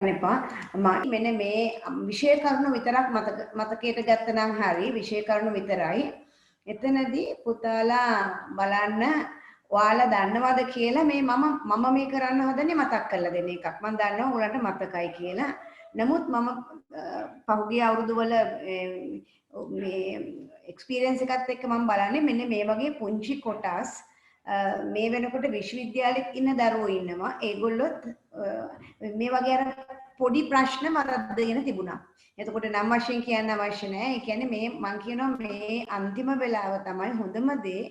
එපා. මෙන්න මේ විෂය කරුණු විතරක් මතකයට ගත්තනම් හරි විෂය කරුණු විතරයි. එතනදී පුතාලා බලන්න ඔයාලා දන්නවද කියලා මම මේ කරන්න හදන්නේ මතක් කරලා දෙන එකක්. මම දන්නවා ඔයාලට මතකයි කියලා. නමුත් මම පහුගිය අවුරුදු වල මේ එක්ස්පීරියන්ස් එකත් එක්ක මම බලන්නේ මෙන්න මේ වගේ පුංචි කොටස් මේ වෙනකොට විශ්වවිද්‍යාලෙක ඉන්න දරුවෝ ඉන්නවා. ඒගොල්ලොත් මේ වගේ අර පොඩි ප්‍රශ්න මරද්දගෙන තිබුණා. එතකොට නම් වශයෙන් කියන්න අවශ්‍ය නැහැ. ඒ කියන්නේ මේ මම කියනවා මේ අන්තිම වෙලාව තමයි හොඳම දේ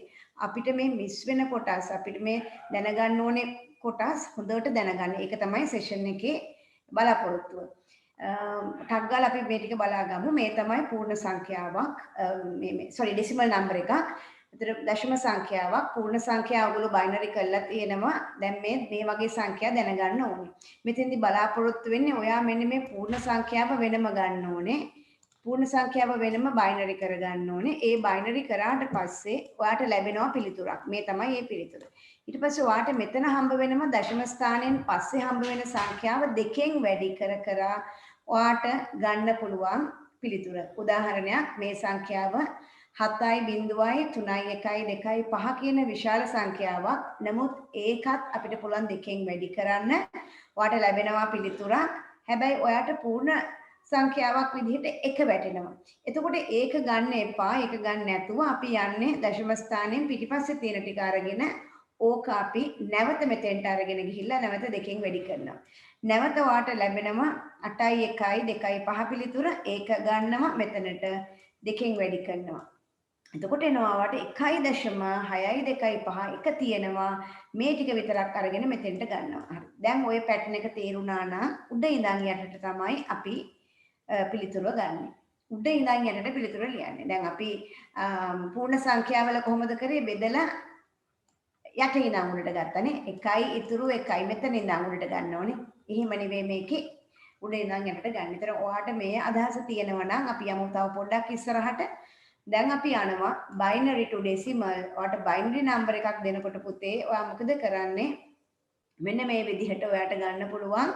අපිට මේ මිස් වෙන කොටස් අපිට මේ දැනගන්න ඕනේ කොටස් හොඳට දැනගන්න. ඒක තමයි සෙෂන් එකේ බලාපොරොත්තුව. ටක් ගාලා අපි මේ ටික බලාගමු. මේ තමයි පූර්ණ සංඛ්‍යාවක් මේ ඩෙසිමල් නම්බර් එකක්. ඒතර දශම සංඛ්‍යාවක් පූර්ණ සංඛ්‍යාව ඔයගොල්ලෝ බයිනරි කරලා තියෙනවා. දැන් මේ වගේ සංඛ්‍යා දැනගන්න ඕනේ. මෙතෙන්දි බලාපොරොත්තු වෙන්නේ ඔයා මෙන්න මේ පූර්ණ සංඛ්‍යාව වෙනම ගන්න ඕනේ. පූර්ණ සංඛ්‍යාව වෙනම බයිනරි කරගන්න ඕනේ. ඒ බයිනරි කරාට පස්සේ ඔයාට ලැබෙනවා පිළිතුරක්. මේ තමයි ඒ පිළිතුර. ඊට පස්සේ ඔයාට මෙතන හම්බ වෙනම දශම ස්ථානයෙන් පස්සේ හම්බ වෙන සංඛ්‍යාව දෙකෙන් වැඩි කර ඔයාට ගන්න පුළුවන් පිළිතුර. උදාහරණයක් මේ සංඛ්‍යාව 7.3.1.2.5 කියන විශාල සංඛ්‍යාවක්. නමුත් ඒකත් අපිට පුළුවන් දෙකෙන් වැඩි කරන්න. ඔයාට ලැබෙනවා පිළිතුරක්. හැබැයි ඔයාට පූර්ණ සංඛ්‍යාවක් විදිහට එක වැටෙනවා. එතකොට ඒක ගන්න එපා. ඒක ගන්න නැතුව අපි යන්නේ දශම ස්ථානයෙන් පිටිපස්සේ තියෙන ටික අරගෙන ඕක අපි නැවත මෙතෙන්ට අරගෙන ගිහිල්ලා නැවත දෙකෙන් වැඩි කරනවා. නැවත ඔයාට ලැබෙනවා 8.1.2.5 පිළිතුර. ඒක ගන්නවා මෙතනට දෙකෙන් වැඩි කරනවා. එතකොට එනවා ඔයාට 1.6.2.5 එක තියෙනවා. මේ ටික විතරක් අරගෙන මෙතෙන්ට ගන්නවා. හරි. දැන් ওই පැටර්න් එක තේරුණා නම් උඩ ඉඳන් යටට තමයි අපි පිළිතුර ගන්න. උඩ ඉඳන් යටට පිළිතුර ලියන්නේ. දැන් අපි පූර්ණ සංඛ්‍යාවල කොහොමද කරේ බෙදලා යට ඉඳන් උඩට ගත්තනේ. 1 ඉතුරු 1 මෙතන ඉඳන් උඩට ගන්න ඕනේ. එහෙම නෙවෙයි මේකේ උඩ ඉඳන් යටට ගන්න. ඒතර ඔයාට මේ අදහස තියෙනවා නම් අපි යමු තව පොඩ්ඩක් ඉස්සරහට. දැන් අපි යනවා binary to decimal. ඔයාට binary number එකක් දෙනකොට පුතේ ඔයා මොකද කරන්නේ? මෙන්න මේ විදිහට ඔයාට ගන්න පුළුවන්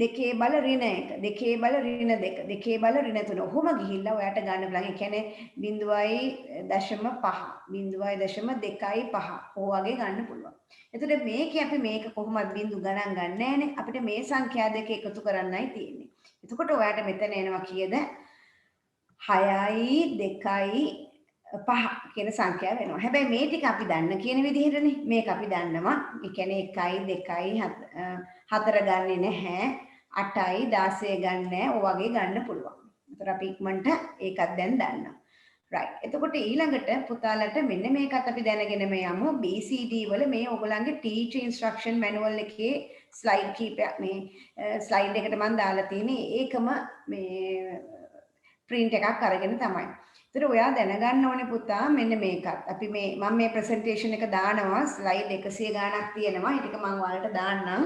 දෙකේ බල ඍණ 1 දෙකේ බල ඍණ 2 දෙකේ බල ඍණ 3 ඔහොම ගිහිල්ලා ඔයාට ගන්න පුළුවන්. ඒ කියන්නේ 0.5 ඔය වගේ ගන්න පුළුවන්. එතකොට මේකේ අපි මේක කොහොමද බිංදු ගණන් ගන්න නැහැනේ. අපිට මේ සංඛ්‍යා දෙක එකතු කරන්නයි තියෙන්නේ. එතකොට ඔයාට මෙතන එනවා කීයද? 6යි 2යි 5 කියන සංඛ්‍යාව වෙනවා. හැබැයි මේ ටික අපි දන්න කියන විදිහටනේ. මේක අපි දන්නවා. ඒ කියන්නේ 1යි 2යි 4 ගන්නෙ නැහැ. 8යි 16 ගන්න නැහැ. ඔය වගේ ගන්න පුළුවන්. ඒතර අපි ඉක්මනට ඒකත් දැන් දන්නවා. right. එතකොට ඊළඟට පුතාලට මෙන්න මේකත් අපි දැනගෙනම යමු. BCD වල මේ ඔයගොල්ලන්ගේ teacher instruction manual එකේ slide කීපයක් මේ slide එකට මම දාලා තියෙන්නේ. ඒකම මේ print එකක් අරගෙන තමයි. ඒතර ඔයා දැනගන්න ඕනේ පුතා මෙන්න මේකත්. අපි මම මේ presentation එක දානවා slide 100 ගාණක් තියෙනවා. ඒ ටික මම ඔයාලට දාන්නම්.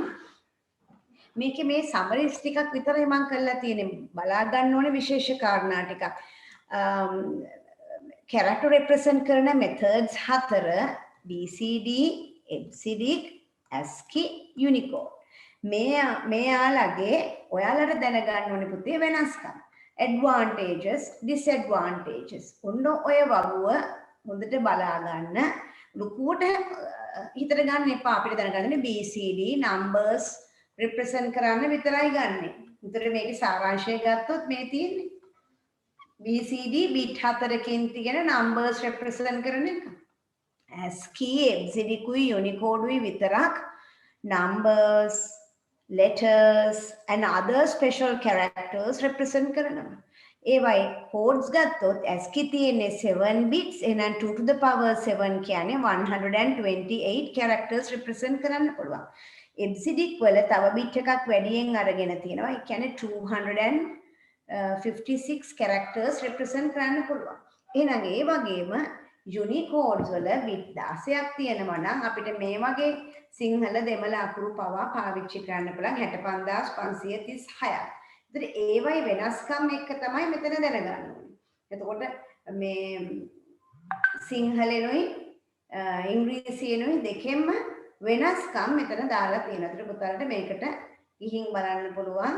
මේකේ මේ summaries ටිකක් විතරයි මම කරලා තියෙන්නේ. බලා ගන්න ඕනේ විශේෂ කාරණා ටිකක්. character represent කරන methods 4 BCD, ABCD, ASCII, Unicode. ඔයාලට දැනගන්න ඕනේ පුතේ වෙනස්කම්. advantages disadvantages ඔන්න ඔය වගුව හොඳට බලා ගන්න ලුකුවට හිතට ගන්න එපා අපිට දැනගන්න BCD numbers represent කරන්න විතරයි ගන්නෙ. උතර මේකේ සාරාංශය ගත්තොත් මේ තියෙන්නේ BCD bit 4කින් තියෙන numbers represent කරන එක. ASCII ABCD කුයි Unicode විතරක් numbers letters and other special characters represent කරනවා. ඒවයි codes ගත්තොත් ASCII තියෙන්නේ 7 bits එහෙනම් 2 to the power 7 කියන්නේ 128 characters represent කරන්න පුළුවන්. ABCD වල තව bit එකක් වැඩියෙන් අරගෙන තියෙනවා. ඒ කියන්නේ 256 characters represent කරන්න පුළුවන්. එහෙනම් ඒ වගේම Unicode වල bit 16ක් තියෙනවා නම් අපිට මේ වගේ සිංහල දෙමළ අකුරු පවා පාවිච්චි කරන්න පුළුවන් 65536ක්. ඒතර ඒවයි වෙනස්කම් එක්ක තමයි මෙතන දැනගන්න ඕනේ. එතකොට මේ සිංහලෙනුයි ඉංග්‍රීසියෙනුයි දෙකෙන්ම වෙනස්කම් මෙතන දාලා තියෙනවා. ඒතර පුතාලට මේකට ගිහින් බලන්න පුළුවන්.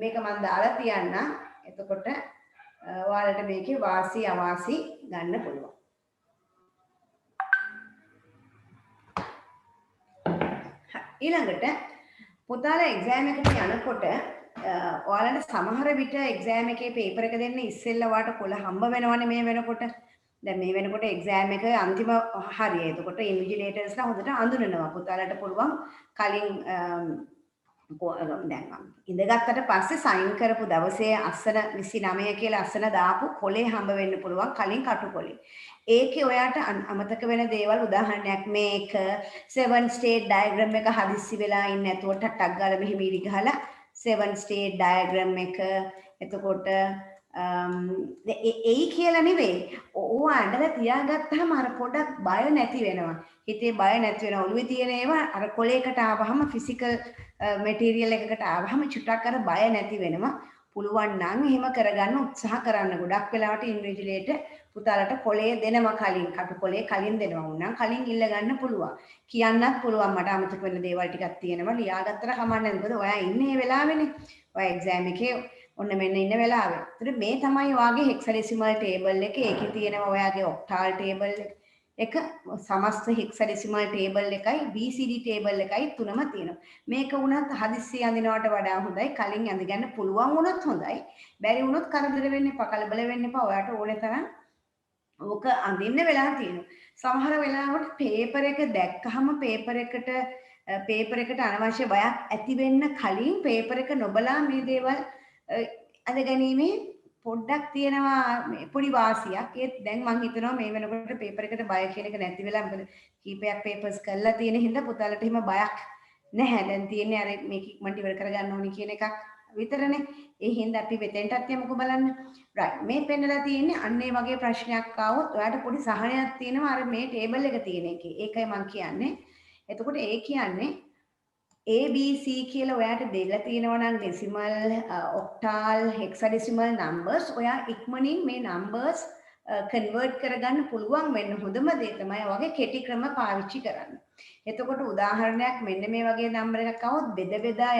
මේක මම දාලා තියන්නම්. එතකොට ඔයාලට මේකේ වාසි අවාසි ගන්න පුළුවන්. ඊළඟට පුතාලා එක්සෑම් එකට යනකොට ඔයාලට සමහර විට එක්සෑම් එකේ පේපර් එක දෙන්න ඉස්සෙල්ලා ඔයාලට කොළ හම්බ වෙනවනේ මේ වෙනකොට. දැන් මේ වෙනකොට එක්සෑම් එක අන්තිම හරිය. එතකොට ඉන්විජිලේටර්ස්ලා හොඳට අඳුනනවා. පුතාලට පුළුවන් කලින් දැන් ඉඳගත්තට පස්සේ සයින් කරපු දවසේ අස්සන 29 කියලා අස්සන දාපු කොලේ හම්බ වෙන්න පුළුවන් කලින් කටු කොලේ. ඒකේ ඔයාට අමතක වෙන දේවල් උදාහරණයක් මේක 7 state diagram එක හදිස්සි වෙලා ඉන්නේ නැතුව ටටක් ගාලා මෙහෙම ඉරි ගහලා 7 state diagram එක එතකොට එයි කියලා නෙවෙයි. ඕවා අඬලා තියාගත්තාම අර පොඩක් බය නැති වෙනවා. හිතේ බය නැති වෙනවා. ඔළුවේ තියෙන ඒවා අර කොලයකට ආවහම ෆිසිකල් මැටීරියල් එකකට ආවහම චුට්ටක් අර බය නැති වෙනවා. පුළුවන් නම් එහෙම කරගන්න උත්සාහ කරන්න. ගොඩක් වෙලාවට ඉන්විජිලේටර් පුතාලට කොලේ දෙනවා කලින්. කටු කොලේ කලින් දෙනවා. උන්නම් කලින් ඉල්ල ගන්න පුළුවන්. කියන්නත් පුළුවන් මට අමතක වෙන දේවල් ටිකක් තියෙනවා. ලියාගත්තට කමන්නේ නැහැ. මොකද ඔයා ඉන්නේ මේ වෙලාවේනේ. ඔයා එක්සෑම් එකේ ඔන්න මෙන්න ඉන්න වෙලාවේ. ඒතර මේ තමයි ඔයාගේ හෙක්සඩෙසිමල් ටේබල් එක. ඒකේ තියෙනවා ඔයාගේ ඔක්ටාල් ටේබල් එක සමස්ත හෙක්සඩෙසිමල් ටේබල් එකයි BCD ටේබල් එකයි තුනම තියෙනවා. මේක වුණත් හදිස්සිය අඳිනවට වඩා හොඳයි. කලින් අඳගන්න පුළුවන් වුණොත් හොඳයි. බැරි වුණොත් කරදර වෙන්න එපා. කලබල වෙන්න එපා. ඔයාට ඕනේ තරම් ඕක අඳින්න වෙලා තියෙනවා. සමහර වෙලාවට පේපර් එක දැක්කහම පේපර් එකට අනවශ්‍ය බයක් ඇති වෙන්න කලින් පේපර් එක නොබලා මේ දේවල් අද ගැනීමේ පොඩ්ඩක් තියෙනවා පොඩි වාසියක්. ඒත් දැන් මම හිතනවා මේ වෙනකොට පේපර් එකට බය කියන එක නැති වෙලා මොකද කීපයක් පේපර්ස් කරලා තියෙන හින්දා පුතාලට එහෙම බයක් නැහැ. දැන් තියෙන්නේ අර මේක ඉක්මනට ඉවර කරගන්න ඕනි කියන එකක් විතරනේ. ඒ හින්දා අපි වෙතෙන්ටත් යමුකෝ බලන්න. රයිට් මේ පෙන්නලා තියෙන්නේ අන්න ඒ වගේ ප්‍රශ්නයක් ආවොත් ඔයාලට පොඩි සහනයක් තියෙනවා අර මේ ටේබල් එක තියෙන එකේ. ඒකයි මම කියන්නේ. එතකොට ඒ කියන්නේ ABC කියලා ඔයාට දෙලා තියෙනවා නම් ඩෙසිමල් ඔක්ටාල් හෙක්සඩෙසිමල් නම්බර්ස් ඔයා ඉක්මනින් මේ නම්බර්ස් කන්වර්ට් කරගන්න පුළුවන් වෙන්න හොඳම දේ තමයි ඔයගේ කෙටි ක්‍රම පාවිච්චි කරන්න. එතකොට උදාහරණයක් මෙන්න මේ වගේ නම්බර් එකක් આવොත් බෙදලා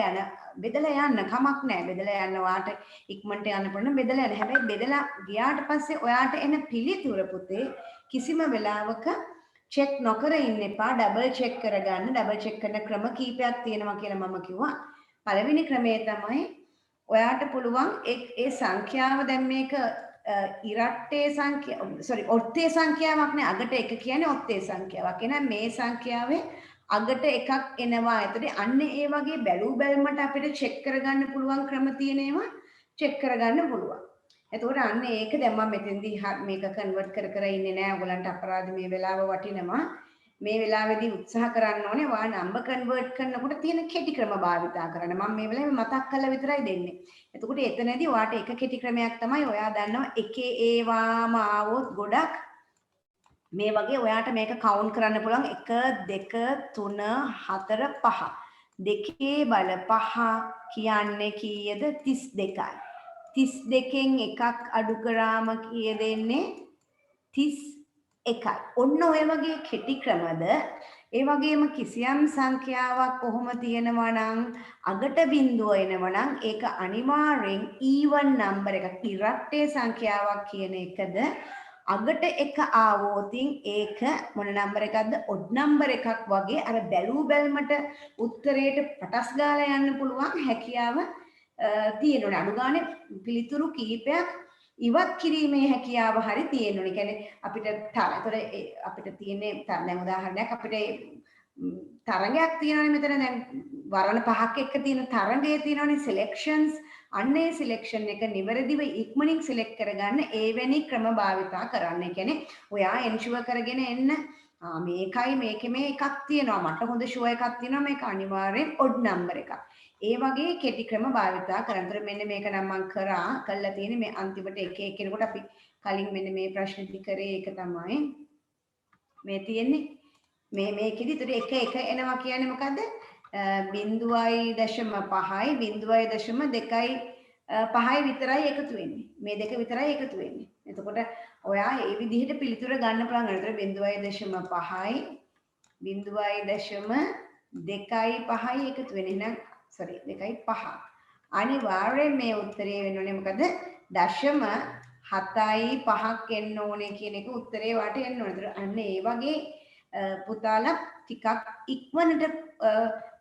යන්න කමක් නැහැ. බෙදලා යන්න වාට ඉක්මනට යන්න පුළුවන් බෙදලා යන්න. හැබැයි බෙදලා ගියාට පස්සේ ඔයාට එන පිළිතුර පුතේ කිසිම වෙලාවක චෙක් නොකර ඉන්න එපා. ඩබල් චෙක් කරගන්න. ඩබල් චෙක් කරන ක්‍රම කීපයක් තියෙනවා කියලා මම කිව්වා. පළවෙනි ක්‍රමය තමයි ඔයාට පුළුවන් ඒ සංඛ්‍යාව දැන් මේක ඉරට්ටේ ඔත්තේ සංඛ්‍යාවක් නේ. අගට එක කියන්නේ ඔත්තේ සංඛ්‍යාවක්. එහෙනම් මේ සංඛ්‍යාවේ අගට එකක් එනවා. එතකොට අන්න ඒ වගේ බැලූ බැලමට අපිට චෙක් කරගන්න පුළුවන් ක්‍රම තියෙන ඒවා චෙක් කරගන්න පුළුවන්. එතකොට අන්න ඒක දැන් මම මෙතෙන්දී මේක කන්වර්ට් කර ඉන්නේ නැහැ. ඔයගලන්ට අපරාධ මේ වෙලාව වටිනවා. මේ වෙලාවේදී උත්සාහ කරන්න ඕනේ වා නම්බර් කන්වර්ට් කරනකොට තියෙන කෙටි ක්‍රම භාවිතා කරන්න. මම මේ වෙලාවේ මතක් කරලා විතරයි දෙන්නේ. එතකොට එතනදී ඔයාට එක කෙටි ක්‍රමයක් තමයි ඔයා දන්නවා එකේ ඒවාම ආවොත් ගොඩක් මේ වගේ ඔයාට මේක කවුන්ට් කරන්න පුළුවන් 1 2 3 4 5. දෙකේ බල 5 කියන්නේ කීයද 32යි. 32න් එකක් අඩු කරාම කීය දෙන්නේ 31යි. ඔන්න ඔය වගේ කෙටි ක්‍රමද ඒ වගේම කිසියම් සංඛ්‍යාවක් කොහොම තියෙනවා නම් අගට බිඳුව එනවා නම් ඒක අනිවාර්යෙන් even number එකක් ඉරට්ටේ සංඛ්‍යාවක් කියන එකද අගට එක ආවෝතින් ඒක මොන නම්බර එකක්ද ඔඩ් නම්බර එකක් වගේ අර බැලූ බැල්මට උත්තරයට පටස් ගාලා යන්න පුළුවන් හැකියාව තියෙනවා. අඩු ගානේ පිළිතුරු කීපයක් ඉවත් කිරීමේ හැකියාව හරි තියෙනවා. කියන්නේ අපිට තියෙන්නේ දැන් උදාහරණයක් අපිට තරඟයක් තියෙනවානේ මෙතන දැන් වරණ පහක් එක්ක තියෙන තරඟයේ තියෙනවානේ සිලෙක්ෂන්ස්. අන්නේ සිලෙක්ෂන් එක නිවැරදිව ඉක්මනින් සිලෙක්ට් කරගන්න එවැනි ක්‍රම භාවිතා කරන්න. ඒ කියන්නේ ඔයා එන්ෂුවර් කරගෙන එන්න මේකයි මේකේ මේ එකක් තියෙනවා මට හොඳ ෂුවර් එකක් තියෙනවා මේක අනිවාර්යෙන් ඔඩ් නම්බර් එකක්. ඒ වගේ කෙටි ක්‍රම භාවිතා කරන්න. මෙන්න මේක නම් මම කළා තියෙන්නේ මේ අන්තිමට එක එක්කෙනෙකුට අපි කලින් මෙන්න මේ ප්‍රශ්නෙදි කරේ ඒක තමයි මේ තියෙන්නේ. මේකෙදි ඒතර එක එනවා කියන්නේ මොකද්ද? 0.5යි 0.2යි 5යි විතරයි එකතු වෙන්නේ. මේ දෙක විතරයි එකතු වෙන්නේ. එතකොට ඔයා මේ විදිහට පිළිතුර ගන්න පුළුවන්. ඒතර 0.5යි 0.25 එකතු වෙන. එහෙනම් sorry 2.5. අනිවාර්යෙන් මේ උත්තරේ වෙන්න ඕනේ මොකද? 0.75ක් එන්න ඕනේ කියන එක උත්තරේ වාට එන්න ඕනේ. අන්න ඒ වගේ පුතාලා ටිකක් ඉක්මනට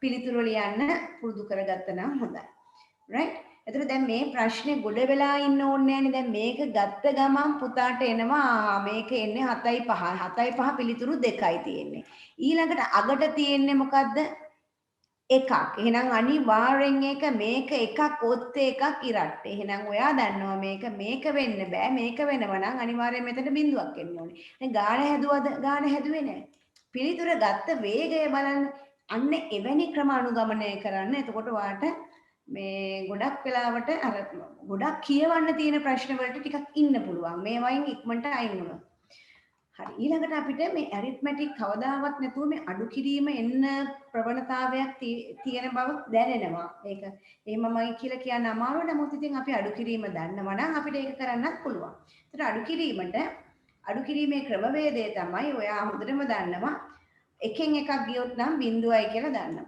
පිළිතුරු ලියන්න පුරුදු කරගත්තා නම් හොඳයි. right? එතකොට දැන් මේ ප්‍රශ්නේ ගොඩ වෙලා ඉන්න ඕනේ නැහැනේ. දැන් මේක ගත්ත ගමන් පුතාට එනවා මේක එන්නේ 7.5. 7.5 පිළිතුරු දෙකයි තියෙන්නේ. ඊළඟට අගට තියෙන්නේ මොකද්ද? එකක්. එහෙනම් අනිවාර්යෙන් මේක එකක් ඔත් එකක් ඉරට්ට. එහෙනම් ඔයා දන්නවා මේක වෙන්න බෑ. මේක වෙනවා නම් අනිවාර්යෙන් මෙතන බිඳුවක් එන්න ඕනේ. දැන් ගාන හැදුවද? ගාන හැදුවේ නැහැ. පිළිතුර ගත්ත වේගය බලන්න. අන්න එවැනි ක්‍රම අනුගමනය කරන්න. එතකොට ඔයාට මේ ගොඩක් වෙලාවට අර ගොඩක් කියවන්න තියෙන ප්‍රශ්න වලට ටිකක් ඉන්න පුළුවන්. මේ වයින් ඉක්මනට අයින් වුණා. හරි ඊළඟට අපිට මේ ඇරිත්මැටික් කවදාවත් නැතුව මේ අඩු කිරීම එන්න ප්‍රවණතාවයක් තියෙන බව දැනෙනවා. ඒක එහෙමමයි කියලා කියන්න අමාරුයි. නමුත් ඉතින් අපි අඩු කිරීම දන්නවා නම් අපිට ඒක කරන්නත් පුළුවන්. ඒතර අඩු කිරීමේ ක්‍රමවේදය තමයි ඔයා හොඳටම දන්නවා. එකෙන් එකක් ගියොත් නම් 0යි කියලා දන්නවා.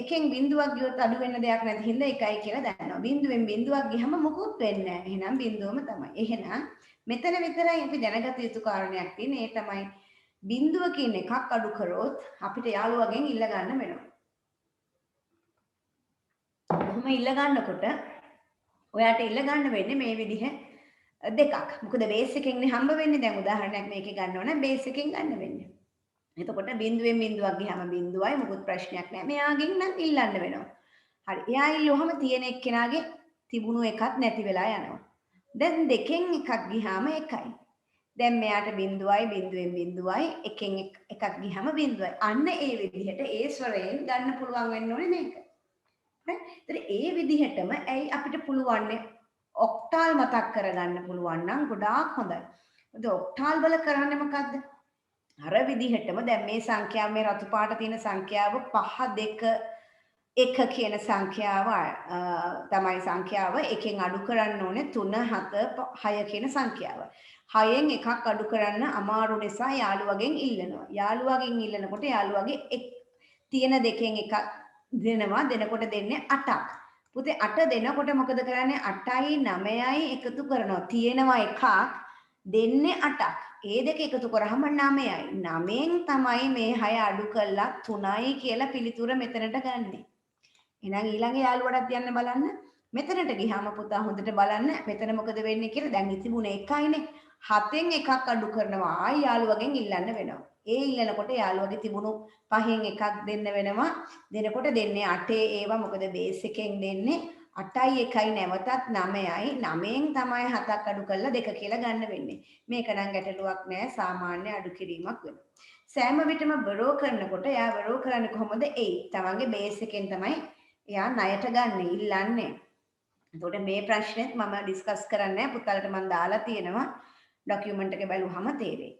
එකෙන් බිඳුවක් ගියොත් අඩු වෙන්න දෙයක් නැති හින්දා 1යි කියලා දන්නවා. බිඳුවෙන් බිඳුවක් ගියම මොකුත් වෙන්නේ නැහැ. එහෙනම් බිඳුවම තමයි. එහෙනම් මෙතන විතරයි අපි දැනගත යුතු කාරණයක් තියෙන්නේ. ඒ තමයි බිඳුවකින් එකක් අඩු කරොත් අපිට යාළුවගෙන් ඉල්ල ගන්න වෙනවා. කොහොම ඉල්ල ගන්නකොට ඔයාට ඉල්ල ගන්න වෙන්නේ මේ විදිහ දෙකක්. මොකද බේස් එකෙන්නේ හම්බ වෙන්නේ. දැන් උදාහරණයක් මේකේ ගන්නවා නම් බේස් එකෙන් ගන්න වෙන්නේ. එතකොට බිඳුවෙන් බිඳුවක් ගියාම බිඳුවයි මොකුත් ප්‍රශ්නයක් නැහැ. මෙයාගෙන් නම් ඉල්ලන්න වෙනවා. හරි. එයා ඉල්ලුවම තියෙන එක්කෙනාගේ තිබුණු එකක් නැති වෙලා යනවා. දැන් දෙකෙන් එකක් ගියාම එකයි. දැන් මෙයාට බිඳුවයි බිඳුවෙන් බිඳුවයි එකෙන් එකක් ගියාම බිඳුවයි. අන්න ඒ විදිහට ඒ ස්වරයෙන් ගන්න පුළුවන් වෙන්න ඕනේ මේක. හරි. ඒ විදිහටම ඇයි අපිට පුළුවන්නේ ඔක්ටාල් මතක් කරගන්න පුළුවන් නම් ගොඩාක් හොඳයි. මොකද ඔක්ටාල් වල කරන්නේ මොකද්ද? අර විදිහටම දැන් මේ සංඛ්‍යාව මේ රතු පාට තියෙන සංඛ්‍යාව 5 2 1 කියන සංඛ්‍යාව තමයි සංඛ්‍යාව එකෙන් අඩු කරන්න ඕනේ 3 7 6 කියන සංඛ්‍යාව. 6න් එකක් අඩු කරන්න අමාරු නිසා යාළුවගෙන් ඉල්ලනවා. යාළුවගෙන් ඉල්ලනකොට යාළුවගේ තියෙන දෙකෙන් එකක් දෙනකොට දෙන්නේ 8ක්. පුතේ 8 දෙනකොට මොකද කරන්නේ? 8යි 9යි එකතු කරනවා. තියෙනවා එකක් දෙන්නේ 8ක්. ඒ දෙක එකතු කරාම 9යි. 9න් තමයි මේ 6 අඩු කළා 3යි කියලා පිළිතුර මෙතනට ගන්නෙ. එහෙනම් ඊළඟ යාළුවටත් යන්න බලන්න. මෙතනට ගියාම පුතා හොඳට බලන්න. මෙතන මොකද වෙන්නේ කියලා දැන් ඉතිබුණ එකයිනේ. 7න් එකක් අඩු කරනවා. ආයි යාළුවගෙන් ඉල්ලන්න වෙනවා. ඒ ඉල්ලනකොට යාළුවගේ තිබුණු 5න් එකක් දෙන්න වෙනවා. දෙනකොට දෙන්නේ 8 ඒවා මොකද බේස් එකෙන් දෙන්නේ 8යි 1යි නැවතත් 9යි 9න් තමයි 7ක් අඩු කරලා 2 කියලා ගන්න වෙන්නේ. මේක නම් ගැටලුවක් නෑ සාමාන්‍ය අඩු කිරීමක් වෙනවා. සෑම විටම බරෝ කරනකොට එයා බරෝ කරන්නේ කොහොමද? 8 තමන්ගේ බේස් එකෙන් තමයි එයා ණයට ගන්න ඉල්ලන්නේ. එතකොට මේ ප්‍රශ්නෙත් මම ඩිස්කස් කරන්නේ නැහැ. පුතාලට මම දාලා තියෙනවා. ડોකියුමන්ට් එක බලුවහම තේරෙයි.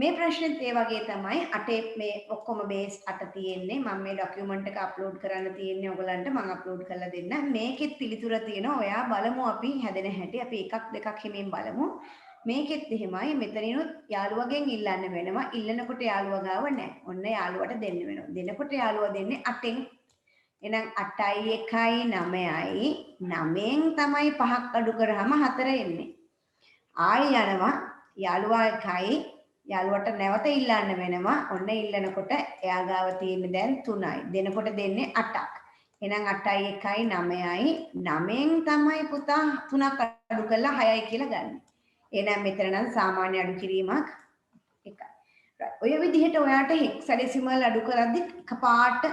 මේ ප්‍රශ්නෙත් ඒ වගේ තමයි 8 මේ ඔක්කොම බේස් 8 තියෙන්නේ. මම මේ ડોකියුමන්ට් එක අප්ලෝඩ් කරන්න තියෙන්නේ ඔයගලන්ට මම අප්ලෝඩ් කරලා දෙන්න. මේකෙත් පිළිතුර තියෙනවා. ඔයා බලමු අපි හැදෙන හැටි. අපි එකක් දෙකක් හිමින් බලමු. මේකෙත් එහෙමයි. මෙතනිනුත් යාළුවගෙන් ඉල්ලන්න වෙනවා. ඉල්ලනකොට යාළුවා ගාව නැහැ. ඔන්න යාළුවට දෙන්න වෙනවා. දෙනකොට යාළුවා දෙන්නේ 8න්. එහෙනම් 8යි 1යි 9යි 9න් තමයි 5ක් අඩු කරාම 4 එන්නේ. ආයි යනවා යාළුවා 1යි යාළුවට නැවත ඉල්ලන්න වෙනවා. ඔන්න ඉල්ලනකොට එයා ගාව තියෙන්නේ දැන් 3යි. දෙනකොට දෙන්නේ 8ක්. එහෙනම් 8යි 1යි 9යි 9න් තමයි පුතා 3ක් අඩු කරලා 6යි කියලා ගන්න. එහෙනම් මෙතන නම් සාමාන්‍ය අඩු කිරීමක් එකයි. ඔය විදිහට ඔයාට හෙක්සඩෙසිමල් අඩු කරද්දි එකපාරට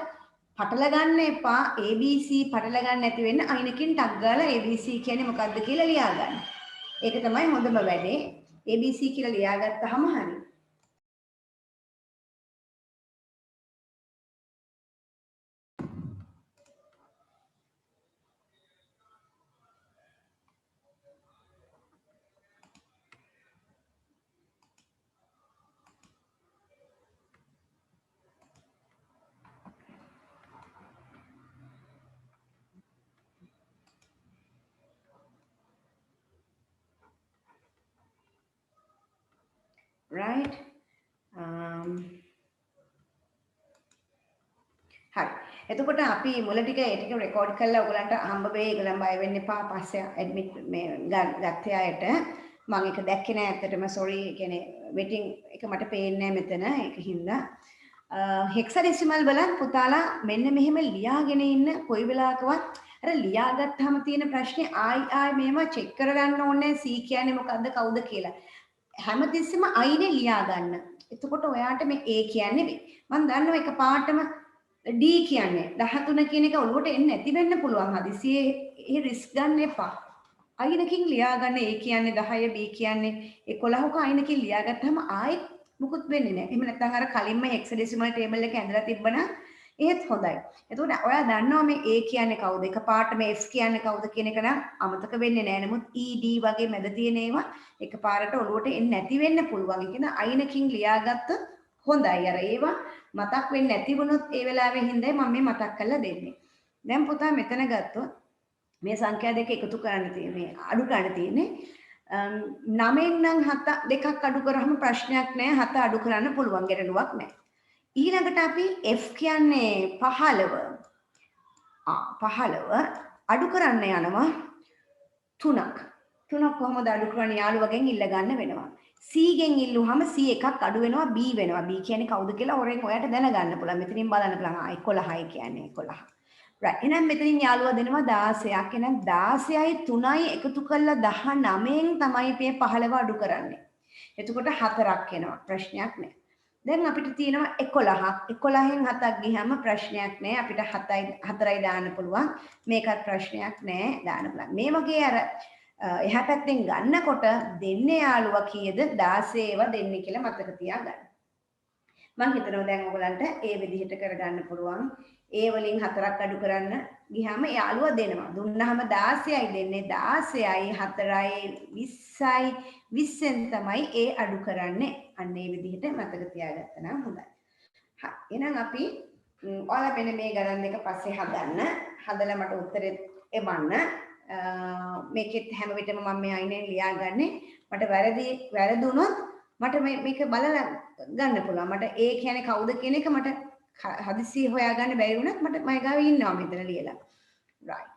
පටල ගන්න එපා. ABC පටල ගන්න නැති වෙන්න අයිනකින් ටක් ගාලා ABC කියන්නේ මොකක්ද කියලා ලියා ගන්න. ඒක තමයි හොඳම වැඩේ. ABC කියලා ලියාගත්තාම හරි. right එතකොට අපි මුල ටික ඒ ටික රෙකෝඩ් කරලා ඔයගලන්ට හම්බ වෙයි. ඒගොල්ලන් බය වෙන්න එපා. පස්සේ ඇඩ්මිට් මේ ගත්තේ අයට මම ඒක දැක්කේ නෑ ඇත්තටම සෝරි. කියන්නේ වෙටිං එක මට පේන්නේ නෑ මෙතන. ඒකින්ද හෙක්සඩෙසිමල් බලන් පුතාලා මෙන්න මෙහෙම ලියාගෙන ඉන්න කොයි වෙලාවකවත් අර ලියාගත්තාම තියෙන ප්‍රශ්නේ ආයි මේවා චෙක් කරගන්න ඕනේ C කියන්නේ මොකද්ද කවුද කියලා. හැමතිස්සෙම අයිනේ ලියා ගන්න. එතකොට ඔයාට මේ A කියන්නේ නෙවෙයි. මම දන්නවා එක පාටම D කියන්නේ 13 කියන එක ඔළුවට එන්නේ නැති වෙන්න පුළුවන්. හදිසියේ ඒ රිස්ක් ගන්න එපා. අයිනකින් ලියා ගන්න A කියන්නේ 10 B කියන්නේ 11ක අයිනකින් ලියාගත්තාම ආයෙත් මුකුත් වෙන්නේ නැහැ. එහෙම නැත්නම් අර කලින්ම හෙක්සඩෙසිමල් ටේබල් එක ඇඳලා තිබ්බනම් ඒත් හොඳයි. එතකොට ඔයා දන්නවා මේ A කියන්නේ කවුද? එක පාටම F කියන්නේ කවුද කියන එක නම් අමතක වෙන්නේ නැහැ. නමුත් E D වගේ මැද තියෙන ඒවා එක පාරට ඔළුවට එන්නේ නැති වෙන්න පුළුවන්. ඒ කියන්නේ අයිනකින් ලියාගත්තොත් හොඳයි. අර ඒවා මතක් වෙන්නේ නැති වුණොත් ඒ වෙලාවේ හින්දායි මම මේ මතක් කරලා දෙන්නේ. දැන් පුතා මෙතන ගත්තොත් මේ සංඛ්‍යා දෙක එකතු කරන්න තියෙන්නේ අඩු කරන්න තියෙන්නේ 9න් නම් 7 දෙකක් අඩු කරාම ප්‍රශ්නයක් නැහැ 7 අඩු කරන්න පුළුවන් ගැටලුවක් නැහැ ඊළඟට අපි F කියන්නේ 15 15 අඩු කරන්න යනවා 3ක් කොහොමද අඩු කරන්නේ යාළුවගෙන් ඉල්ල ගන්න වෙනවා C ගෙන් ඉල්ලුවාම C එකක් අඩු වෙනවා B වෙනවා B කියන්නේ කවුද කියලා ඔරෙන් ඔයාට දැනගන්න පුළුවන් මෙතනින් බලන්න පුළුවන් 11යි කියන්නේ 11 right එහෙනම් මෙතනින් යාළුවා දෙනවා 16ක් එහෙනම් 16යි 3යි එකතු කරලා 19න් තමයි මේ 15 අඩු කරන්නේ එතකොට 4ක් එනවා ප්‍රශ්නයක් නැහැ දැන් අපිට තියෙනවා 11ක් 11න් 7ක් ගියම ප්‍රශ්නයක් නැහැ අපිට 4යි දාන්න පුළුවන් මේකත් ප්‍රශ්නයක් නැහැ දාන්න පුළුවන් මේ වගේ අර එහා පැත්තෙන් ගන්නකොට දෙන්නේ යාළුවා කීයද 16 ඒවා දෙන්නේ කියලා මතක තියාගන්න. මම හිතනවා දැන් ඔයගලන්ට ඒ විදිහට කරගන්න පුළුවන්. ඒ වලින් 4ක් අඩු කරන්න ගියාම යාළුවා දෙනවා. දුන්නාම 16යි දෙන්නේ 16යි 4යි 20යි 20ෙන් තමයි ඒ අඩු කරන්නේ. අන්න ඒ විදිහට මතක තියාගත්තා නම් හොඳයි. හරි. එහෙනම් අපි ඔයාලා මෙන්න මේ ගණන් දෙක පස්සේ හදන්න. හදලා මට උත්තරේ එවන්න. මේකෙත් හැම විටම මම මේ අයිනේ ලියාගන්නේ මට වැරදුනොත් මට මේක බලලා ගන්න පුළුවන් මට ඒ කියන්නේ කවුද කියන එක මට හදිස්සිය හොයාගන්න බැරි වුණත් මට මම ගාව ඉන්නවා මෙතන ලියලා right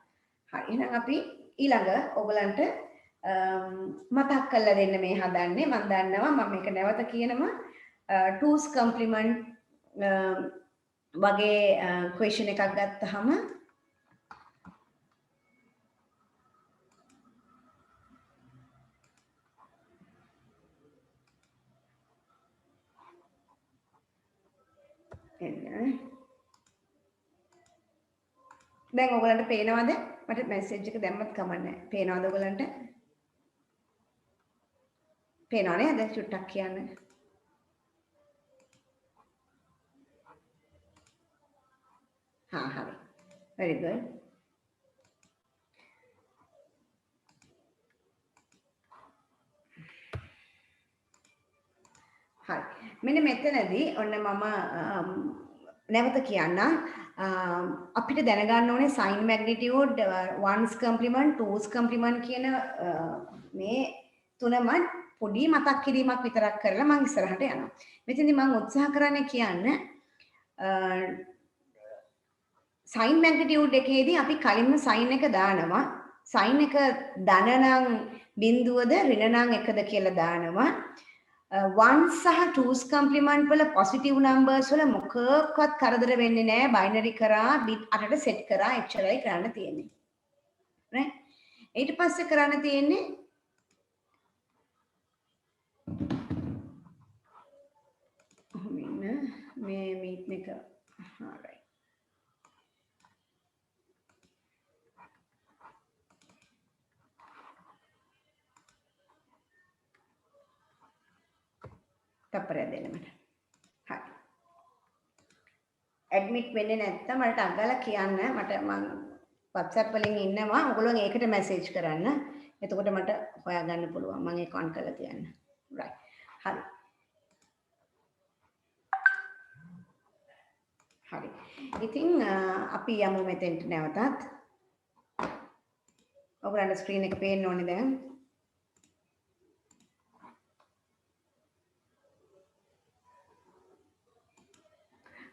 හරි එහෙනම් අපි ඊළඟ ඔයගලන්ට මතක් කරලා දෙන්න මේ හදන්නේ මම දන්නවා මම මේක නැවත කියනවා 2's complement වගේ question එකක් ගත්තාම දැන් ඔයගලන්ට පේනවද මට මැසේජ් එක දැම්මත් කමන්නේ පේනවද ඔයගලන්ට පේනව නේද චුට්ටක් කියන්න හරි very good හරි මෙන්න මෙතනදී ඔන්න මම නැවත කියන්නම් අපිට දැනගන්න ඕනේ sin magnitude 1's complement 2's complement කියන මේ තුනම පොඩි මතක් කිරීමක් විතරක් කරලා මම ඉස්සරහට යනවා. මෙතනදී මම උත්සාහ කරන්නේ කියන්න sin magnitude එකේදී අපි කලින්ම sin එක දානවා. sin එක ධන නම් බිඳුවද ඍණ නම් එකද කියලා දානවා. 1 සහ 2's complement වල positive numbers වල මොකක්වත් කරදර වෙන්නේ නැහැ binary කරා bit 8ට set කරා එච්චරයි කරන්න තියෙන්නේ right ඊට පස්සේ කරන්න තියෙන්නේ මෙන්න මේ meet එක right තප්පරයක් දෙන්න මට. හරි. ඇඩ්මිට් වෙන්නේ නැත්නම් මට අගලා කියන්න මට මම WhatsApp වලින් ඉන්නවා. ඔයගොල්ලෝ ඒකට මැසේජ් කරන්න. එතකොට මට හොයාගන්න පුළුවන්. මම ඒක ඔන් කරලා තියන්න. right. හරි. හරි. ඉතින් අපි යමු මෙතෙන්ට නැවතත්. ඔයගොල්ලන්ට ස්ක්‍රීන් එක පේන්න ඕනේ දැන්.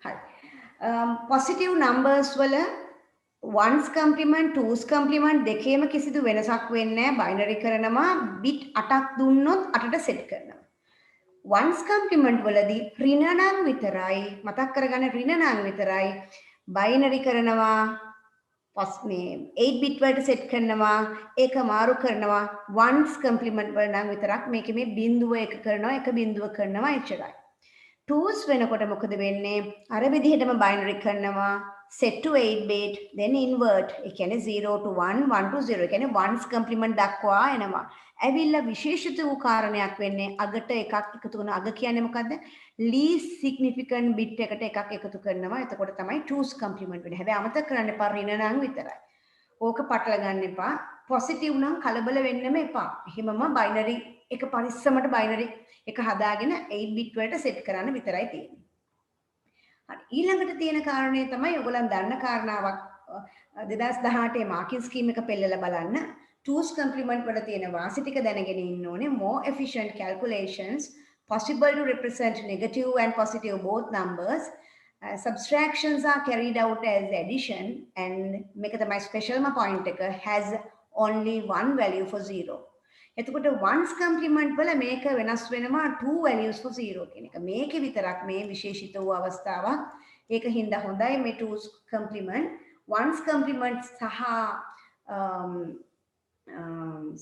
හරි. positive numbers වල ones complement twos complement දෙකේම කිසිදු වෙනසක් වෙන්නේ නැහැ. binary කරනවා bit 8ක් දුන්නොත් 8ට set කරනවා. ones complement වලදී ඍණ නම් විතරයි මතක් කරගන්න ඍණ නම් විතරයි binary කරනවා මේ 8 bit වලට set කරනවා ඒක මාරු කරනවා ones complement වල නම් විතරක් මේකේ මේ බිඳුව එක කරනවා එක බිඳුව කරනවා එච්චරයි. twos වෙනකොට මොකද වෙන්නේ අර විදිහටම binary කරනවා set to 8 bit then invert ඒ කියන්නේ 0 to 1 1 to 0 ඒ කියන්නේ ones complement දක්වා එනවා. ඇවිල්ලා විශේෂිත වූ කාරණයක් වෙන්නේ අගට එකක් එකතු කරන අග කියන්නේ මොකද්ද least significant bit එකට එකක් එකතු කරනවා. එතකොට තමයි twos complement වෙන්නේ. හැබැයි අමතක කරන්න එපා ඍණ නම් විතරයි. ඕක පටල ගන්න එපා. positive නම් කලබල වෙන්නම එපා. එහෙමම binary එක පරිස්සමට binary එක හදාගෙන 8 bit වලට set කරන්න විතරයි තියෙන්නේ. හරි ඊළඟට තියෙන කාරණේ තමයි ඔයගොල්ලන් දන්න කාරණාවක් 2018 මාකින් ස්කීම් එක පෙන්නලා බලන්න. twos complement වල තියෙන වාසි ටික දැනගෙන ඉන්න ඕනේ. more efficient calculations possible to represent negative and positive both numbers. Subtractions are carried out as addition and මේක තමයි special point එක has only one value for 0. එතකොට ones complement වල මේක වෙනස් වෙනවා two values for 0 කියන එක. මේකේ විතරක් මේ විශේෂිත වූ අවස්ථාවක්. ඒක හින්දා හොඳයි මේ twos complement ones complement සහ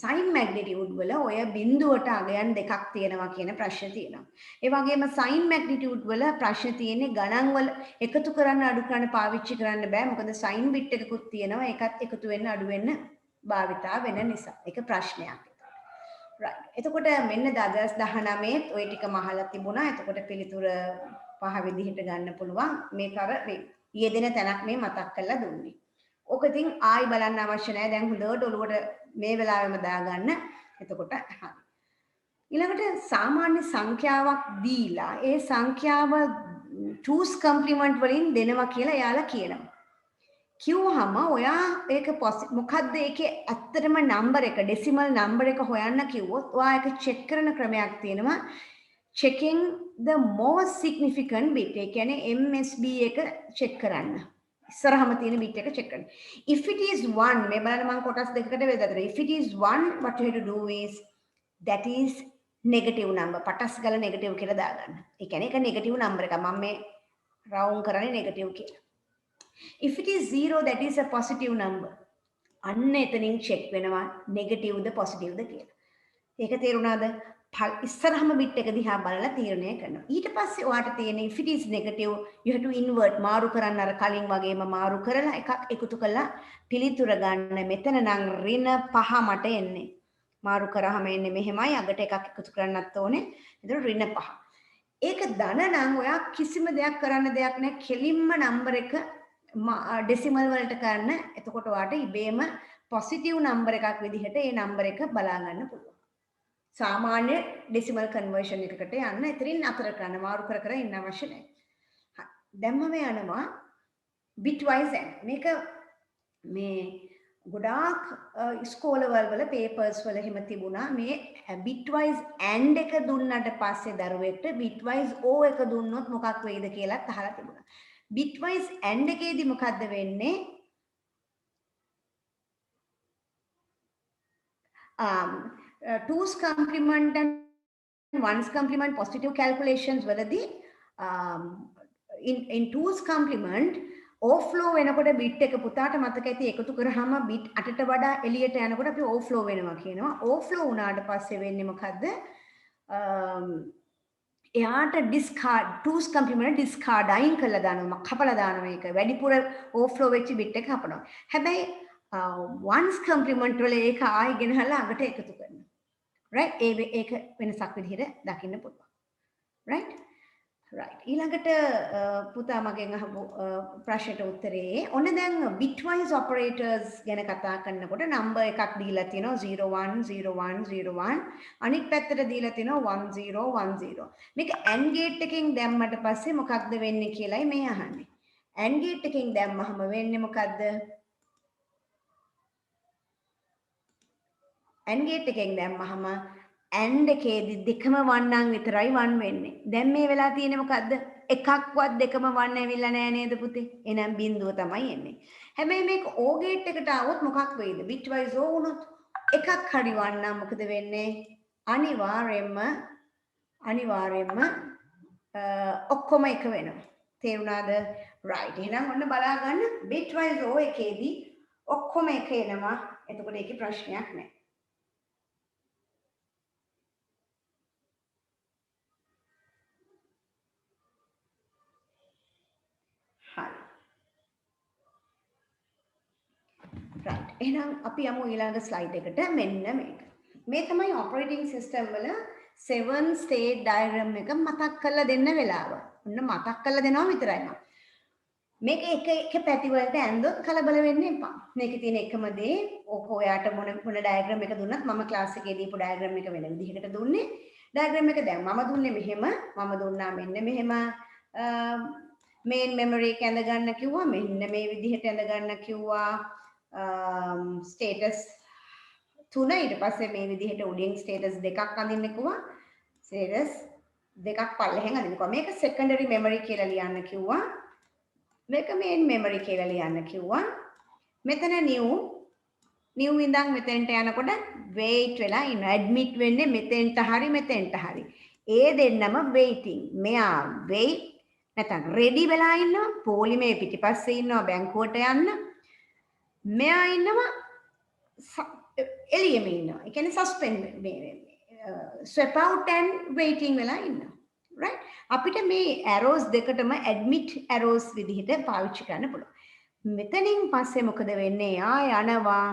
sin magnitude වල ඔය බිඳුවට අගයන් දෙකක් තියෙනවා කියන ප්‍රශ්න තියෙනවා. ඒ වගේම sin magnitude වල ප්‍රශ්න තියෙන්නේ ගණන් වල එකතු කරන්න අඩු කරන්න පාවිච්චි කරන්න බෑ. මොකද sin bit එකකුත් තියෙනවා. ඒකත් එකතු වෙන්න අඩු වෙන්න භාවිතා වෙන නිසා. ඒක ප්‍රශ්නයක්. right. එතකොට මෙන්න 2019 ඔය ටික මහලා තිබුණා. එතකොට පිළිතුර පහ විදිහට ගන්න පුළුවන්. මේක අර යෙදෙන තැනක් මේ මතක් කරලා දුන්නේ. ඕක ඉතින් ආයි බලන්න අවශ්‍ය නැහැ. දැන් හොඳට ඔළුවට මේ වෙලාවෙම දාගන්න. එතකොට හරි. ඊළඟට සාමාන්‍ය සංඛ්‍යාවක් දීලා ඒ සංඛ්‍යාව twos complement වලින් දෙනවා කියලා එයාලා කියනවා. කිව්වහම ඔයා ඒක මොකද්ද ඒකේ ඇත්තටම නම්බර් එක ඩෙසිමල් නම්බර් එක හොයන්න කිව්වොත් ඔයා ඒක චෙක් කරන ක්‍රමයක් තියෙනවා. checking the most significant bit. ඒ කියන්නේ MSB එක චෙක් කරන්න. ඉස්සරහම තියෙන bit එක check කරන්න. If it is 1 මේ බලන්න මම කොටස් දෙකකට බෙදලා තියෙනවා. If it is 1 what you have to do is that is negative number. පටස් ගාලා negative කියලා දාගන්න. ඒ කියන්නේ ඒක negative number එකක්. මම මේ round කරන්නේ negative කියලා. If it is 0 that is a positive number. අන්න එතනින් check වෙනවා negative ද positive ද කියලා. ඒක තේරුණාද? ඉස්සරහම bit එක දිහා බලලා තීරණය කරනවා. ඊට පස්සේ ඔයාට තියෙන if it is negative you have to invert මාරු කරන්න අර කලින් වගේම මාරු කරලා එකක් එකතු කරලා පිළිතුර ගන්න. මෙතන නම් ඍණ 5 මට එන්නේ. මාරු කරාම එන්නේ මෙහෙමයි අගට එකක් එකතු කරන්නත් ඕනේ. එතන ඍණ 5. ඒක ධන නම් ඔයා කිසිම දෙයක් කරන්න දෙයක් නැහැ. කෙලින්ම නම්බර් එක ඩෙසිමල් වලට කරන්න. එතකොට ඔයාට ඉබේම පොසිටිව් නම්බර් එකක් විදිහට ඒ නම්බර් එක බලා ගන්න පුළුවන්. සාමාන්‍ය ඩෙසිමල් කන්වර්ෂන් එකකට යන්න එතනින් අතර කරන්න මාරු කර කර ඉන්න අවශ්‍ය නැහැ. හරි. දැන් මම යනවා bitwise and. මේක මේ ගොඩාක් ඉස්කෝලවල වල papers වල එහෙම තිබුණා මේ bitwise and එක දුන්නට පස්සේ දරුවෙක්ට bitwise o එක දුන්නොත් මොකක් වෙයිද කියලාත් අහලා තිබුණා. bitwise and එකේදී මොකද්ද වෙන්නේ? Twos complement and ones complement positive calculations වලදී in twos complement overflow වෙනකොට bit එක පුතාට මතක ඇති එකතු කරාම bit 8ට වඩා එළියට යනකොට අපි overflow වෙනවා කියනවා. overflow වුණාට පස්සේ වෙන්නේ මොකද්ද? එයාට discard twos complement discard අයින් කරලා දානවා. කපලා දානවා මේක. වැඩිපුර overflow වෙච්ච bit එක කපනවා. හැබැයි ones complement වල ඒක ආයෙ ගෙනහලා අගට එකතු කරනවා. right ඒක වෙනසක් විදිහට දකින්න පුළුවන්. right ඊළඟට පුතා මගෙන් අහපු ප්‍රශ්නට උත්තරේ ඔන්න දැන් bitwise operators ගැන කතා කරනකොට නම්බර් එකක් දීලා තියෙනවා 010101 අනිත් පැත්තට දීලා තියෙනවා 1010 මේක AND gate එකෙන් දැම්මට පස්සේ මොකක්ද වෙන්නේ කියලායි මේ අහන්නේ. AND gate එකෙන් දැම්මහම වෙන්නේ මොකද්ද? AND gate එකෙන් දැම්මහම AND එකේදී දෙකම 1 නම් විතරයි 1 වෙන්නේ. දැන් මේ වෙලා තියෙන්නේ මොකද්ද? එකක්වත් දෙකම වන්න ඇවිල්ලා නෑ නේද පුතේ? එහෙනම් බිඳුව තමයි එන්නේ. හැබැයි මේක O ගේට් එකට આવොත් මොකක් වෙයිද? bit wise O වුණොත් එකක් හරි වන්නම් මොකද වෙන්නේ? අනිවාර්යෙන්ම ඔක්කොම එක වෙනවා. තේරුණාද? right. එහෙනම් ඔන්න බලා ගන්න bit wise O එකේදී ඔක්කොම එක එනවා. එතකොට ඒකේ ප්‍රශ්නයක් නැහැ. හරි. right. එහෙනම් අපි යමු ඊළඟ ස්ලයිඩ් එකට. මෙන්න මේක. මේ තමයි ඔපරේටිං සිස්ටම් වල 7 ස්ටේට් ඩයග්‍රෑම් එක මතක් කරලා දෙන්න වෙලාව. ඔන්න මතක් කරලා දෙනවා විතරයි මම. මේක එක පැති වලට ඇඳොත් කලබල වෙන්න එපා. මේකේ තියෙන එකම දේ ඕක ඔයාට මොන ඩයග්‍රෑම් එක දුන්නත් මම ක්ලාස් එකේ දීපු ඩයග්‍රෑම් එක වෙන විදිහකට දුන්නේ. ඩයග්‍රෑම් එක දැන් මම දුන්නේ මෙහෙම. මම දුන්නා මෙන්න මෙහෙම මේන් මෙමරි එක ඇඳ ගන්න කිව්වා. මෙන්න මේ විදිහට ඇඳ ගන්න කිව්වා. ස්ටේටස් 3 ඊට පස්සේ මේ විදිහට උඩින් ස්ටේටස් දෙකක් අඳින්න කිව්වා. ස්ටේටස් දෙකක් පල්ලෙහෙන් අඳින්න කිව්වා. මේක සෙකන්ඩරි මෙමරි කියලා ලියන්න කිව්වා. මේක මේන් මෙමරි කියලා ලියන්න කිව්වා. මෙතන new ඉඳන් මෙතෙන්ට යනකොට wait වෙලා ඉන්නවා. admit වෙන්නේ මෙතෙන්ට හරි මෙතෙන්ට හරි. ඒ දෙන්නම waiting. මෙයා wait නැත්නම් ready වෙලා ඉන්නවා. පොලිමේ පිටිපස්සේ ඉන්නවා බැංකුවට යන්න. මෙයා ඉන්නවා එළියෙම ඉන්නවා. ඒ කියන්නේ suspend swap out and waiting වෙලා ඉන්නවා. right? අපිට මේ arrows දෙකටම admit arrows විදිහට පාවිච්චි කරන්න පුළුවන්. මෙතනින් පස්සේ මොකද වෙන්නේ? යනවා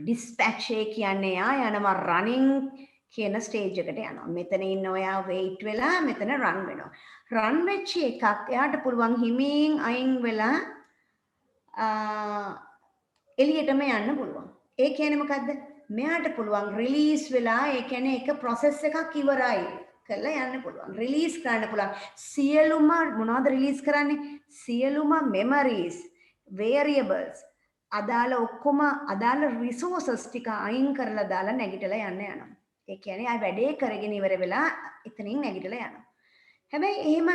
dispatch කියන්නේ යනවා running කියන stage එකට යනවා. මෙතන ඉන්න ඔයා wait වෙලා මෙතන run වෙනවා. run වෙච්ච එකක් එයාට පුළුවන් හිමින් අයින් වෙලා එළියටම යන්න පුළුවන්. ඒ කියන්නේ මොකද්ද? මෙයාට පුළුවන් රිලීස් වෙලා ඒ කියන්නේ එක process එකක් ඉවරයි කරලා යන්න පුළුවන්. රිලීස් කරන්න පුළුවන්. සියලුම මොනවද රිලීස් කරන්නේ? සියලුම memories, variables අදාළ ඔක්කොම අදාළ resources ටික අයින් කරලා දාලා නැගිටලා යන්න යනවා. ඒ කියන්නේ ආ වැඩේ කරගෙන ඉවර වෙලා එතනින් නැගිටලා යනවා. හැබැයි එහෙම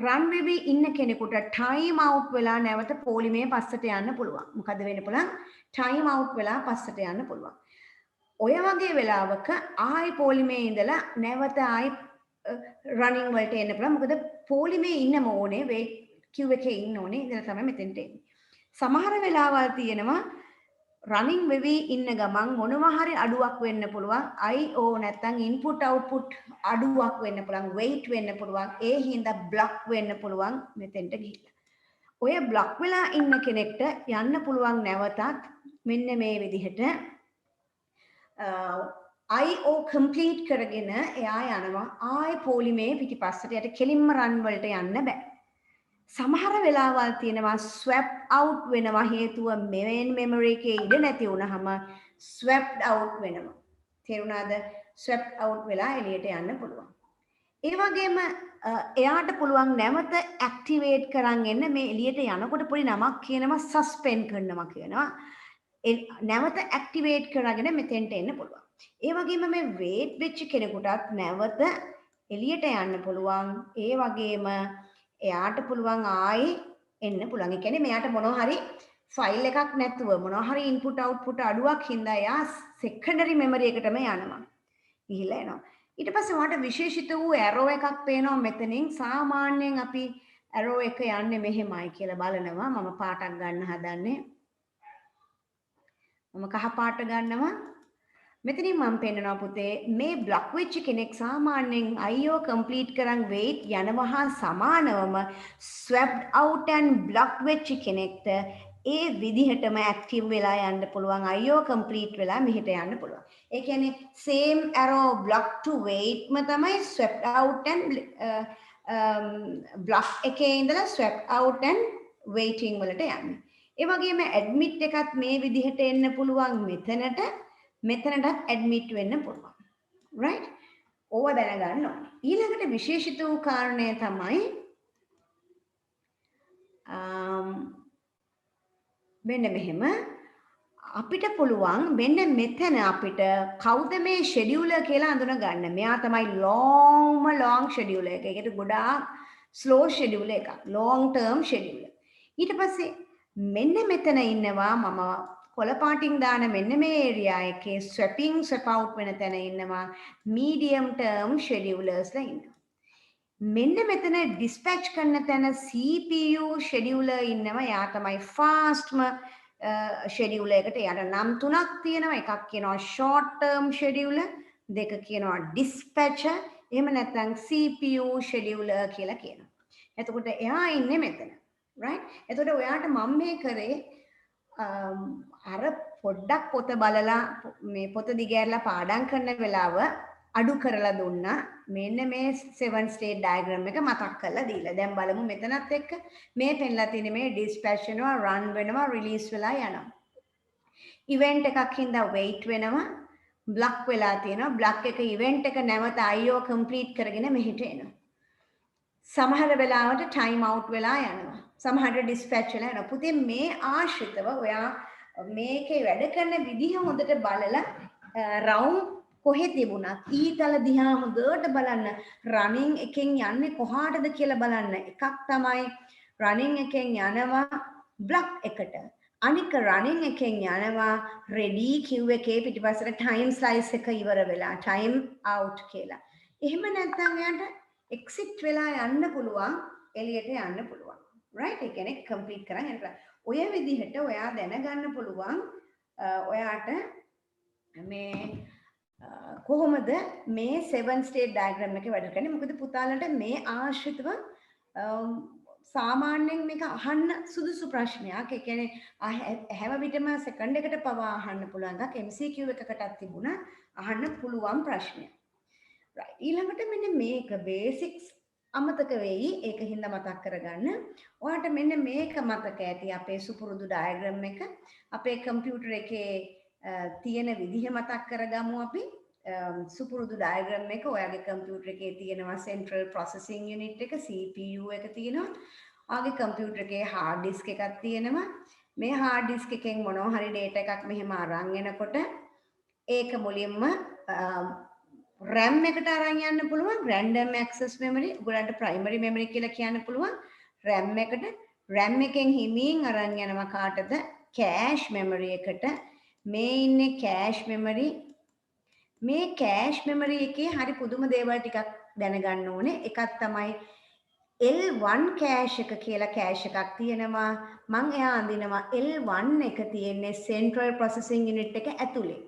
රන් වෙවි ඉන්න කෙනෙකුට ටයිම් අවුට් වෙලා නැවත පොලිමේ පස්සට යන්න පුළුවන්. මොකද වෙන්න පුළුවන්? ටයිම් අවුට් වෙලා පස්සට යන්න පුළුවන්. ඔය වගේ වෙලාවක ආයි පොලිමේ ඉඳලා නැවත ආයි රනින් වලට එන්න පුළුවන්. මොකද පොලිමේ ඉන්නම ඕනේ වේට් queue එකේ ඉන්න ඕනේ. ඉඳලා තමයි මෙතෙන්ට එන්නේ. සමහර වෙලාවල් තියෙනවා රනින් වෙවි ඉන්න ගමන් මොනවා හරි අඩුවක් වෙන්න පුළුවන්. IO නැත්නම් input output අඩුවක් වෙන්න පුළුවන්. wait වෙන්න පුළුවන්. ඒ හින්දා block වෙන්න පුළුවන් මෙතෙන්ට ගිහිල්ලා. ඔය block වෙලා ඉන්න කෙනෙක්ට යන්න පුළුවන් නැවතත් මෙන්න මේ විදිහට IO complete කරගෙන එයා යනවා ආයි පොලිමේ පිටිපස්සට යට කෙලින්ම run වලට යන්න බෑ. සමහර වෙලාවල් තියෙනවා swap out වෙනවා හේතුව main memory එකේ ඉඩ නැති වුනහම swapped out වෙනවා. තේරුණාද? swapped out වෙලා එළියට යන්න පුළුවන්. ඒ වගේම එයාට පුළුවන් නැවත activate කරන් එන්න මේ එළියට යනකොට පොඩි නමක් කියනවා suspend කරනවා කියනවා. නැවත activate කරගෙන මෙතෙන්ට එන්න පුළුවන්. ඒ වගේම මේ wait වෙච්ච කෙනෙකුටත් නැවත එළියට යන්න පුළුවන්. ඒ වගේම එයාට පුළුවන් ආයි එන්න පුළුවන්. ඒ කියන්නේ මෙයාට මොනවා හරි ෆයිල් එකක් නැතුව මොනවා හරි ඉන්පුට් අවුට්පුට් අඩුවක් හින්දා එයා සෙකන්ඩරි මෙමරි එකටම යනවා. ගිහිල්ලා එනවා. ඊට පස්සේ ඔයාලට විශේෂිත වූ ඇරෝ එකක් පේනවා මෙතනින්. සාමාන්‍යයෙන් අපි ඇරෝ එක යන්නේ මෙහෙමයි කියලා බලනවා. මම පාටක් ගන්න හදන්නේ. මම කහ පාට ගන්නවා. මෙතනින් මම පෙන්නනවා පුතේ මේ බ්ලොක් වෙච්ච කෙනෙක් සාමාන්‍යයෙන් IO complete කරන් wait යනවා හා සමානවම swapped out and blocked වෙච්ච කෙනෙක්ට ඒ විදිහටම active වෙලා යන්න පුළුවන් IO complete වෙලා මෙහෙට යන්න පුළුවන්. ඒ කියන්නේ same arrow block to wait ම තමයි swapped out and block එකේ ඉඳලා swapped out and waiting වලට යන්නේ. ඒ වගේම admit එකත් මේ විදිහට එන්න පුළුවන් මෙතනටත් admit වෙන්න පුළුවන්. right? ඕවා දැනගන්න ඕනේ. ඊළඟට විශේෂිත වූ කාරණය තමයි මෙන්න මෙහෙම අපිට පුළුවන් මෙන්න මෙතන අපිට කවුද මේ scheduler කියලා අඳුන ගන්න. මෙයා තමයි long scheduler එක. ඒකට ගොඩාක් ස්ලෝ ෂෙඩියුල් එකක්. Long term schedule. ඊට පස්සේ මෙන්න මෙතන ඉන්නවා මම කොළ පාටින් දාන මෙන්න මේ ඒරියා එකේ ස්වැපින් ස්වැප් අවුට් වෙන තැන ඉන්නවා මීඩියම් ටර්ම් ෂෙඩියුලර්ස්ලා ඉන්නවා. මෙන්න මෙතන ඩිස්පැච් කරන තැන CPU ෂෙඩියුලර් ඉන්නවා. යා තමයි ෆාස්ට්ම ෂෙඩියුලර් එකට. යාට නම් තුනක් තියෙනවා. එකක් කියනවා ෂෝට් ටර්ම් ෂෙඩියුලර්, දෙක කියනවා ඩිස්පැචර්, එහෙම නැත්නම් CPU ෂෙඩියුලර් කියලා කියනවා. එතකොට එයා ඉන්නේ මෙතන. right? එතකොට ඔයාට මම මේ කරේ අර පොඩ්ඩක් පොත බලලා මේ පොත දිගහැරලා පාඩම් කරන වෙලාව අඩු කරලා දුන්නා. මෙන්න මේ 7 ස්ටේට් ඩයග්‍රෑම් එක මතක් කරලා දීලා. දැන් බලමු මෙතනත් එක්ක මේ පෙන්ලා තියෙන මේ ඩිස්පැච් වෙනවා, රන් වෙනවා, රිලීස් වෙලා යනවා. ඉවෙන්ට් එකක් හින්දා වෙයිට් වෙනවා, බ්ලොක් වෙලා තියෙනවා. බ්ලොක් එක ඉවෙන්ට් එක නැවත IO කම්ප්ලීට් කරගෙන මෙහෙට එනවා. සමහර වෙලාවට ටයිම් අවුට් වෙලා යනවා. සමහරට ඩිස්පැච් වෙලා යනවා. පුතේ මේ ආශ්‍රිතව ඔයා මේකේ වැඩ කරන විදිහ හොඳට බලලා රවුම් කොහෙ තිබුණත් ඊතල දිහා හොඳට බලන්න. රනින් එකෙන් යන්නේ කොහාටද කියලා බලන්න. එකක් තමයි රනින් එකෙන් යනවා බ්ලොක් එකට. අනික රනින් එකෙන් යනවා රෙඩි කිව් එකේ පිටිපස්සට ටයිම් ස්ලයිස් එක ඉවර වෙලා ටයිම් අවුට් කියලා. එහෙම නැත්නම් එයාට එක්සිට් වෙලා යන්න පුළුවන්, එළියට යන්න පුළුවන්. right? ඒ කියන්නේ කම්ප්ලීට් කරන් යන්න. ඔය විදිහට ඔයා දැනගන්න පුළුවන් ඔයාට මේ කොහොමද මේ 7 ස්ටේට් ඩයග්‍රෑම් එකේ වැඩ කරන්නේ. මොකද පුතාලට මේ ආශ්‍රිතව සාමාන්‍යයෙන් මේක අහන්න සුදුසු ප්‍රශ්නයක්. ඒ කියන්නේ හැම විටම සෙකන්ඩ් එකට පවා අහන්න පුළුවන් එකක්. MCQ එකකටත් තිබුණා අහන්න පුළුවන් ප්‍රශ්නයක්. right. ඊළඟට මෙන්න මේක බේසික්ස් අමතක වෙයි. ඒක හින්දා මතක් කරගන්න. ඔයාලට මෙන්න මේක මතක ඇති අපේ සුපුරුදු ඩයග්‍රෑම් එක. අපේ කම්පියුටර් එකේ තියෙන විදිහ මතක් කරගමු අපි. සුපුරුදු ඩයග්‍රෑම් එක ඔයාගේ කම්පියුටර් එකේ තියෙනවා සෙන්ට්‍රල් ප්‍රොසෙසිං යුනිට් එක, CPU එක තියෙනවා. ඔයාගේ කම්පියුටර් එකේ හાર્ඩ් ඩිස්ක් එකක් තියෙනවා. මේ හાર્ඩ් ඩිස්ක් එකෙන් මොනවා හරි data එකක් මෙහෙම අරන් එනකොට ඒක මුලින්ම RAM එකට අරන් යන්න පුළුවන්. random access memory, ඔයගලන්ට primary memory කියලා කියන්න පුළුවන්. RAM එකට, RAM එකෙන් හිමින් අරන් යනවා කාටද? cache memory එකට. මේ ඉන්නේ cache memory. මේ cache memory එකේ හරි පුදුම දේවල් ටිකක් දැනගන්න ඕනේ. එකක් තමයි L1 cache එක කියලා cache එකක් තියෙනවා. මම එයා අඳිනවා L1 එක තියෙන්නේ central processing unit එක ඇතුලේ.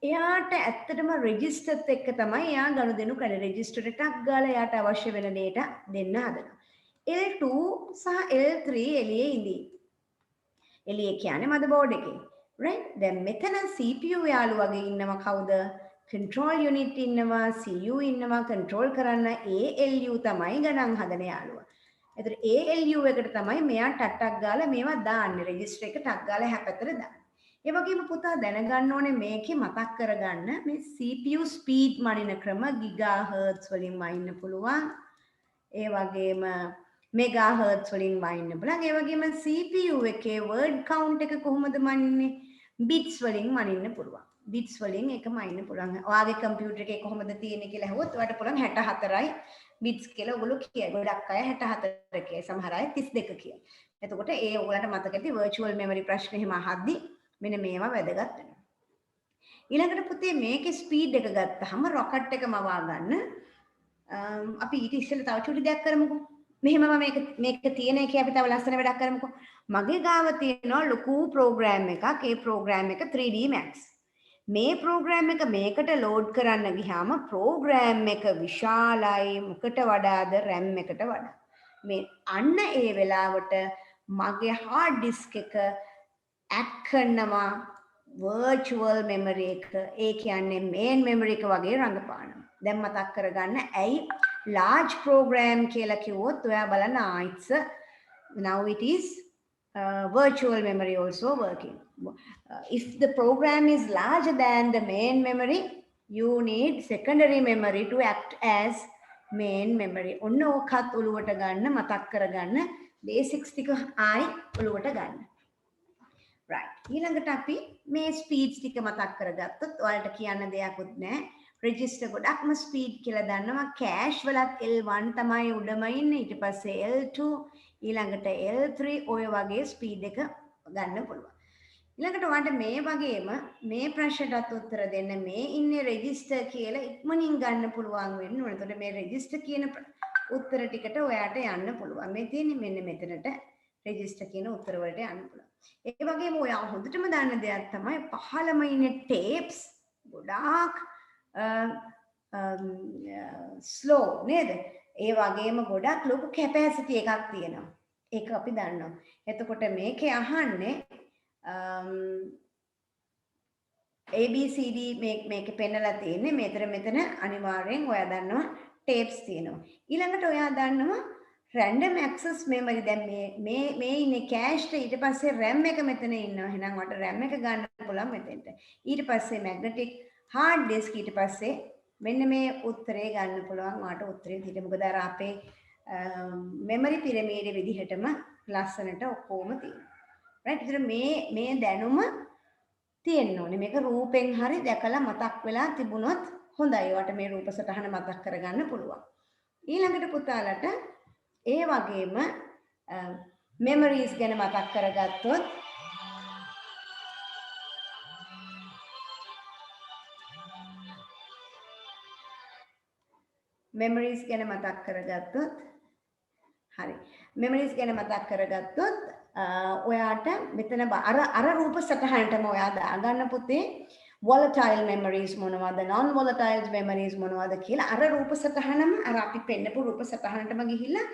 එයාට ඇත්තටම රෙජිස්ටර්ත් එක්ක තමයි එයා ගනුදෙනු කරන්නේ. රෙජිස්ටර් එකක් ගාලා එයාට අවශ්‍ය වෙන data දෙන්න හදනවා. L2 සහ L3 එළියේ ඉඳී. එළියේ කියන්නේ මදර්බෝඩ් එකේ. right? දැන් මෙතන CPU යාළු වගේ ඉන්නවා කවුද? control unit ඉන්නවා, CU ඉන්නවා, control කරන්න ALU තමයි ගණන් හදන යාළුවා. එතකොට ALU එකට තමයි මෙයා ටට්ටක් ගාලා මේවා දාන්නේ. රෙජිස්ටර් එක ටක් ගාලා හැපතට දාන්නේ. ඒ වගේම පුතා දැනගන්න ඕනේ මේකේ මතක් කරගන්න මේ CPU ස්පීඩ් මනින ක්‍රම ගිගාහර්ට්ස් වලින් වයින්න පුළුවන්. ඒ වගේම මෙගාහර්ට්ස් වලින් වයින්න පුළුවන්. ඒ වගේම CPU එකේ word count එක කොහොමද මනින්නේ? bits වලින් මනින්න පුළුවන්. bits වලින් එක මනින්න පුළුවන්. ඔයාගේ කම්පියුටර් එකේ කොහොමද තියෙන්නේ කියලා අහුවොත් ඔයාලට පුළුවන් 64යි bits කියලා ඔයගොල්ලෝ කියයි. ගොඩක් අය 64 කියයි. සමහර අය 32 කියයි. එතකොට ඒ ඔයාලට මතක ඇති virtual memory ප්‍රශ්න එහෙම අහද්දී මෙන්න මේවා වැදගත් වෙනවා. ඊළඟට පුතේ මේකේ ස්පීඩ් එක ගත්තාම රොකට් එක මවා ගන්න අපි ඊට ඉස්සෙල්ලා තව චුටි දෙයක් කරමුකෝ. මෙහෙම මේක තියෙන එකේ අපි තව ලස්සන වැඩක් කරමුකෝ. මගේ ගාව තියෙනවා ලොකු ප්‍රෝග්‍රෑම් එකක්. ඒ ප්‍රෝග්‍රෑම් එක 3D Max. මේ ප්‍රෝග්‍රෑම් එක මේකට ලෝඩ් කරන්න ගියාම ප්‍රෝග්‍රෑම් එක විශාලයි මොකට වඩාද RAM එකට වඩා. මේ අන්න ඒ වෙලාවට මගේ hard disk එක ඇඩ් කරනවා virtual memory එක. ඒ කියන්නේ main memory එක වගේ රඟපානවා. දැන් මතක් කරගන්න ඇයි large program කියලා කිව්වොත් ඔයා බලන්න it's now it is virtual memory also working. If the program is larger than the main memory, you need secondary memory to act as main memory. ඔන්න ඔකත් ඔලුවට ගන්න, මතක් කරගන්න, basics ටික ආයි ඔලුවට ගන්න. right. ඊළඟට අපි මේ ස්පීඩ්ස් ටික මතක් කරගත්තොත් ඔයාලට කියන්න දෙයක්වත් නැහැ. රෙජිස්ටර් ගොඩක්ම ස්පීඩ් කියලා දන්නවා. කෑෂ් වලත් L1 තමයි උඩම ඉන්නේ. ඊට පස්සේ L2 ඊළඟට L3 ඔය වගේ ස්පීඩ් එක ගන්න පුළුවන්. ඊළඟට ඔයාලට මේ වගේම මේ ප්‍රශ්නටත් උත්තර දෙන්න මේ ඉන්නේ රෙජිස්ටර් කියලා ඉක්මනින් ගන්න පුළුවන් වෙන්න ඕනේ. එතකොට මේ රෙජිස්ටර් කියන උත්තර ටිකට ඔයාට යන්න පුළුවන්. මේ තියෙන්නේ මෙන්න මෙතනට රෙජිස්ටර් කියන උත්තර වලට යන්න පුළුවන්. ඒ වගේම ඔයා හොඳටම දන්න දෙයක් තමයි 15ම ඉන්නේ ටේප්ස් ගොඩාක් ස්ලෝ නේද? ඒ වගේම ගොඩක් ලොකු කැපැසිටි එකක් තියෙනවා. ඒක අපි දන්නවා. එතකොට මේකේ අහන්නේ ABCD මේකේ පෙන්නලා තියෙන්නේ මෙතන අනිවාර්යෙන් ඔයා දන්නවා ටේප්ස් තියෙනවා. ඊළඟට ඔයා දන්නවා random access memory. දැන් මේ ඉන්නේ කෑෂ්ට ඊට පස්සේ RAM එක මෙතන ඉන්නවා. එහෙනම් ඔයාලට RAM එක ගන්න පුළුවන් මෙතෙන්ට. ඊට පස්සේ magnetic hard disk ඊට පස්සේ මෙන්න මේ උත්තරේ ගන්න පුළුවන්. ඔයාලට උත්තරේ විදිහට මොකද අර අපේ memory pyramid විදිහටම ලස්සනට ඔක්කොම තියෙනවා. right? ඉතින් මේ දැනුම තියෙන්න ඕනේ. මේක රූපෙන් හරි දැකලා මතක් වෙලා තිබුණොත් හොඳයි. ඔයාලට මේ රූප සටහන මතක් කරගන්න පුළුවන්. ඊළඟට පුතාලට ඒ වගේම මෙමරීස් ගැන මතක් කරගත්තොත් මෙමරීස් ගැන මතක් කරගත්තොත් හරි. මෙමරීස් ගැන මතක් කරගත්තොත් ඔයාට මෙතන අර රූප සටහනටම ඔයා දාගන්න පුතේ volatile memories මොනවද non volatile memories මොනවද කියලා අර රූප සටහනම අර අපි පෙන්නපු රූප සටහනටම ගිහිල්ලා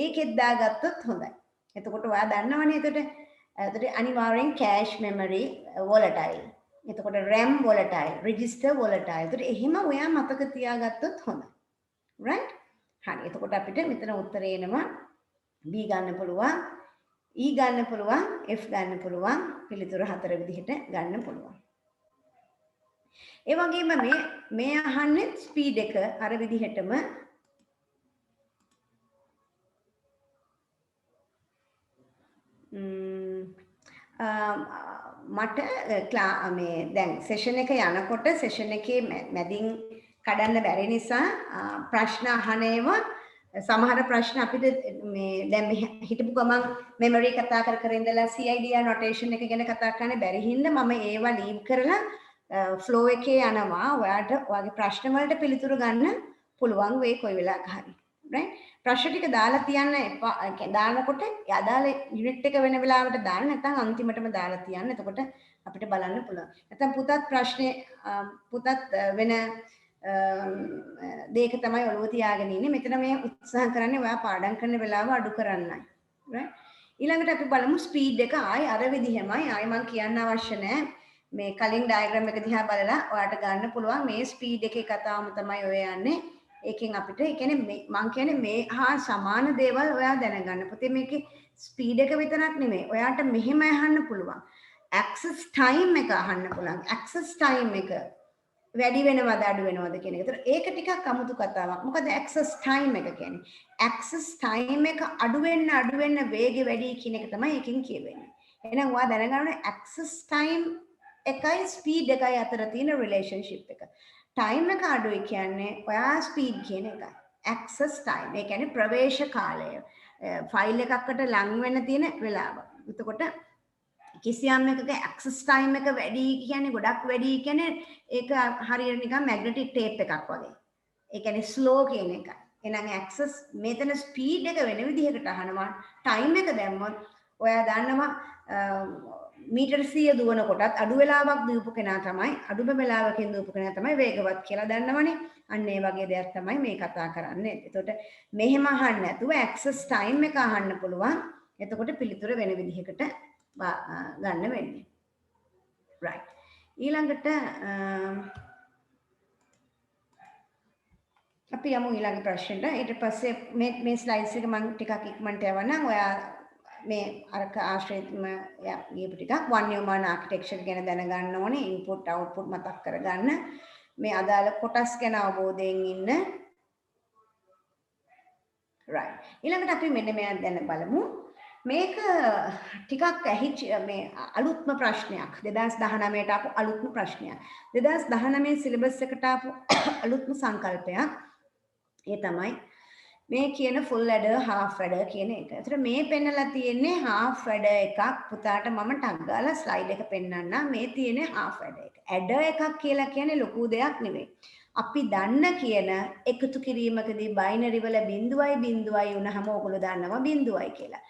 ඒකෙත් දාගත්තොත් හොඳයි. එතකොට ඔයා දන්නවනේ එතකොට අනිවාර්යෙන් cache memory volatile. එතකොට RAM volatile, register volatile. එතකොට එහෙම ඔයා මතක තියාගත්තොත් හොඳයි. right? හරි. එතකොට අපිට මෙතන උත්තරේ එනවා B ගන්න පුළුවන්, E ගන්න පුළුවන්, F ගන්න පුළුවන්, පිළිතුර 4 විදිහට ගන්න පුළුවන්. ඒ වගේම මේ අහන්නේ ස්පීඩ් එක අර විදිහටම මට මේ දැන් සෙෂන් එක යනකොට සෙෂන් එකේ මැදින් කඩන්න බැරි නිසා ප්‍රශ්න අහනේම සමහර ප්‍රශ්න අපිට මේ දැන් හිටපු ගමන් මෙමරි කතා කර ඉඳලා CIDR නොටේෂන් එක ගැන කතා කරන්න බැරි හින්දා මම ඒවා ලීව් කරලා ෆ්ලෝ එකේ යනවා. ඔයාට ඔයාගේ ප්‍රශ්න වලට පිළිතුරු ගන්න පුළුවන් වෙයි කොයි වෙලාවක හරි. right? ප්‍රශ්න ටික දාලා තියන්න එපා. දානකොට අදාළ යුනිට් එක වෙන වෙලාවට දාන්න නැත්නම් අන්තිමටම දාලා තියන්න. එතකොට අපිට බලන්න පුළුවන්. නැත්නම් පුතත් ප්‍රශ්නේ පුතත් වෙන දෙයක තමයි ඔළුව තියාගෙන ඉන්නේ. මෙතන මේ උත්සාහ කරන්නේ ඔයා පාඩම් කරන වෙලාව අඩු කරන්නයි. right? ඊළඟට අපි බලමු ස්පීඩ් එක ආයි අර විදිහමයි. ආයි මම කියන්න අවශ්‍ය නැහැ. මේ කලින් ඩයග්‍රෑම් එක දිහා බලලා ඔයාට ගන්න පුළුවන් මේ ස්පීඩ් එකේ කතාවම තමයි ඔය යන්නේ. ඒකෙන් අපිට ඒ කියන්නේ මම කියන්නේ මේ හා සමාන දේවල් ඔයා දැනගන්න. පුතේ මේකේ ස්පීඩ් එක විතරක් නෙමෙයි. ඔයාට මෙහෙම අහන්න පුළුවන්. access time එක අහන්න පුළුවන්. access time එක වැඩි වෙනවද අඩු වෙනවද කියන එක. ඒතර ඒක ටිකක් අමුතු කතාවක්. මොකද access time එක කියන්නේ. access time එක අඩු වෙන්න වේගෙ වැඩි කියන එක තමයි එකෙන් කියවෙන්නේ. එහෙනම් ඔයා දැනගන්න ඕනේ access time එකයි ස්පීඩ් එකයි අතර තියෙන රිලේෂන්ෂිප් එක. ටයිම් එක අඩුයි කියන්නේ ඔයා ස්පීඩ් කියන එකයි. access time ඒ කියන්නේ ප්‍රවේශ කාලය. ෆයිල් එකකට ලං වෙන්න තියෙන වෙලාව. එතකොට කිසියම් එකක access time එක වැඩි කියන්නේ ගොඩක් වැඩි කියන්නේ ඒක හරියට නිකන් magnetic tape එකක් වගේ. ඒ කියන්නේ slow කියන එකයි. එහෙනම් access මෙතන ස්පීඩ් එක වෙන විදිහකට අහනවා. ටයිම් එක දැම්මොත් ඔයා දන්නවා මීටර් 100 දුවන කොටත් අඩු වෙලාවක් දීපු කෙනා තමයි අඩුම වෙලාවකින් දීපු කෙනා තමයි වේගවත් කියලා දන්නවනේ. අන්න ඒ වගේ දෙයක් තමයි මේ කතා කරන්නේ. එතකොට මෙහෙම අහන්න නැතුව access time එක අහන්න පුළුවන්. එතකොට පිළිතුර වෙන විදිහකට ගන්න වෙන්නේ. right. ඊළඟට අපි යමු ඊළඟ ප්‍රශ්නෙට. ඊට පස්සේ මේ ස්ලයිඩ්ස් එක මම ටිකක් ඉක්මනට යවන්නම්. ඔයා මේ අරක ආශ්‍රයත්ම ගියපු ටිකක් වන් නියුමන් ආකිටෙක්චර් ගැන දැනගන්න ඕනේ. ඉන්පුට් අවුට්පුට් මතක් කරගන්න. මේ අදාළ කොටස් ගැන අවබෝධයෙන් ඉන්න. right. ඊළඟට අපි මෙන්න මෙයා දැන් බලමු. මේක ටිකක් ඇහිච්ච මේ අලුත්ම ප්‍රශ්නයක් 2019ට ආපු අලුත්ම ප්‍රශ්නයක් 2019 සිලබස් එකට ආපු අලුත්ම සංකල්පයක් ඒ තමයි මේ කියන ෆුල් ඇඩර් හාෆ් ඇඩර් කියන එක. ඒතර මේ පෙන්නලා තියෙන්නේ හාෆ් ඇඩර් එකක් පුතාට මම ටග් ගාලා ස්ලයිඩ් එක පෙන්නන්නම්. මේ තියෙන්නේ හාෆ් ඇඩර් එක. ඇඩර් එකක් කියලා කියන්නේ ලොකු දෙයක් නෙවෙයි. අපි දන්න කියන එකතු කිරීමකදී බයිනරි වල 0.0යි වුණාම ඕගොල්ලෝ දන්නවා 0යි කියලා.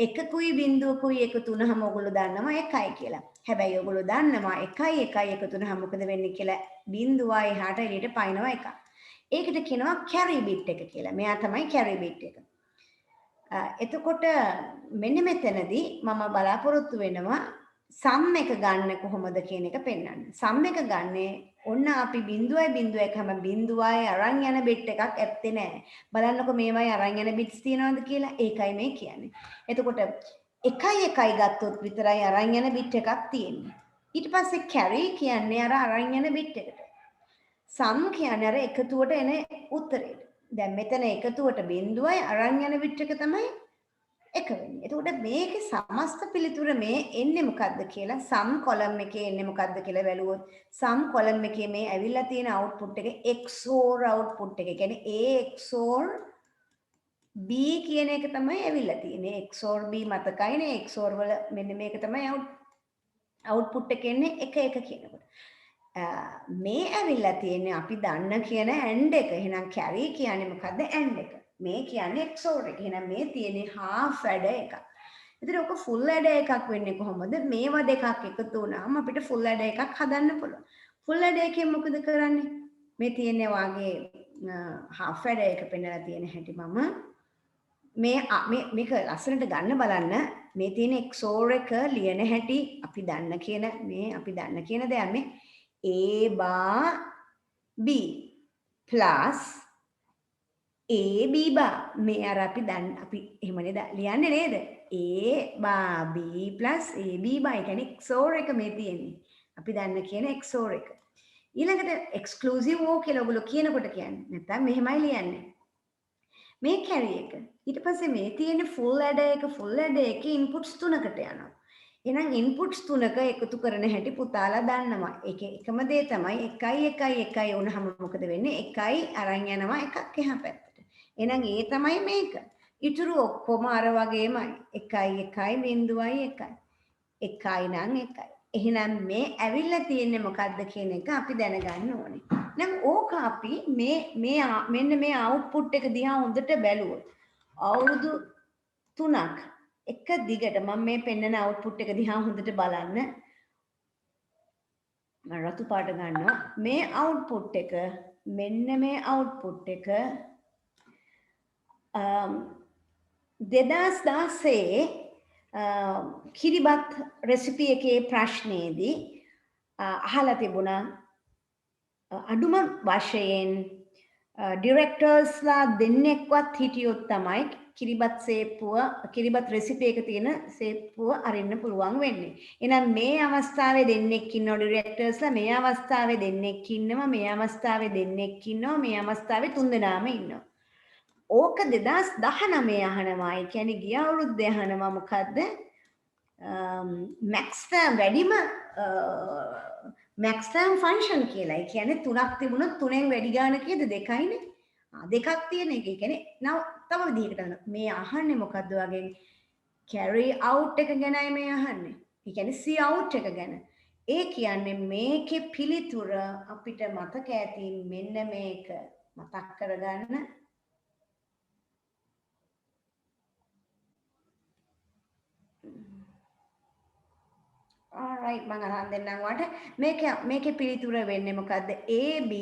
එකකුයි බිඳුවකුයි එකතු වුණාම ඕගොල්ලෝ දන්නවා 1යි කියලා. හැබැයි ඕගොල්ලෝ දන්නවා 1යි 1යි එකතු වුණාම මොකද වෙන්නේ කියලා 0යි එහාට එළියට පයින්නවා 1. ඒකට කියනවා කැරි බිට් එක කියලා. මෙයා තමයි කැරි බිට් එක. එතකොට මෙන්න මෙතනදී මම බලාපොරොත්තු වෙනවා සම් එක ගන්න කොහොමද කියන එක පෙන්වන්න. සම් එක ගන්නේ ඔන්න අපි 0.01ම 0යි අරන් යන බිට් එකක් ඇත්තේ නැහැ. බලන්නකො මේවයි අරන් යන බිට්ස් තියනවද කියලා. ඒකයි මේ කියන්නේ. එතකොට 1යි 1යි ගත්තොත් විතරයි අරන් යන බිට් එකක් තියෙන්නේ. ඊට පස්සේ කැරි කියන්නේ අරන් යන බිට් එකට. සම් කියන්නේ අර එකතුවට එන උත්තරේට. දැන් මෙතන එකතුවට 0යි අරන් යන බිට් එක තමයි 1 වෙන්නේ. එතකොට මේකේ සමස්ත පිළිතුර මේ එන්නේ මොකද්ද කියලා සම් කොලම් එකේ එන්නේ මොකද්ද කියලා බැලුවොත් සම් කොලම් එකේ මේ ඇවිල්ලා තියෙන අවුට්පුට් එක XOR අවුට්පුට් එක. කියන්නේ A XOR B කියන එක තමයි ඇවිල්ලා තියෙන්නේ. XOR B මතකයිනේ XOR වල මෙන්න මේක තමයි අවුට්පුට් එක එන්නේ 1 1 කියනකොට. මේ ඇවිල්ලා තියෙන්නේ අපි දන්න කියන AND එක. එහෙනම් carry කියන්නේ මොකද්ද? AND එක. මේ කියන්නේ XOR එක. එහෙනම් මේ තියෙන්නේ half adder එකක්. ඉතින් ඔක full adder එකක් වෙන්නේ කොහොමද? මේවා දෙකක් එකතු වුණාම අපිට full adder එකක් හදන්න පුළුවන්. full adder එකෙන් මොකද කරන්නේ? මේ තියෙන්නේ වාගේ half adder එක පෙන්නලා තියෙන හැටි මම මේක ලස්සනට ගන්න බලන්න. මේ තියෙන XOR එක ලියන හැටි අපි දන්න කියන දෙයක් මේ A bar B plus AB bar මේ අර අපි එහෙමනේ ලියන්නේ නේද? A bar B plus AB bar කියන්නේ XOR එක මේ තියෙන්නේ. අපි දන්න කියන XOR එක. ඊළඟට exclusive O කියලා ඔයගොල්ලෝ කියනකොට කියන්නේ. නැත්නම් මෙහෙමයි ලියන්නේ. මේ carry එක. ඊට පස්සේ මේ තියෙන full adder එකේ inputs 3කට යනවා. එහෙනම් inputs 3ක එකතු කරන හැටි පුතාලා දන්නවා. ඒකේ එකම දේ තමයි 1 1 1 වුණාම මොකද වෙන්නේ? 1යි අරන් යනවා එකක් එහා පැත්තට. එහෙනම් ඒ තමයි මේක. ඊටු ඔක්කොම අර වගේමයි. 1 1 බිඳුවයි 1යි. 1යි නම් 1යි. එහෙනම් මේ ඇවිල්ලා තියෙන්නේ මොකද්ද කියන එක අපි දැනගන්න ඕනේ. නම් ඕක අපි මෙන්න මේ අවුට්පුට් එක දිහා හොඳට බැලුවොත් අවුරුදු 3ක් එක දිගට මම මේ පෙන්නන අවුට්පුට් එක දිහා හොඳට බලන්න. මම රතු පාට ගන්නවා. මේ අවුට්පුට් එක මෙන්න මේ අවුට්පුට් එක 2016 කිරිබත් රෙසිපි එකේ ප්‍රශ්නයේදී අහලා තිබුණා අඩුම වශයෙන් ඩිරෙක්ටර්ස්ලා දෙන්නෙක්වත් හිටියොත් තමයි කිරිබත් රෙසිපි එක තියෙන සේප්පුව අරින්න පුළුවන් වෙන්නේ. එහෙනම් මේ අවස්ථාවේ දෙන්නෙක් ඉන්නවා ඩිරෙක්ටර්ස්ලා, මේ අවස්ථාවේ දෙන්නෙක් ඉන්නවා, මේ අවස්ථාවේ දෙන්නෙක් ඉන්නවා, මේ අවස්ථාවේ 3 දෙනාම ඉන්නවා. ඕක 2019 අහනවා. ඒ කියන්නේ ගිය අවුරුද්දේ අහනවා මොකද්ද? max term වැඩිම max term function කියලා. ඒ කියන්නේ 3ක් තිබුණොත් 3න් වැඩි ගාන කීයද? 2යිනේ. දෙකක් තියෙන එක. ඒ කියන්නේ තව විදිහකට මේ අහන්නේ මොකද්ද වගේ carry out එක ගැනයි මේ අහන්නේ. ඒ කියන්නේ see out එක ගැන. ඒ කියන්නේ මේකේ පිළිතුර අපිට මතක ඇති මෙන්න මේක මතක් කරගන්න. alright මම අහන් දෙන්නම් වාට මේකේ පිළිතුර වෙන්නේ මොකද්ද? AB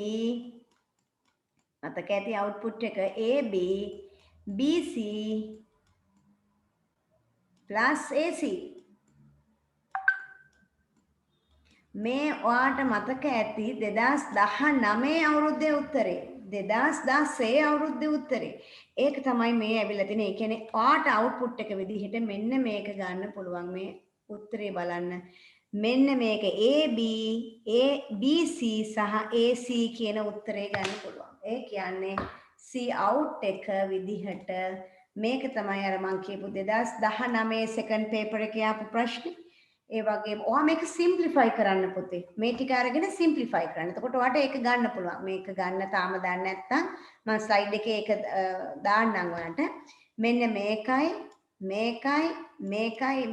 මතක ඇති output එක AB BC plus AC මේ ඔයාට මතක ඇති 2019 අවුරුද්දේ උත්තරේ 2016 අවුරුද්දේ උත්තරේ ඒක තමයි මේ ඇවිල්ලා තියෙන්නේ. ඒ කියන්නේ ඔයාට output එක විදිහට මෙන්න මේක ගන්න පුළුවන් මේ උත්තරේ බලන්න. මෙන්න මේක BC සහ AC කියන උත්තරේ ගන්න පුළුවන්. ඒ කියන්නේ C out එක විදිහට මේක තමයි අර මං කියපු 2019 සෙකන්ඩ් පේපර් එකේ ආපු ප්‍රශ්නේ. ඒ වගේම ඔයා මේක සිම්ප්ලිෆයි කරන්න පුතේ. මේ ටික අරගෙන සිම්ප්ලිෆයි කරන්න. එතකොට ඔයාට ඒක ගන්න පුළුවන්. මේක ගන්න තාම දන්නේ නැත්නම් මම ස්ලයිඩ් එකේ ඒක දාන්නම් ඔයාට. මෙන්න මේකයි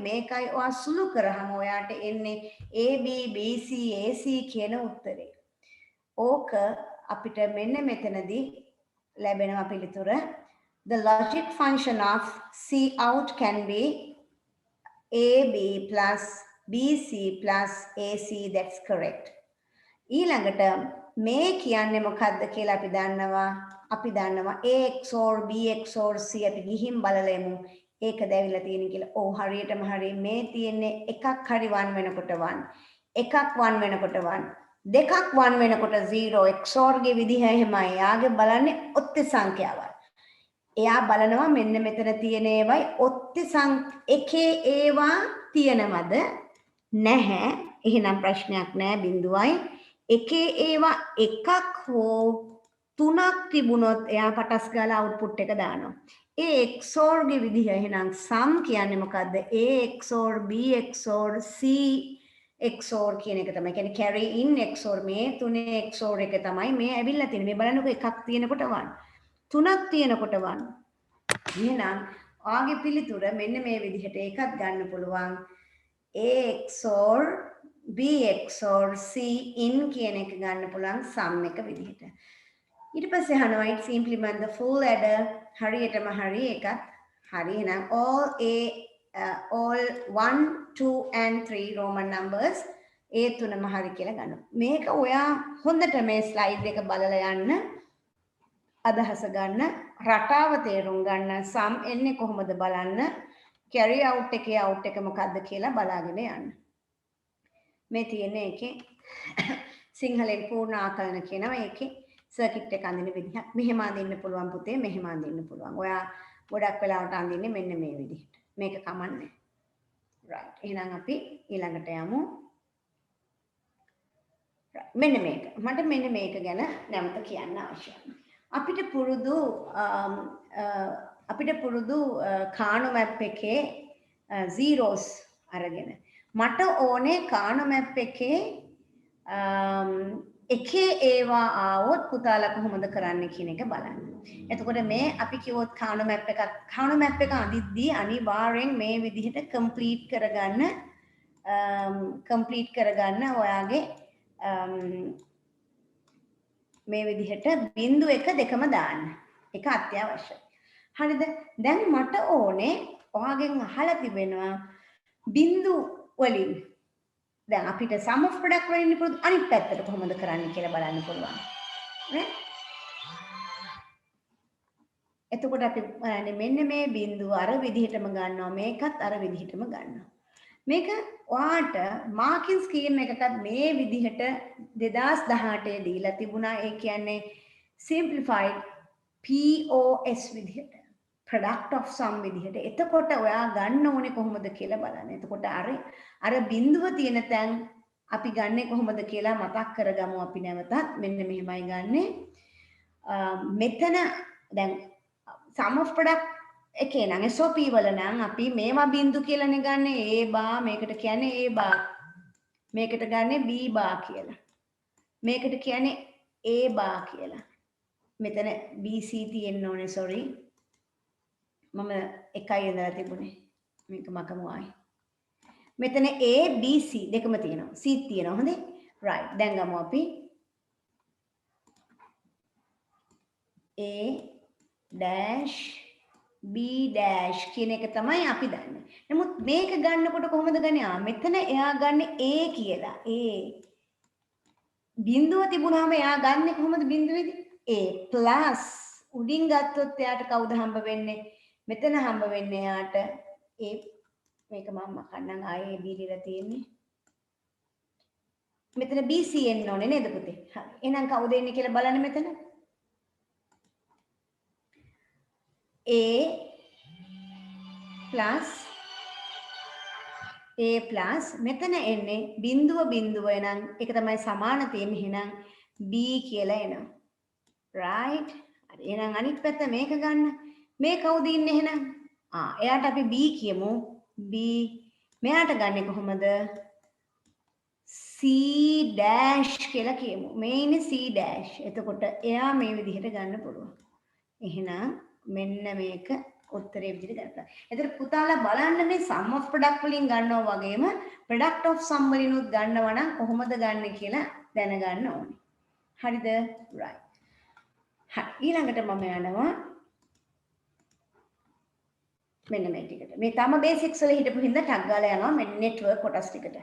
මේකයි ඔයා සුළු කරාම ඔයාට එන්නේ AB BC AC කියන උත්තරේ. ඕක අපිට මෙන්න මෙතනදී ලැබෙනවා පිළිතුර. The logic function of C out can be AB plus BC plus AC. That's correct. ඊළඟට මේ කියන්නේ මොකද්ද කියලා අපි දන්නවා. A XOR B XOR C අපි ගිහින් බලලෙමු. ඒක දැවිලා තියෙන කියලා. ඔව් හරියටම හරි. මේ තියෙන්නේ එකක් හරි 1 වෙනකොට 1. එකක් 1 වෙනකොට 1. දෙකක් 1 වෙනකොට 0. XOR ගේ විදිහ එහෙමයි. යාගේ බලන්නේ ඔත්ති සංඛ්‍යාවයි. එයා බලනවා මෙන්න මෙතන තියෙන ඒවයි ඔත්ති එකේ ඒවා තියෙනවද නැහැ. එහෙනම් ප්‍රශ්නයක් නැහැ. බිඳුවයි. එකේ ඒවා එකක් හෝ තුනක් තිබුණොත් එයා පටස් ගාලා අවුට්පුට් එක දානවා. ඒ XOR ගේ විදිහ එහෙනම් sum කියන්නේ මොකද්ද? A XOR B XOR C XOR කියන එක තමයි. කියන්නේ carry in XOR මේ තුනේ XOR එක තමයි මේ ඇවිල්ලා තියෙන්නේ. මේ බලන්නකො එකක් තියෙනකොට 1. තුනක් තියෙනකොට 1. එහෙනම් ඔයාගේ පිළිතුර මෙන්න මේ විදිහට ඒකත් ගන්න පුළුවන්. A XOR B XOR C in කියන එක ගන්න පුළුවන් sum එක විදිහට. ඊට පස්සේ අහනවා it implement the full adder. හරියටම හරි එකත් හරි. එහෙනම් all 1 2 and 3 roman numbers ඒ තුනම හරි කියලා ගන්නවා. මේක ඔයා හොඳට මේ ස්ලයිඩ් එක බලලා යන්න. අදහස ගන්න, රටාව තේරුම් ගන්න, sum එන්නේ කොහොමද බලන්න, carry out එකේ out එක මොකද්ද කියලා බලාගෙන යන්න. මේ තියෙන්නේ ඒකේ සිංහලෙන් පූර්ණ ආකලන කියනවා. ඒකේ සර්කිට් එක අඳින විදිහක්. මෙහෙම අඳින්න පුළුවන් පුතේ, මෙහෙම අඳින්න පුළුවන්. ඔයා ගොඩක් වෙලාවට අඳින්නේ මෙන්න මේ විදිහට. මේක කමන්නේ. right. එහෙනම් අපි ඊළඟට යමු. මෙන්න මේක. මට මෙන්න මේක ගැන නැවත කියන්න අවශ්‍යයි. අපිට පුරුදු කානු මැප් එකේ zeros අරගෙන මට ඕනේ කානු මැප් එකේ එකේ ඒවා ආවොත් පුතාලා කොහොමද කරන්නේ කියන එක බලන්න. එතකොට මේ අපි කිව්වොත් කානු මැප් එක අඳිද්දී අනිවාර්යෙන් මේ විදිහට කම්ප්ලීට් කරගන්න ඔයාගේ මේ විදිහට බිංදු 1 2ම දාන්න. ඒක අත්‍යවශ්‍යයි. හරිද? දැන් මට ඕනේ ඔයාගෙන් අහලා තිබෙනවා බිංදු වලින් දැන් අපිට sum of product වලින් පුරුදු අනිත් පැත්තට කොහොමද කරන්නේ කියලා බලන්න පුළුවන්. නේ? එතකොට අපි බලන්නේ මෙන්න මේ බිංදුව අර විදිහටම ගන්නවා, මේකත් අර විදිහටම ගන්නවා. මේක ඔයාට මාකින් ස්කීම් එකකත් මේ විදිහට 2018 දීලා තිබුණා. ඒ කියන්නේ simplified POS විදිහට, product of sum විදිහට. එතකොට ඔයා ගන්න ඕනේ කොහොමද කියලා බලන්න. එතකොට අර බිඳුව තියෙන තැන් අපි ගන්නෙ කොහොමද කියලා මතක් කරගමු. අපි නැවතත් මෙන්න මෙහෙමයි ගන්නෙ. මෙතන දැන් sum of product එකේ නම් SOP වල නම් අපි මේවා බිඳු කියලානේ ගන්නෙ. A බා මේකට කියන්නේ A බා. මේකට ගන්නෙ B බා කියලා. මේකට කියන්නේ A බා කියලා. මෙතන BC තියෙන්න ඕනේ. sorry. මම එකයි ඉඳලා තිබුණේ. මේක මකමු ආයි. මෙතන A B C දෙකම තියෙනවා. C තියෙනවා. හොඳේ. right. දැන් ගමු අපි A dash B dash කියන එක තමයි අපි දන්නේ. නමුත් මේක ගන්නකොට කොහොමද ගන්නේ? මෙතන එයා ගන්න A කියලා. A බිඳුව තිබුණාම එයා ගන්න කොහොමද බිඳුවේදී? A plus උඩින් ගත්තොත් එයාට කවුද හම්බ වෙන්නේ? මෙතන හම්බ වෙන්නේ එයාට A. මේක මම කන්නම් ආයේ B ලියලා තියෙන්නේ. මෙතන BC එන්න ඕනේ නේද පුතේ? හරි. එහෙනම් කවුද එන්නේ කියලා බලන්න මෙතන. A plus මෙතන එන්නේ බිඳුව එනං ඒක තමයි සමාන තියෙන්නේ. එහෙනම් B කියලා එනවා. right. හරි. එහෙනම් අනිත් පැත්ත මේක ගන්න. මේ කවුද ඉන්නේ එහෙනම්? එයාට අපි B කියමු. B මෙයාට ගන්නෙ කොහොමද? C dash කියලා කියමු. මේ ඉන්නේ C dash. එතකොට එයා මේ විදිහට ගන්න පුළුවන්. එහෙනම් මෙන්න මේක උත්තරේ විදිහට ගන්නවා. එතකොට පුතාලා බලන්න මේ sum of product වලින් ගන්නවා වගේම product of sum වලිනුත් ගන්නවා නම් කොහොමද ගන්න කියලා දැනගන්න ඕනේ. හරිද? right. හරි. ඊළඟට මම යනවා මෙන්න මේ ටිකට. මේ තම බේසික්ස් වල හිටපු හින්දා ටග් ගාලා යනවා මෙන්න network කොටස් ටිකට.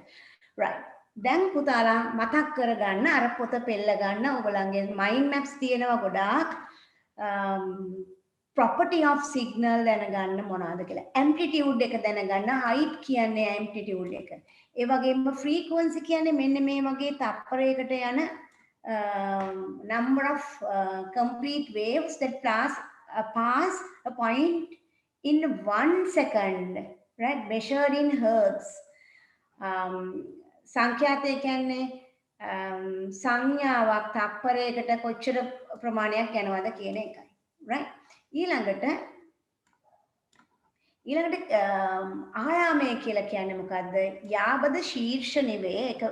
right. දැන් පුතාලා මතක් කරගන්න අර පොත පෙළ ගන්න ඔයගොල්ලන්ගේ mind maps තියෙනවා ගොඩාක්. property of signal දැනගන්න මොනවද කියලා. amplitude එක දැනගන්න height කියන්නේ amplitude එක. ඒ වගේම frequency කියන්නේ මෙන්න මේ වගේ තත්පරයකට යන number of complete waves that pass a point in 1 second, right? Measured in hertz. සංඛ්‍යාතය කියන්නේ සංඥාවක් තත්පරයකට කොච්චර ප්‍රමාණයක් යනවද කියන එකයි. right? ඊළඟට ආයාමය කියලා කියන්නේ මොකද්ද? යාබද ශීර්ෂ නෙවෙයි. ඒක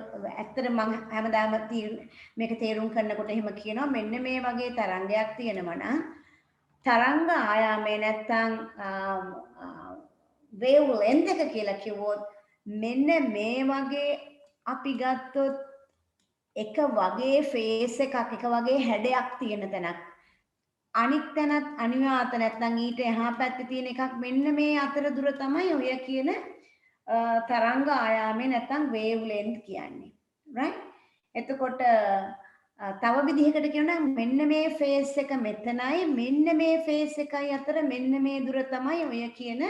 ඇත්තට මම හැමදාම මේක තේරුම් කරනකොට එහෙම කියනවා මෙන්න මේ වගේ තරංගයක් තියෙනවා නම් තරංග ආයාමය නැත්තම් wave length එක කියලා කිව්වොත් මෙන්න මේ වගේ අපි ගත්තොත් එක වගේ ෆේස් එකක් එක වගේ හැඩයක් තියෙන තැනක් අනිත් තැනත් අනිවාත නැත්නම් ඊට එහා පැත්තේ තියෙන එකක් මෙන්න මේ අතර දුර තමයි ඔය කියන තරංග ආයාමය නැත්නම් wave length කියන්නේ. right? එතකොට තව විදිහකට කියනවා මෙන්න මේ ෆේස් එක මෙතනයි මෙන්න මේ ෆේස් එකයි අතර මෙන්න මේ දුර තමයි ඔය කියන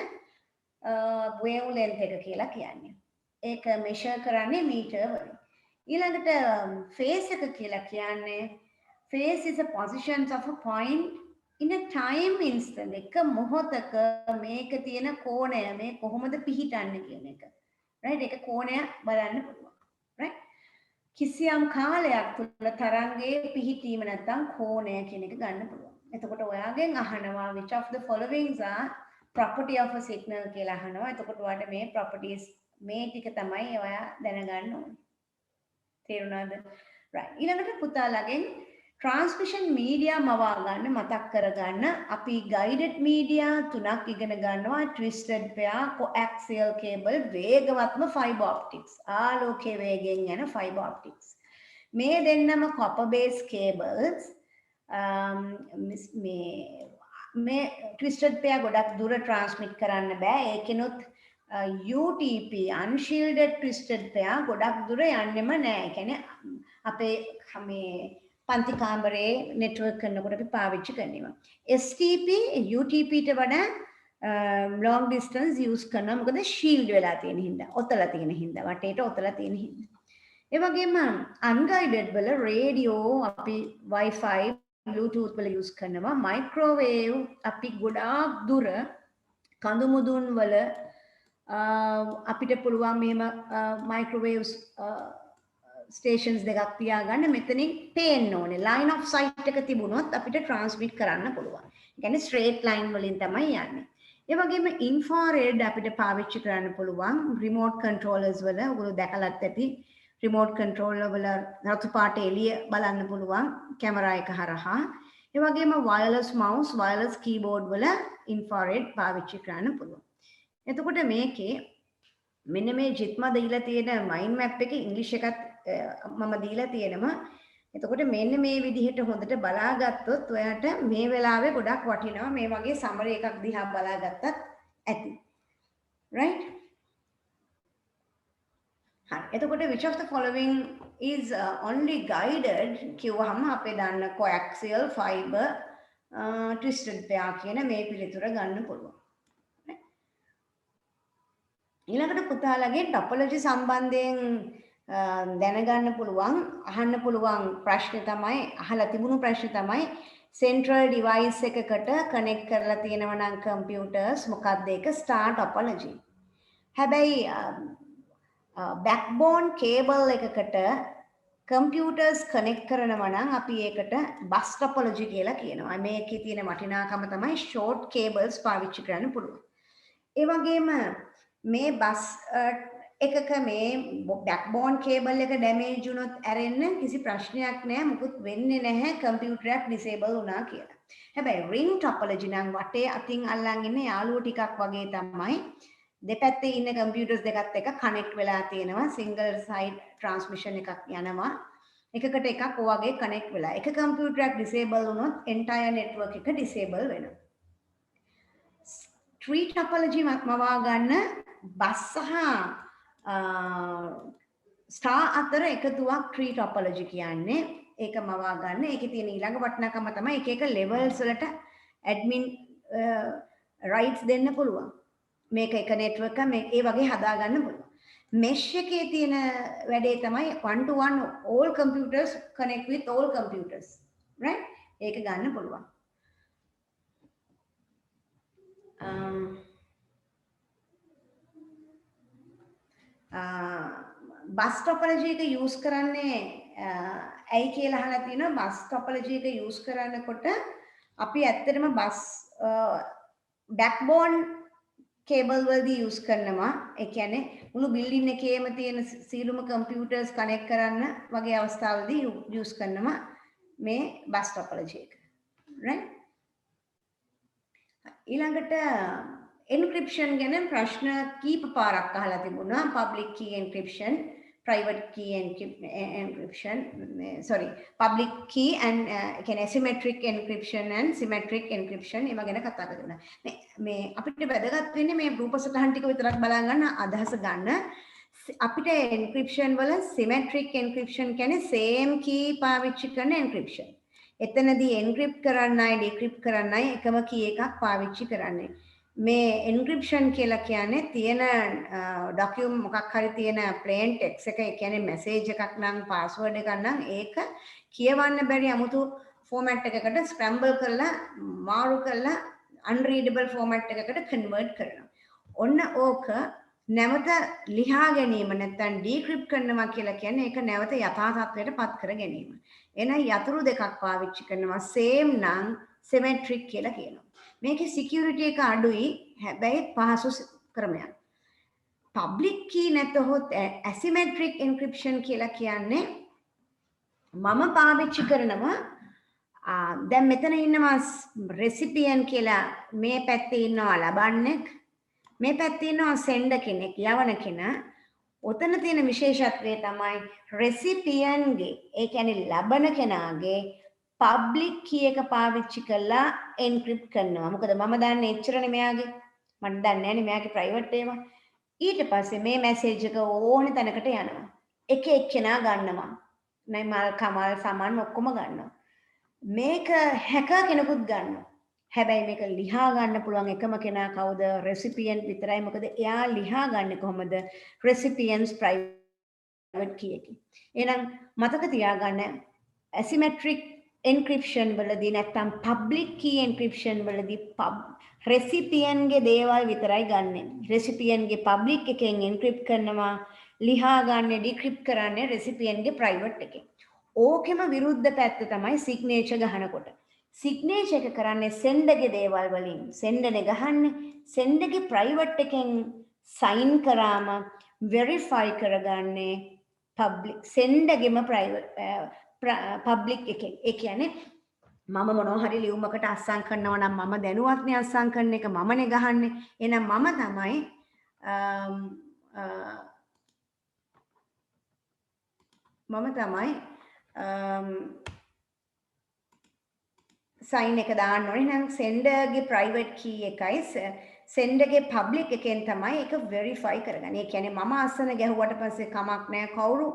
wave length එක කියලා කියන්නේ. ඒක measure කරන්නේ මීටර වලින්. ඊළඟට phase එක කියලා කියන්නේ phase is a positions of a point in a time instant. එක මොහොතක මේක තියෙන කෝණය මේ කොහොමද පිහිටන්නේ කියන එක. right? ඒක කෝණය බලන්න පුළුවන්. right? කිසියම් කාලයක් තුළ තරංගයේ පිහිටීම නැත්නම් කෝණය කියන එක ගන්න පුළුවන්. එතකොට ඔයාගෙන් අහනවා which of the following are property of a signal කියලා අහනවා. එතකොට ඔයාලට මේ properties මේ ටික තමයි ඔයා දැනගන්න ඕනේ. තේරුණාද? right. ඊළඟට පුතාලගෙන් transmission media මවා ගන්න මතක් කරගන්න අපි guided media තුනක් ඉගෙන ගන්නවා twisted pair coaxial cable වේගවත්ම fiber optics ආලෝකයේ වේගෙන් යන fiber optics මේ දෙන්නම copper based cables මේ twisted pair ගොඩක් දුර transmit කරන්න බෑ ඒකෙනුත් UTP unshielded twisted pair ගොඩක් දුර යන්නෙම නෑ. ඒ කියන්නේ අපේ මේ පන්ති කාමරේ network කරනකොට අපි පාවිච්චි කරනවා. STP UTP ට වඩා long distance use කරනවා. මොකද shield වෙලා තියෙන හින්දා. ඔතලා තියෙන හින්දා. වටේට ඔතලා තියෙන හින්දා. ඒ වගේම unguided වල radio අපි Wi-Fi Bluetooth වල use කරනවා. microwave අපි ගොඩාක් දුර කඳු මුදුන් වල අපිට පුළුවන් මෙහෙම microwaves stations දෙකක් තියාගන්න මෙතනින් පේන්න ඕනේ line of sight එක තිබුණොත් අපිට transmit කරන්න පුළුවන්. ඒ කියන්නේ straight line වලින් තමයි යන්නේ. ඒ වගේම infrared අපිට පාවිච්චි කරන්න පුළුවන් remote controllers වල ඔයගොල්ලෝ දැකලත් ඇති remote controller වල රතු පාට එළිය බලන්න පුළුවන් කැමරා එක හරහා. ඒ වගේම wireless mouse wireless keyboard වල infrared පාවිච්චි කරන්න පුළුවන්. එතකොට මේකේ මෙන්න මේ ජිත්මා දීලා තියෙන මයින්ඩ් මැප් එකේ ඉංග්‍රීසි එකත් මම දීලා තියෙනවා. එතකොට මෙන්න මේ විදිහට හොඳට බලාගත්තොත් ඔයාට මේ වෙලාවේ ගොඩක් වටිනවා මේ වගේ සමර එකක් දිහා බලාගත්තත් ඇති. right? හරි. එතකොට which of the following is only guided කිව්වහම අපේ දන්න coaxial fiber twisted pair කියන මේ පිළිතුර ගන්න පුළුවන්. ඊළඟට පුතාලගේ ටොපොලොජි සම්බන්ධයෙන් දැනගන්න පුළුවන් අහන්න පුළුවන් ප්‍රශ්න තමයි අහලා තිබුණු ප්‍රශ්න තමයි central device එකකට connect කරලා තියෙනවා නම් computers මොකක්ද ඒක star topology. හැබැයි backbone cable එකකට කම්පියුටර්ස් කනෙක්ට් කරනවා නම් අපි ඒකට බස් ටොපොලොජි කියලා කියනවා. මේකේ තියෙන වටිනාකම තමයි ෂෝට් කේබල්ස් පාවිච්චි කරන්න පුළුවන්. ඒ වගේම මේ බස් එකක මේ බෑක්බෝන් කේබල් එක ඩැමේජ් වුණොත් ඇරෙන්න කිසි ප්‍රශ්නයක් නැහැ. මුකුත් වෙන්නේ නැහැ කම්පියුටරයක් ඩිසේබල් වුණා කියලා. හැබැයි රින් ටොපොලොජි නම් වටේ අතින් අල්ලන් ඉන්න යාළුවෝ ටිකක් වගේ තමයි. දෙපැත්තේ ඉන්න කම්පියුටර්ස් දෙකත් එක කනෙක්ට් වෙලා තියෙනවා. සිංගල් සයිඩ් ට්‍රාන්ස්මිෂන් එකක් යනවා. එකකට එකක් ඔයගේ කනෙක්ට් වෙලා. එක කම්පියුටරයක් ඩිසේබල් වුණොත් එන්ටයර් නෙට්වර්ක් එක ඩිසේබල් වෙනවා. ට්‍රී ටොපොලොජි මවා ගන්න බස් සහ ස්ටාර් අතර එකතුවක් ට්‍රී ටොපොලොජි කියන්නේ. ඒක මවා ගන්න. ඒකේ තියෙන ඊළඟ වටිනාකම තමයි එක එක ලෙවල්ස් වලට ඇඩ්මින් රයිට්ස් දෙන්න පුළුවන්. මේක එක නෙට්වර්ක් එක මේ ඒ වගේ හදා ගන්න පුළුවන්. මෙෂ් එකේ තියෙන වැඩේ තමයි one to one all computers connect with all computers. right? ඒක ගන්න පුළුවන්. බස් ටොපොලොජි එක යූස් කරන්නේ ඇයි කියලා අහලා තිනවා. බස් ටොපොලොජි එක යූස් කරනකොට අපි ඇත්තටම බස් බෑක්බෝන් කේබල් වලදී යූස් කරනවා. ඒ කියන්නේ මුළු බිල්ඩින් එකේම තියෙන සියලුම කම්පියුටර්ස් කනෙක්ට් කරන්න වගේ අවස්ථාවලදී යූස් කරනවා මේ බස් ටොපොලොජි එක. right? ඊළඟට encryption ගැන ප්‍රශ්න කීප පාරක් අහලා තිබුණා. public key encryption, private key encryption, public key and කියන්නේ asymmetric encryption and symmetric encryption ඒවා ගැන කතා කරනවා. මේ අපිට වැදගත් වෙන්නේ මේ රූපසටහන් ටික විතරක් බලන් ගන්න අදහස ගන්න. අපිට encryption වල symmetric encryption කියන්නේ same key පාවිච්චි කරන encryption. එතනදී encrypt කරන්නයි decrypt කරන්නයි එකම key එකක් පාවිච්චි කරන්නේ. මේ encryption කියලා කියන්නේ තියෙන document මොකක් හරි තියෙන plain text එක, ඒ කියන්නේ message එකක් නම් password එකක් නම් ඒක කියවන්න බැරි 아무තු format එකකට scramble කරලා මාරු කරලා unreadable format එකකට convert කරනවා. ඔන්න ඕක නැවත ලියා ගැනීම නැත්නම් decrypt කරනවා කියලා කියන්නේ ඒක නැවත යථා තත්ත්වයට පත් කර ගැනීම. එහෙනම් යතුරු දෙකක් පාවිච්චි කරනවා. same නම් symmetric කියලා කියනවා. මේකේ security එක අඩුයි, හැබැයි පහසු ක්‍රමයක්. public key නැතහොත් asymmetric encryption කියලා කියන්නේ මම පාවිච්චි කරනවා දැන් මෙතන ඉන්නවා recipient කියලා මේ පැත්තේ ඉන්නවා ලබන්නෙක්, මේ පැත්තේ ඉන්නවා sender කෙනෙක් යවන කෙනා. ඔතන තියෙන විශේෂත්වය තමයි recipient ගේ, ඒ කියන්නේ ලබන කෙනාගේ public key එක පාවිච්චි කරලා encrypt කරනවා. මොකද මම දන්නේ එච්චරනේ මෙයාගේ. මම දන්නේ නැනේ මෙයාගේ private ඒවා. ඊට පස්සේ මේ message එක ඕනේ තැනකට යනවා. එක එක්කෙනා ගන්නවා. මේ මල් කමල් සමන් ඔක්කොම ගන්නවා. මේක hacker කෙනෙකුත් ගන්නවා. හැබැයි මේක ලියා ගන්න පුළුවන් එකම කෙනා කවුද? recipient විතරයි. මොකද එයා ලියා ගන්නේ කොහොමද? recipient's private key එකකින්. එහෙනම් මතක තියාගන්න asymmetric encryption වලදී නැත්නම් public key encryption වලදී recipient ගේ දේවල් විතරයි ගන්නෙ. recipient ගේ public එකෙන් encrypt කරනවා, ලියා ගන්න decrypt කරන්නේ recipient ගේ private එකෙන්. ඕකෙම විරුද්ධ පැත්ත තමයි signature ගහනකොට. signature එක කරන්නේ sender ගේ දේවල් වලින්. sender නේ ගහන්නේ. sender ගේ private එකෙන් sign කරාම verify කරගන්නේ public sender ගේම private public එකෙන්. ඒ කියන්නේ මම මොනවා හරි ලියුමකට අස්සම් කරනවා නම් මම දැනුවත්නේ අස්සම් කරන එක මමනේ ගහන්නේ. එහෙනම් මම තමයි sign එක දාන්න ඕනේ. එහෙනම් sender ගේ private key එකයි sender ගේ public එකෙන් තමයි ඒක verify කරගන්නේ. ඒ කියන්නේ මම අස්සන ගැහුවට පස්සේ කමක් නැහැ. කවුරු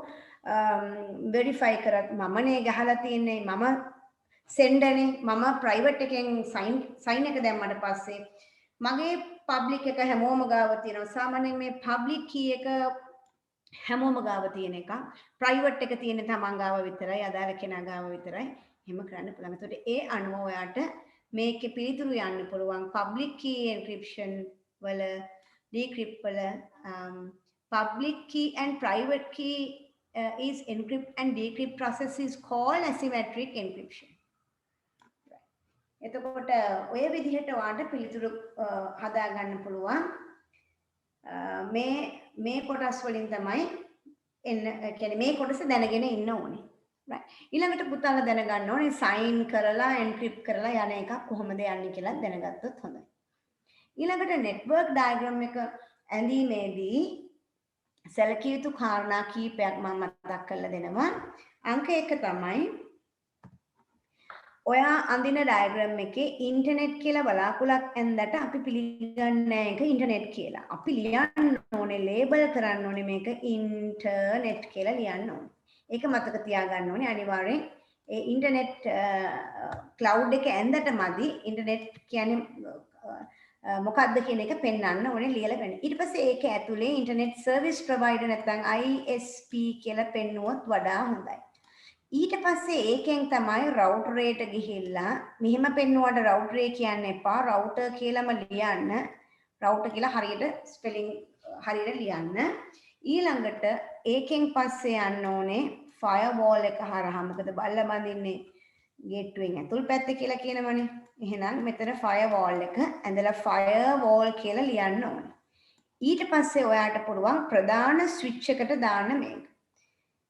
verify කරත් මමනේ ගහලා තියන්නේ, මම sender නේ, මම private එකෙන් sign එක දැම්මට පස්සේ මගේ public එක හැමෝම ගාව තියෙනවා. සාමාන්‍යයෙන් මේ public key එක හැමෝම ගාව තියෙන එක, private එක තියෙන තමන් ගාව විතරයි, අදාළ කෙනා ගාව විතරයි. එහෙම කරන්න පුළුවන්. ඒතකොට ඒ අනුව ඔයාට මේකේ පිළිතුරු යන්න පුළුවන්. public key encryption වල decrypt වල public key and private key is encrypt and decrypt process is called asymmetric encryption. එතකොට ඔය විදිහට වාට පිළිතුරු හදා ගන්න පුළුවන්. මේ කොටස් වලින් තමයි එන්න කියන්නේ මේ කොටස දැනගෙන ඉන්න ඕනේ. right. ඊළඟට පුතාලා දැනගන්න ඕනේ sign කරලා encrypt කරලා යන එක කොහොමද යන්නේ කියලා දැනගත්තොත් හොඳයි. ඊළඟට network diagram එක ඇඳීමේදී සැලකිය යුතු කාරණා කීපයක් මම මතක් කරලා දෙනවා. අංක 1 තමයි ඔයා අඳින ඩයග්‍රෑම් එකේ ඉන්ටර්නෙට් කියලා බලාකුලක් ඇඳලා අපි පිළිගන්නේ නැහැ ඒක ඉන්ටර්නෙට් කියලා. අපි ලියන්න ඕනේ ලේබල් කරන්න ඕනේ මේක ඉන්ටර්නෙට් කියලා ලියන්න ඕනේ. ඒක මතක තියාගන්න ඕනේ අනිවාර්යෙන්. ඒ ඉන්ටර්නෙට් ක්ලවුඩ් එක ඇඳට මදි ඉන්ටර්නෙට් කියන්නේ මොකක්ද කියන එක පෙන්වන්න ඕනේ ලියලා ගන්න. ඊට පස්සේ ඒක ඇතුලේ ඉන්ටර්නෙට් සර්විස් ප්‍රොවයිඩර් නැත්නම් ISP කියලා පෙන්නුවොත් වඩා හොඳයි. ඊට පස්සේ ඒකෙන් තමයි රවුටර් එකට ගිහිල්ලා මෙහෙම පෙන්නුවට රවුටර් කියන්න එපා රවුටර් කියලාම ලියන්න. රවුටර් කියලා හරියට ස්පෙලිං හරියට ලියන්න. ඊළඟට ඒකෙන් පස්සේ යන්න ඕනේ ෆයර්වෝල් එක හරහා. මොකද බල්ල බඳින්නේ ගේට්ටුවෙන් ඇතුල් පැත්තේ කියලා කියනවනේ. එහෙනම් මෙතන ෆයර්වෝල් එක ඇඳලා ෆයර්වෝල් කියලා ලියන්න ඕනේ. ඊට පස්සේ ඔයාට පුළුවන් ප්‍රධාන ස්විච් එකට දාන්න මේක.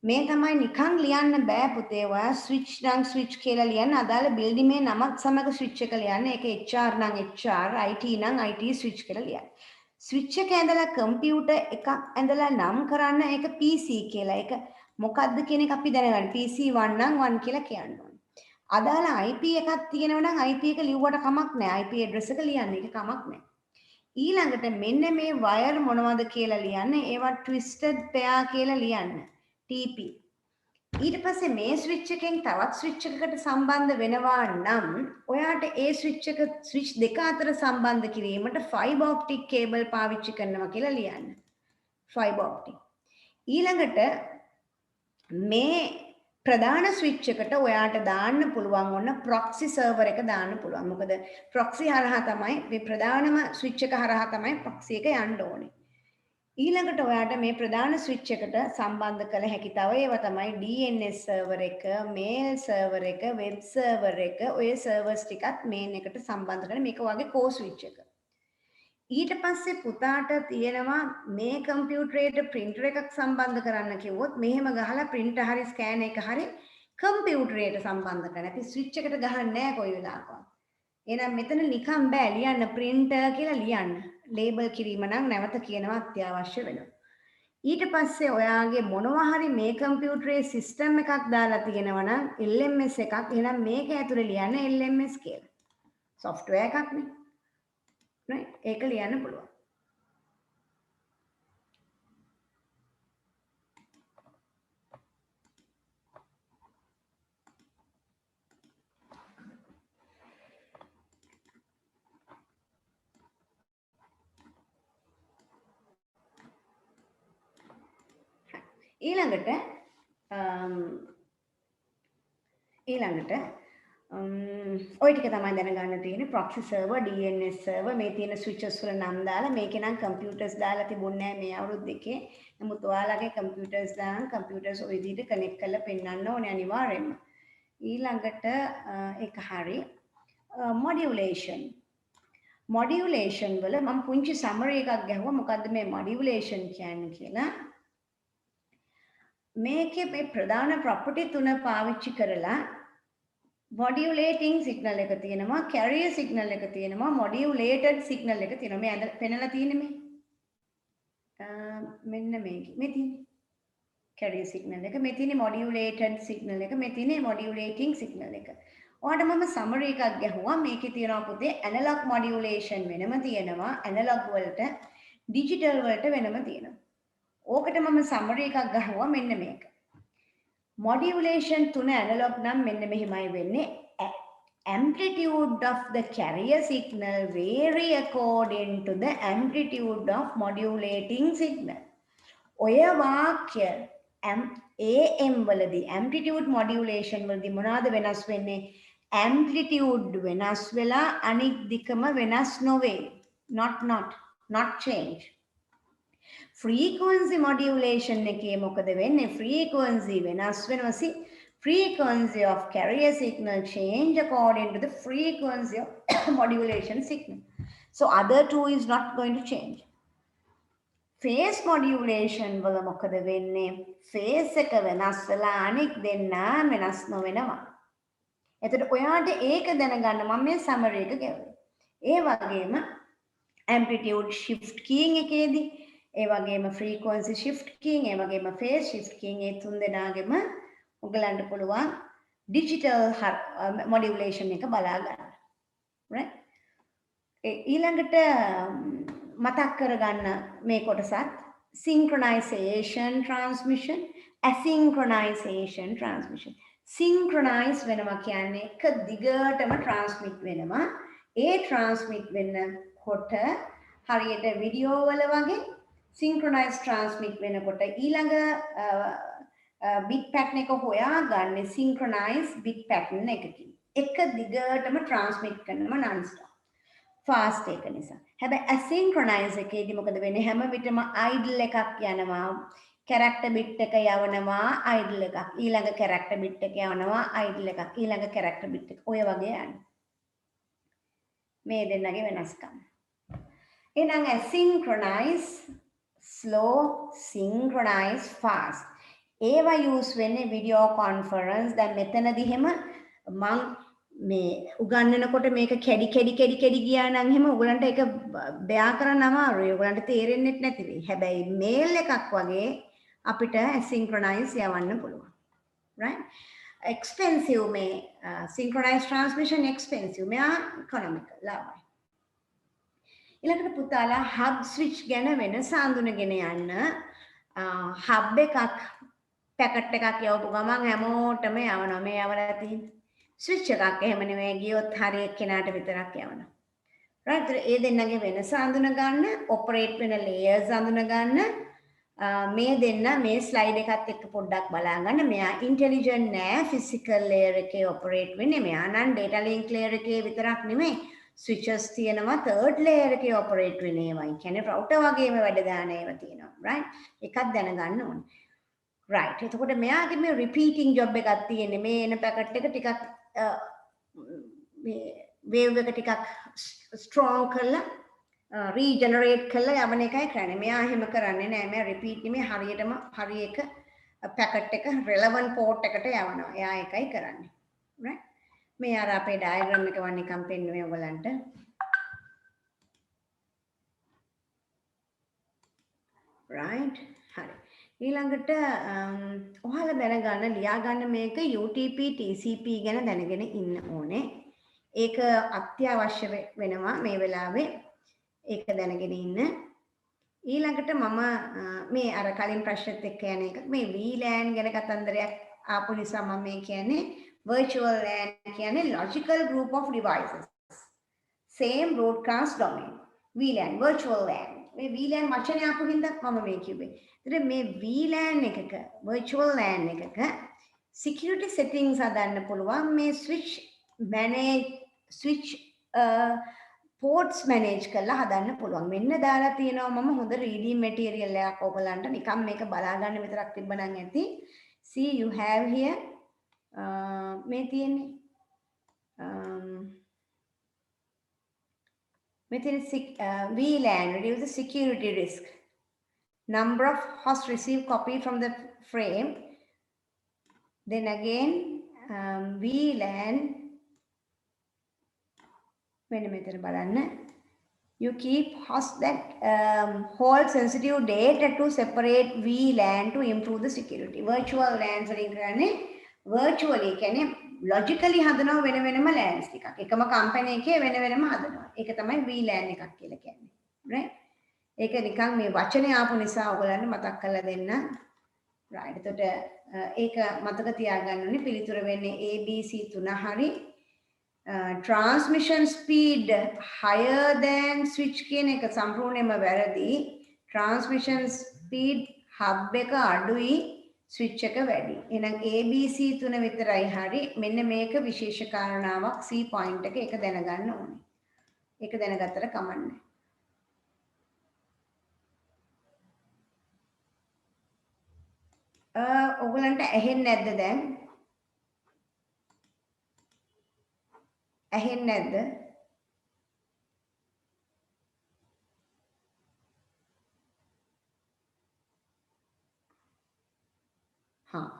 මේ තමයි නිකන් ලියන්න බෑ පුතේ. ඔයා ස්විච් නම් ස්විච් කියලා ලියන්න. අදාළ බිල්ඩිමේ නමක් සමග ස්විච් එක ලියන්න. ඒක HR නම් HR, IT නම් IT ස්විච් කියලා ලියන්න. ස්විච් එක ඇඳලා කම්පියුටර් එකක් ඇඳලා නම් කරන්න ඒක PC කියලා. ඒක මොකද්ද කියන එක අපි දැනගන්න. PC1 නම් 1 කියලා කියන්න ඕනේ. අදාළ IP එකක් තියෙනවා නම් IP එක ලිව්වට කමක් නැහැ. IP address එක ලියන්න. ඒක කමක් නැහැ. ඊළඟට මෙන්න මේ වයර් මොනවද කියලා ලියන්න. ඒවා twisted pair කියලා ලියන්න. TP. ඊට පස්සේ මේ ස්විච් එකෙන් තවත් ස්විච් එකකට සම්බන්ධ වෙනවා නම් ඔයාට ඒ ස්විච් දෙක අතර සම්බන්ධ කිරීමට fiber optic cable පාවිච්චි කරනවා කියලා ලියන්න. fiber optic. ඊළඟට මේ ප්‍රධාන ස්විච් එකට ඔයාට දාන්න පුළුවන් ඔන්න proxy server එක දාන්න පුළුවන්. මොකද proxy හරහා තමයි මේ ප්‍රධානම ස්විච් එක හරහා තමයි proxy එක යන්න ඕනේ. ඊළඟට ඔයාට මේ ප්‍රධාන ස්විච් එකට සම්බන්ධ කළ හැකි තව ඒවා තමයි DNS සර්වර් එක, මේල් සර්වර් එක, වෙබ් සර්වර් එක, ඔය සර්වර්ස් ටිකත් මේන් එකට සම්බන්ධ කරන මේක වගේ කෝ ස්විච් එක. ඊට පස්සේ පුතාට තියෙනවා මේ කම්පියුටරේට printer එකක් සම්බන්ධ කරන්න කිව්වොත් මෙහෙම ගහලා printer හරි scan එක හරි කම්පියුටරේට සම්බන්ධ කරන්න. අපි ස්විච් එකට ගහන්නේ නැහැ කොයි වෙලාවකවත්. එහෙනම් මෙතන නිකන් බෑ ලියන්න printer කියලා ලියන්න. ලේබල් කිරීම නම් නැවත කියනවා අත්‍යවශ්‍ය වෙනවා. ඊට පස්සේ ඔයාගේ මොනවා හරි මේ කම්පියුටරේ සිස්ටම් එකක් දාලා තියෙනවා නම් LMS එකක්. එහෙනම් මේක ඇතුලේ ලියන්න LMS කියලා. software එකක් නේ. right? ඒක ලියන්න පුළුවන්. ඊළඟට ඔය ටික තමයි දැනගන්න තියෙන්නේ. proxy server, DNS server මේ තියෙන switches වල නම් දාලා මේකේ නම් computers දාලා තිබුණේ නැහැ මේ අවුරුදු දෙකේ. නමුත් ඔයාලගේ computers දාන computers ඔය විදිහට connect කරලා පෙන්වන්න ඕනේ අනිවාර්යයෙන්ම. ඊළඟට ඒක හරි modulation. modulation වල මම පුංචි summary එකක් ගැහුවා මොකද්ද මේ modulation කියන්නේ කියලා. මේකේ මේ ප්‍රධාන property තුන පාවිච්චි කරලා modulating signal එක තියෙනවා, carrier signal එක තියෙනවා, modulated signal එක තියෙනවා. මේ අද පෙන්නලා තියෙන්නේ මේ. මෙන්න මේකේ. මේ තියෙන්නේ carrier signal එක, මේ තියෙන්නේ modulated signal එක, මේ තියෙන්නේ modulating signal එක. ඔයාලට මම summary එකක් ගැහුවා. මේකේ තියෙනවා පුතේ analog modulation වෙනම තියෙනවා, analog වලට digital වලට වෙනම තියෙනවා. ඕකට මම summary එකක් ගහුවා මෙන්න මේක. modulation තුන analog නම් මෙන්න මෙහිමයි වෙන්නේ. amplitude of the carrier signal vary according to the amplitude of modulating signal. ඔය වාක්‍ය AM වලදී amplitude modulation වලදී මොනවාද වෙනස් වෙන්නේ? amplitude වෙනස් වෙලා අනික් දිකම වෙනස් නොවේ. not change. frequency modulation එකේ මොකද වෙන්නේ? frequency වෙනස් වෙනවා. Frequency of carrier signal change according to the frequency of modulation signal. So other two is not going to change. Phase modulation වල මොකද වෙන්නේ? phase එක වෙනස් වෙලා අනික් දෙන්න වෙනස් නොවෙනවා. එතකොට ඔයාට ඒක දැනගන්න මම මේ summary එක ගෙවුවා. ඒ වගේම amplitude shift keying එකේදී ඒ වගේම frequency shift keying ඒ වගේම phase shift keying ඒ තුන් දෙනාගෙම ඔයගලන්ට පුළුවන් digital modulation එක බලා ගන්න. right? ඊළඟට මතක් කරගන්න මේ කොටසත් synchronization transmission asynchronization transmission. synchronize වෙනවා කියන්නේ එක දිගටම transmit වෙනවා. ඒ transmit වෙනකොට හරියට වීඩියෝ වල වගේ synchronize transmit වෙනකොට ඊළඟ bit pattern එක හොයාගන්නේ synchronize bit pattern එකකින්. එක දිගටම transmit කරනවා non stop. fast එක නිසා. හැබැයි asynchronous එකේදී මොකද වෙන්නේ? හැම විටම idle එකක් යනවා. character bit එක යවනවා idle එකක්. ඊළඟ character bit එක යවනවා idle එකක්. ඊළඟ character bit එක. ඔය වගේ යනවා. මේ දෙන්නගේ වෙනස්කම්. එහෙනම් asynchronous slow synchronize fast. ඒවා use වෙන්නේ video conference. දැන් මෙතනදී හැම මං මේ උගන්නනකොට මේක කැඩි ගියා නම් එහෙම ඔයගලන්ට ඒක බයා කරන්න අමාරුයි. ඔයගලන්ට තේරෙන්නේ නැති වෙයි. හැබැයි මේල් එකක් වගේ අපිට synchronize යවන්න පුළුවන්. right? expensive මේ synchronized transmission expensive. මෙයා economical ලාභයි. ඊළඟට පුතාලා hub switch ගැන වෙනස හඳුනගෙන යන්න hub එකක් පැකට් එකක් යවපු ගමන් හැමෝටම යවනවා. මේ යවලා තියෙන්නේ switch එකක් එහෙම නෙමෙයි ගියොත් හරිය කෙනාට විතරක් යවනවා. right? ඒ දෙන්නගේ වෙනස හඳුන ගන්න, ඔපරේට් වෙන layers හඳුන ගන්න. මේ දෙන්න මේ slide එකත් එක්ක පොඩ්ඩක් බලා ගන්න. මෙයා intelligent නෑ physical layer එකේ ඔපරේට් වෙන්නේ. මෙයා නම් data link layer එකේ විතරක් නෙමෙයි switches තියෙනවා third layer එකේ ඔපරේට් වෙන ඒවා. ඒ කියන්නේ router වගේම වැඩ දාන ඒවා තියෙනවා. right? ඒකත් දැනගන්න ඕනේ. right. එතකොට මෙයාගේ මේ repeating job එකක් තියෙන්නේ. මේ එන පැකට් එක ටිකක් මේ වේව් එක ටිකක් ස්ට්‍රෝං කරලා රීජෙනරේට් කරලා යවන එකයි කරන්නේ. මෙයා එහෙම කරන්නේ නැහැ. මෙයා රිපීට් නෙමෙයි හරියටම හරි එක පැකට් එක රෙලෙවන්ට් පෝට් එකට යවනවා. එයා ඒකයි කරන්නේ. right? මේ අර අපේ ඩයග්‍රෑම් එක වань නිකන් පෙන්නුවේ ඔයගලන්ට. right? හරි. ඊළඟට ඔයාලා දැනගන්න ලියා ගන්න මේක UTP TCP ගැන දැනගෙන ඉන්න ඕනේ. ඒක අත්‍යවශ්‍ය වෙනවා මේ වෙලාවේ. ඒක දැනගෙන ඉන්න. ඊළඟට මම මේ අර කලින් ප්‍රශ්නෙත් එක්ක යන එක මේ VLAN ගැන කතන්දරයක් ආපු නිසා මම මේ කියන්නේ virtual LAN කියන්නේ logical group of devices same broadcast domain. VLAN virtual LAN. මේ VLAN වචනේ ආපු හින්දා මම මේ කිව්වේ. ඉතින් මේ VLAN එකක virtual LAN එකක security settings හදන්න පුළුවන්. මේ switch ports manage කරලා හදන්න පුළුවන්. මෙන්න දාලා තියෙනවා මම හොඳ reading material එකක් ඔයගලන්ට නිකන් මේක බලා ගන්න විතරක් තිබ්බනම් ඇති. See you have here මේ තියෙන්නේ within VLAN reduce the security risk. Number of hosts receive copy from the frame. Then again VLAN you keep hosts that hold sensitive data to separate VLAN to improve the security. Virtual LAN virtually කියන්නේ logically හදනවා වෙන වෙනම LANs ටිකක්. එකම company එකේ වෙන වෙනම හදනවා. ඒක තමයි VLAN එකක් කියලා කියන්නේ. right? ඒක නිකන් මේ වචනේ ආපු නිසා ඔයගලන්ට මතක් කරලා දෙන්න. right. එතකොට ඒක මතක තියාගන්න ඕනේ පිළිතුර වෙන්නේ ABC 3 හරි. Transmission speed higher than switch කියන එක සම්පූර්ණයෙන්ම වැරදි. Transmission speed hub එක අඩුයි switch එක වැඩි. එහෙනම් ABC 3 විතරයි හරි. මෙන්න මේක විශේෂ කාරණාවක් C point එක ඒක දැනගන්න ඕනේ. ඒක දැනගත්තට කමන්නේ. ඔයගලන්ට ඇහෙන්නේ නැද්ද දැන්? ඇහෙන්නේ නැද්ද?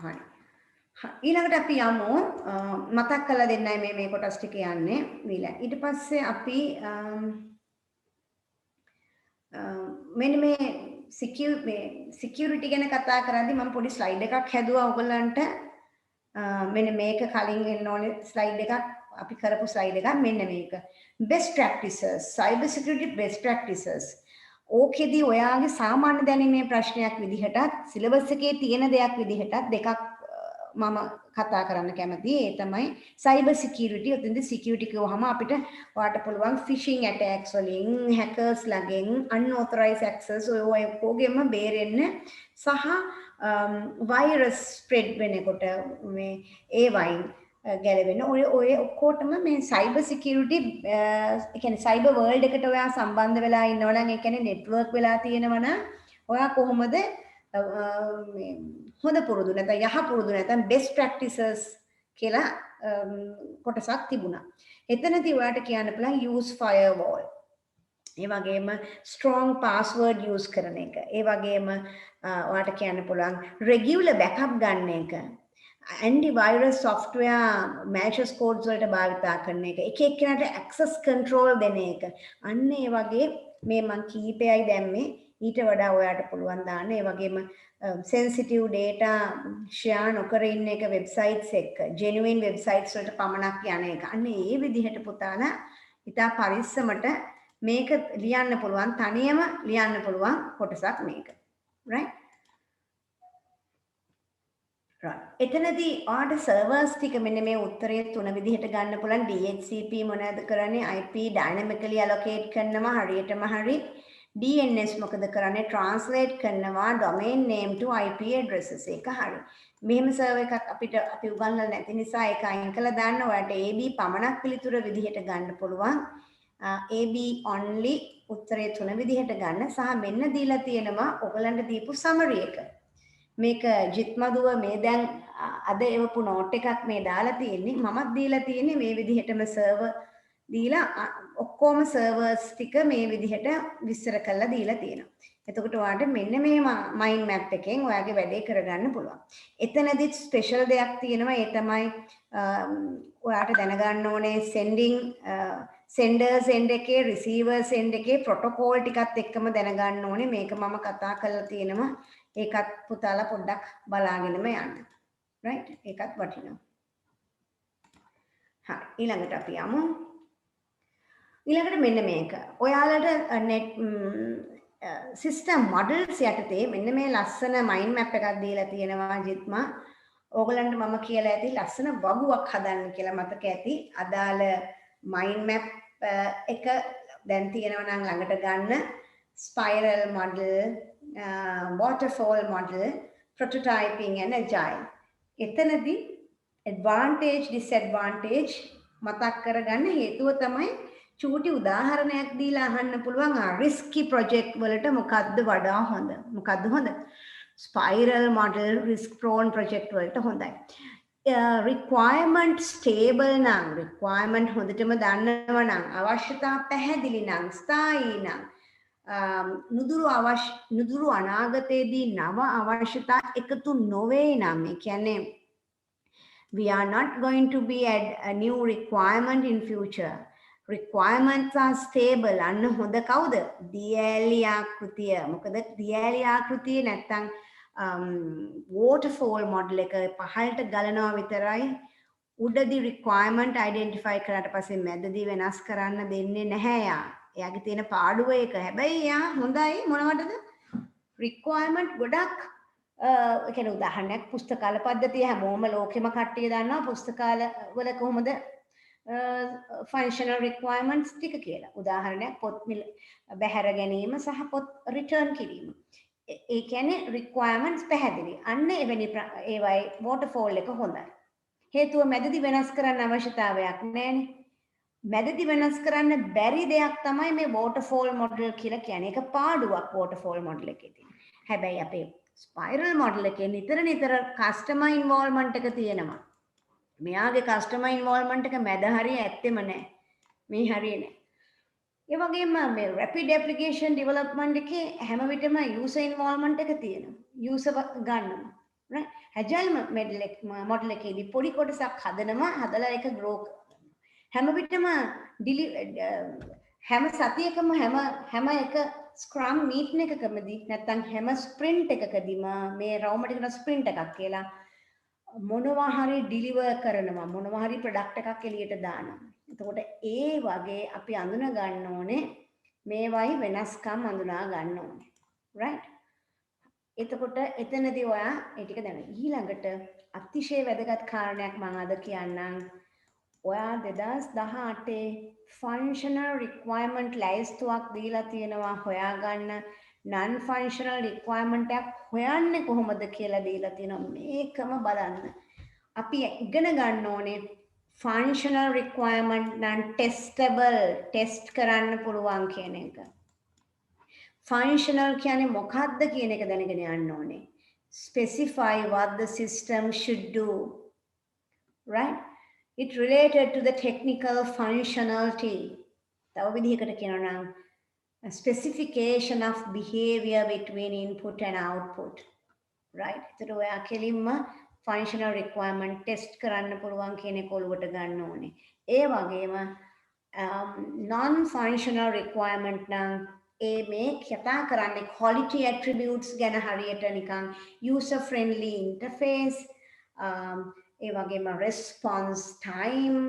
හරි. ඊළඟට අපි යමු මතක් කරලා දෙන්නයි මේ කොටස් ටික යන්නේ. ඊට පස්සේ අපි මෙන්න මේ සිකියුරිටි ගැන කතා කරද්දී මම පොඩි ස්ලයිඩ් එකක් හැදුවා ඔයගලන්ට. මෙන්න මේක කලින් එන්න ඕනේ ස්ලයිඩ් එකක් අපි කරපු ස්ලයිඩ් එකක් මෙන්න මේක. best practices cyber security best practices. ඕකෙදී ඔයාගේ සාමාන්‍ය දැනීමේ ප්‍රශ්නයක් විදිහටත් සිලබස් එකේ තියෙන දෙයක් විදිහටත් දෙකක් මම කතා කරන්න කැමතියි. ඒ තමයි cyber security. උතෙන්ද security කියවහම අපිට ඔයාලට පුළුවන් phishing attacks වලින් hackers ළඟින් unauthorized access ඔය ඔක්කොගෙම බේරෙන්න සහ virus spread වෙනකොට මේ ඒ වයින් ගැලවෙන්න ඔය ඔක්කොටම මේ cyber security ඒ කියන්නේ cyber world එකට ඔයා සම්බන්ධ වෙලා ඉන්නවා නම් ඒ කියන්නේ network වෙලා තියෙනවා නම් ඔයා කොහොමද මේ හොඳ පුරුදු නැත්නම් යහ පුරුදු නැත්නම් best practices කියලා කොටසක් තිබුණා. එතනදී ඔයාලට කියන්න පුළුවන් use firewall. ඒ වගේම strong password use කරන එක. ඒ වගේම ඔයාලට කියන්න පුළුවන් regular backup ගන්න එක. antivirus software malicious codes වලට භාවිතා කරන එක. එක එක්කෙනාට access control දෙන එක. අන්න ඒ වගේ මේ මං කීපයයි දැම්මේ. ඊට වඩා ඔයාට පුළුවන් දාන්න. ඒ වගේම sensitive data share නොකර ඉන්න එක websites එක්ක genuine websites වලට පමණක් යන එක. අන්න ඒ විදිහට පුතාලා ඉතා පරිස්සමට මේක ලියන්න පුළුවන් තනියම ලියන්න පුළුවන් කොටසක් මේක. right? එතනදී ඔයාලට සර්වර්ස් ටික මෙන්න මේ උත්තරයේ තුන විදිහට ගන්න පුළුවන්. DHCP මොනවද කරන්නේ? IP dynamically allocate කරනවා හරියටම හරි. DNS මොකද කරන්නේ? translate කරනවා domain name to IP addresses එක හරි. මෙහෙම සර්වර් එකක් අපි උගන්වලා නැති නිසා ඒක අයින් කළා දාන්න. ඔයාලට AB පමණක් පිළිතුර විදිහට ගන්න පුළුවන්. AB only උත්තරයේ තුන විදිහට ගන්න සහ මෙන්න දීලා තියෙනවා ඔයගලන්ට දීපු summary එක. මේක ජිත්මදුව මේ දැන් අද එවපු නෝට් එකක් මේ දාලා තියෙන්නේ මමත් දීලා තියෙන්නේ මේ විදිහටම සර්වර් දීලා ඔක්කොම සර්වර්ස් ටික මේ විදිහට විස්තර කරලා දීලා තියෙනවා. එතකොට ඔයාලට මෙන්න මේ මයින්ඩ් මැප් එකෙන් ඔයාගේ වැඩේ කරගන්න පුළුවන්. එතනදිත් ස්පෙෂල් දෙයක් තියෙනවා. ඒ තමයි ඔයාලට දැනගන්න ඕනේ senders end එකේ receivers end එකේ protocol ටිකත් එක්කම දැනගන්න ඕනේ. මේක මම කතා කරලා තියෙනවා. ඒකත් පුතාලා පොඩ්ඩක් බලාගෙනම යන්න. right? ඒකත් වටිනවා. හරි. ඊළඟට අපි යමු. ඊළඟට මෙන්න මේක. ඔයාලට net system models යටතේ මෙන්න මේ ලස්සන mind map එකක් දීලා තියෙනවා ජිත්මා. ඕගලන්ට මම කියලා ඇති ලස්සන වගුවක් හදන්න කියලා මතක ඇති. අදාළ mind map එක දැන් තියෙනවා නම් ළඟට ගන්න. spiral model, waterfall model, prototyping and agile. එතනදී advantage disadvantage මතක් කරගන්න හේතුව තමයි චූටි උදාහරණයක් දීලා අහන්න පුළුවන් risky project වලට මොකද්ද වඩා හොඳ? මොකද්ද හොඳ? spiral model risk prone project වලට හොඳයි. requirement stable නම් requirement හොඳටම දන්නවා නම් අවශ්‍යතා පැහැදිලි නම් ස්ථායී නම් නුදුරු අනාගතයේදී නව අවශ්‍යතා එකතු නොවේ නම් ඒ කියන්නේ we are not going to be at a new requirement in future. Requirements are stable. අන්න හොඳ කවුද? දියැලි ආකෘතිය. මොකද දියැලි ආකෘතිය නැත්තම් waterfall model එක පහළට ගලනවා විතරයි. උඩදී requirement identify කරාට පස්සේ මැදදී වෙනස් කරන්න දෙන්නේ නැහැ යා. එයාගේ තියෙන පාඩුව ඒක. හැබැයි යා හොඳයි මොනවටද? requirement ගොඩක් ඒ කියන්නේ උදාහරණයක් පුස්තකාල පද්ධතිය හැමෝම ලෝකෙම කට්ටිය දන්නවා පුස්තකාල වල කොහොමද functional requirements ටික කියලා. උදාහරණයක් පොත් බැහැර ගැනීම සහ පොත් return කිරීම. ඒ කියන්නේ requirements පැහැදිලි. අන්න එවැනි ඒවයි waterfall එක හොඳයි. හේතුව මැදදී වෙනස් කරන්න අවශ්‍යතාවයක් නැහැනේ. මැදදී වෙනස් කරන්න බැරි දෙයක් තමයි මේ waterfall model කියලා කියන්නේ. ඒක පාඩුවක් waterfall model එකේ තියෙන. හැබැයි අපේ ස්පයිරල් මොඩල් එකේ නිතර කස්ටමර් ඉන්වෝල්ව්මන්ට් එක තියෙනවා. මෙයාගේ කස්ටමර් ඉන්වෝල්ව්මන්ට් එක මැද හරිය ඇත්තෙම නැහැ. මේ හරිය නැහැ. ඒ වගේම මේ රැපිඩ් ඇප්ලිකේෂන් ඩෙවලොප්මන්ට් එකේ හැම විටම යූසර් ඉන්වෝල්ව්මන්ට් එක තියෙනවා. යූසර් ගන්නවා. right? ඇජයිල් මොඩල් එකේදී පොඩි කොටසක් හදලා ඒක ග්‍රෝ කරනවා. හැම විටම හැම සතියකම හැම එක ස්ක්‍රම් මීටින් එකකමදී නැත්නම් හැම ස්ප්‍රින්ට් එකකදීම මේ රවුමට කියන ස්ප්‍රින්ට් එකක් කියලා මොනවා හරි ඩිලිවර් කරනවා, මොනවා හරි ප්‍රොඩක්ට් එකක් එළියට දානවා. එතකොට ඒ වගේ අපි අඳුන ගන්න ඕනේ මේවයි වෙනස්කම් අඳුනා ගන්න ඕනේ. right? එතකොට එතනදී ඔයා ඒ ටික දැනගන්න. ඊළඟට අතිශය වැදගත් කාරණයක් මම අද කියන්නම්. ඔයා 2018 functional requirement ලයිස්තුවක් දීලා තියෙනවා හොයාගන්න. non functional requirement එකක් හොයන්නේ කොහොමද කියලා දීලා තියෙනවා. මේකම බලන්න. අපි ඉගෙන ගන්න ඕනේ functional requirement නම් testable test කරන්න පුළුවන් කියන එක. functional කියන්නේ මොකක්ද කියන එක දැනගෙන යන්න ඕනේ. specify what the system should do. right? It related to the technical functionality. තව විදිහකට කියනවා නම් a specification of behavior between input and output. right? ඒතර ඔයා කෙලින්ම functional requirement test කරන්න පුළුවන් කියන එක ඔලුවට ගන්න ඕනේ. ඒ වගේම non functional requirement නම් ඒ මේ කතා කරන්නේ quality attributes ගැන හරියට නිකන් user friendly interface, ඒ වගේම response time,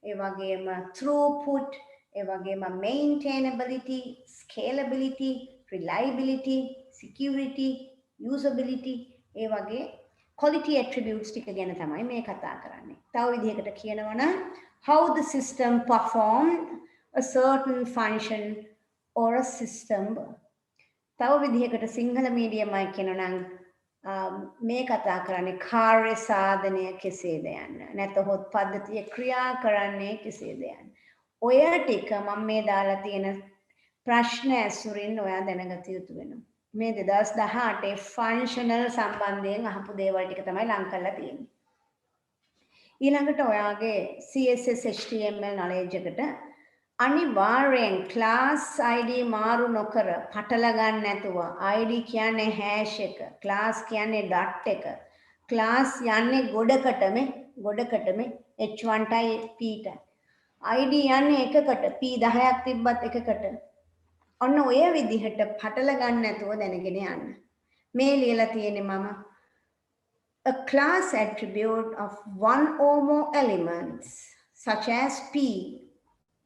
ඒ වගේම throughput, ඒ වගේම maintainability, scalability, reliability, security, usability, ඒ වගේ quality attributes ටික ගැන තමයි මේ කතා කරන්නේ. තව විදිහකට කියනවා නම් how the system performed a certain function or a system. තව විදිහකට සිංහල මීඩියමයි කියනවා නම් මේ කතා කරන්නේ කාර්ය සාධනය කෙසේද යන්න. නැත්නම් පද්ධතිය ක්‍රියා කරන්නේ කෙසේද යන්න. ඔය ටික මම මේ දාලා තියෙන ප්‍රශ්න ඇසුරින් ඔයා දැනගත යුතු වෙනවා. මේ 2018 ෆන්ක්ෂනල් සම්බන්ධයෙන් අහපු දේවල් ටික තමයි ලං කරලා තියෙන්නේ. ඊළඟට ඔයාගේ CSS HTML knowledge එකට අනිවාර්යෙන් class ID මාරු නොකර පටල ගන්න නැතුව ID කියන්නේ hash එක, class කියන්නේ dot එක, class යන්නේ ගොඩකටම h1ටයි p ටයි, ID යන්නේ එකකට p10ක් තිබ්බත් එකකට. ඔන්න ඔය විදිහට පටල ගන්න නැතුව දැනගෙන යන්න. මේ ලියලා තියෙන්නේ මම a class attribute of one or more elements such as p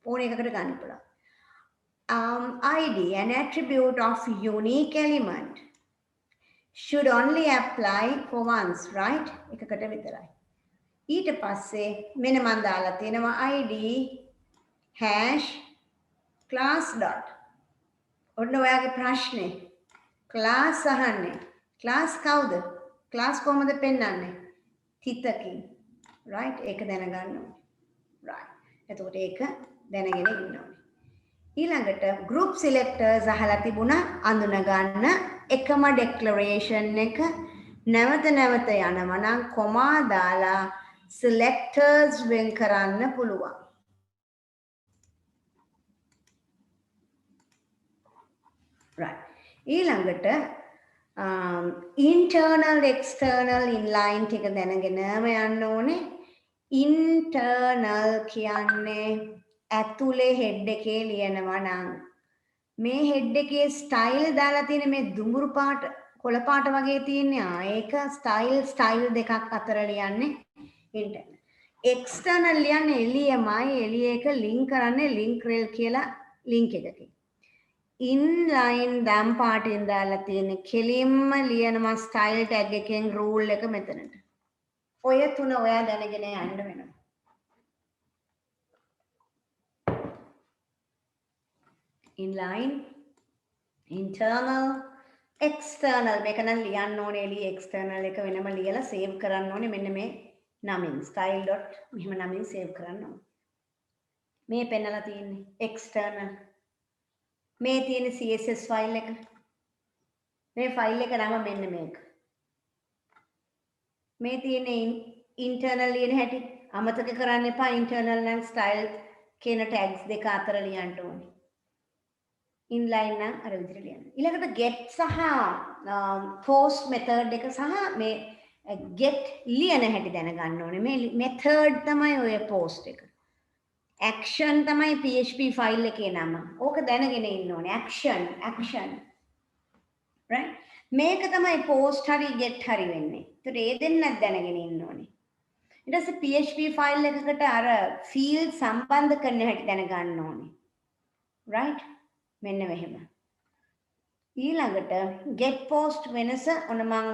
ඕන එකකට ගන්න පුළුවන්. ID an attribute of unique element should only apply for once, right? එකකට විතරයි. ඊට පස්සේ මෙන්න මම දාලා තියෙනවා ID hash class dot. ඔන්න ඔයාගේ ප්‍රශ්නේ. class අහන්නේ. class කවුද? class කොහොමද පෙන්වන්නේ? තිතකින්. right? ඒක දැනගන්න ඕනේ. right. එතකොට ඒක දැනගෙන ඉන්න ඕනේ. ඊළඟට group selectors අහලා තිබුණා අඳුන ගන්න එකම declaration එක නැවත යනවා නම් කොමා දාලා selectors වෙන් කරන්න පුළුවන්. right. ඊළඟට internal external inline ටික දැනගෙනම යන්න ඕනේ. internal කියන්නේ ඇතුලේ head එකේ ලියනවා නම් මේ head එකේ style දාලා තියෙන මේ දුඹුරු පාට කොළ පාට වගේ තියෙන්නේ ඒක style දෙකක් අතර ලියන්නේ internal. external ලියන්නේ එළිය එක link කරන්නේ link rel කියලා link එකකින්. inline දම් පාටින් දාලා තියෙන කෙලින්ම ලියනවා style tag එකෙන් rule එක මෙතනට. ඔය තුන ඔයා දැනගෙන යන්න වෙනවා. inline, internal, external මේක නම් ලියන්න ඕනේ එළිය external එක වෙනම ලියලා save කරන්න ඕනේ මෙන්න මේ නමින් style dot මෙහෙම නමින් save කරන්න ඕනේ. මේ පෙන්නලා තියෙන්නේ external. මේ තියෙන CSS ෆයිල් එක. මේ ෆයිල් එක නම මෙන්න මේක. මේ තියෙන ඉන්ටර්නල් ලියන හැටි අමතක කරන්න එපා. ඉන්ටර්නල් නම් ස්ටයිල් කියන ටැග්ස් දෙක අතර ලියන්න ඕනේ. ඉන්ලයින් නම් අර විදිහට ලියන්න. ඊළඟට get සහ post method එක සහ මේ get ලියන හැටි දැනගන්න ඕනේ. මේ method තමයි ඔය post එක. action තමයි PHP ෆයිල් එකේ නම. ඕක දැනගෙන ඉන්න ඕනේ. action. right? මේක තමයි post හරි get හරි වෙන්නේ. ඒතර ඒ දෙන්නත් දැනගෙන ඉන්න ඕනේ. ඊට පස්සේ PHP ෆයිල් එකකට අර field සම්බන්ධ කරන හැටි දැනගන්න ඕනේ. right? මෙන්න මෙහෙම. ඊළඟට get post වෙනස ඔන්න මම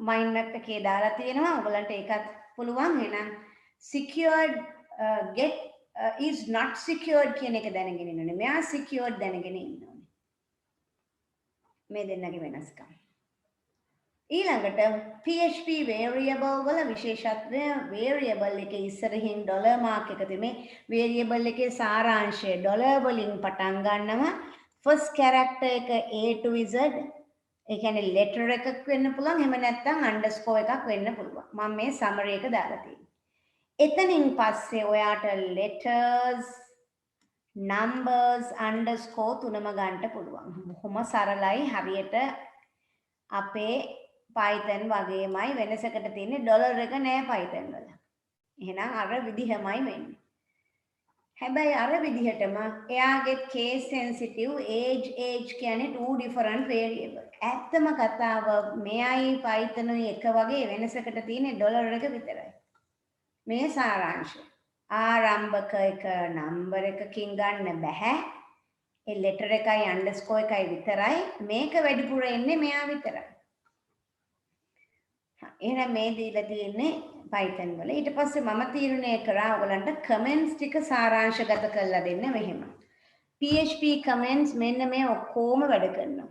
mind map එකේ දාලා තියෙනවා. ඔයගලන්ට ඒකත් පුළුවන්. එහෙනම් secured get is not secured කියන එක දැනගෙන ඉන්න ඕනේ. මෙයා secured දැනගෙන ඉන්න ඕනේ. මේ දෙන්නගේ වෙනස්කම්. ඊළඟට PHP variable වල විශේෂත්වය variable එකේ ඉස්සරහින් ඩොලර් මාක් එක තිබේ. variable එකේ සාරාංශය ඩොලර් වලින් පටන් ගන්නවා. first character එක A to Z. ඒ කියන්නේ letter එකක් වෙන්න පුළුවන්. එහෙම නැත්නම් underscore එකක් වෙන්න පුළුවන්. මම මේ summary එක දාලා තියෙනවා. එතනින් පස්සේ ඔයාට letters numbers underscore තුනම ගන්න පුළුවන්. බොහොම සරලයි. හරියට අපේ Python වගේමයි වෙනසකට තියෙන්නේ ඩොලර් එක නෑ Python වල. එහෙනම් අර විදිහමයි වෙන්නේ. හැබැයි අර විදිහටම එයාගේ case sensitive age කියන්නේ two different variable. ඇත්තම කතාව මෙයයි Python එක වගේ වෙනසකට තියෙන්නේ ඩොලර් එක විතරයි. මේ සාරාංශය. ආරම්භක එක නම්බර් එකකින් ගන්න බෑ. ඒ letter එකයි underscore එකයි විතරයි. මේක වැඩිපුර එන්නේ මෙයා විතරයි. එහෙනම් මේ දීලා තියෙන්නේ Python වල. ඊට පස්සේ මම තීරණය කරා ඔයගලන්ට comments ටික සාරාංශගත කරලා දෙන්න මෙහෙම. PHP comments මෙන්න මේ ඔක්කොම වැඩ කරනවා.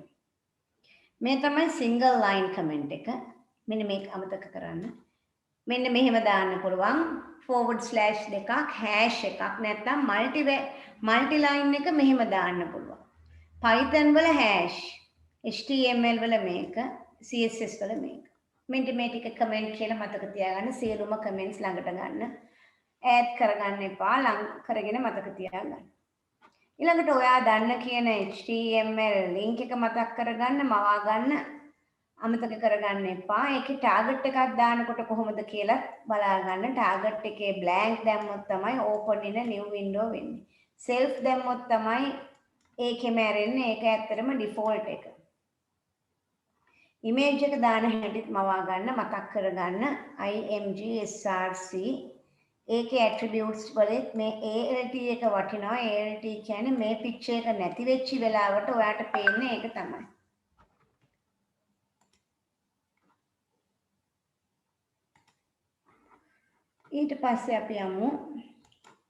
මේ තමයි single line comment එක. මෙන්න මේක අමතක කරන්න. මෙන්න මෙහෙම දාන්න පුළුවන්. / දෙකක් hash එකක් නැත්නම් multi line එක මෙහෙම දාන්න පුළුවන්. Python වල hash, HTML වල මේක, CSS වල මේක. මෙන්න මේ ටික කමෙන්ට් කියලා මතක තියාගන්න. සියලුම කමෙන්ට්ස් ළඟට ගන්න. ඈඩ් කරගන්න එපා. ලං කරගෙන මතක තියාගන්න. ඊළඟට ඔයා දන්න කියන HTML link එක මතක් කරගන්න, මවා ගන්න. අමතක කරගන්න එපා. ඒකේ ටාගට් එකක් දානකොට කොහොමද කියලා බලා ගන්න. ටාගට් එකේ blank දැම්මොත් තමයි open in a new window වෙන්නේ. self දැම්මොත් තමයි ඒකෙම ඇරෙන්නේ. ඒක ඇත්තටම default එක. image එක දාන හැටිත් මවා ගන්න, මතක් කරගන්න. img src ඒකේ attributes වලත් මේ alt එක වටිනවා. alt කියන්නේ මේ picture එක නැති වෙච්ච වෙලාවට ඔයාට පේන්නේ ඒක තමයි. ඊට පස්සේ අපි යමු.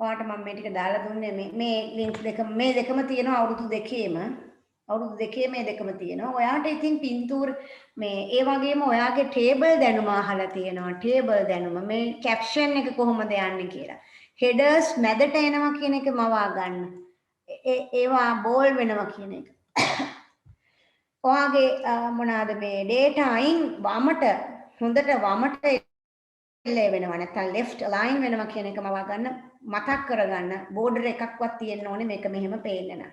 ඔයාට මම මේ ටික දාලා දුන්නේ මේ ලින්ක් දෙක මේ දෙකම තියෙනවා අවුරුදු දෙකේම. අවුරුදු දෙකේ මේ දෙකම තියෙනවා. ඔයාට ඉතින් පින්තූර මේ ඒ වගේම ඔයාගේ ටේබල් දැනුම අහලා තියෙනවා. ටේබල් දැනුම මේ කැප්ෂන් එක කොහොමද යන්නේ කියලා. හෙඩර්ස් මැදට එනවා කියන එක මවා ගන්න. ඒවා බෝල් වෙනවා කියන එක. ඔයාගේ මොනවාද මේ data අයින් වමට හොඳට වමට එල්ලේ වෙනවා නැත්නම් left align වෙනවා කියන එක මවා ගන්න, මතක් කරගන්න. border එකක්වත් තියෙන්න ඕනේ මේක මෙහෙම පේන්න නම්.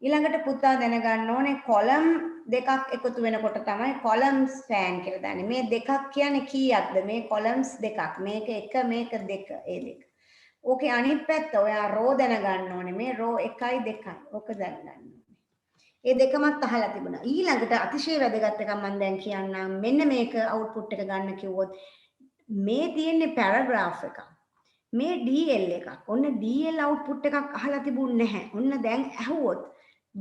ඊළඟට පුතා දැනගන්න ඕනේ column දෙකක් එකතු වෙනකොට තමයි column span කියලා දාන්නේ. මේ දෙකක් කියන්නේ කීයක්ද? මේ columns දෙකක්. මේක එක මේක දෙක. ඒ දෙක. ඕකේ අනිත් පැත්ත ඔයා row දැනගන්න ඕනේ. මේ row 1යි 2යි. ඕක දැනගන්න ඕනේ. ඒ දෙකමත් අහලා තිබුණා. ඊළඟට අතිශය වැදගත් එකක් මම දැන් කියන්නම්. මෙන්න මේක output එක ගන්න කිව්වොත් මේ තියෙන්නේ paragraph එකක්. මේ DL එකක්. ඔන්න DL output එකක් අහලා තිබුණ නැහැ. ඔන්න දැන් ඇහුවොත්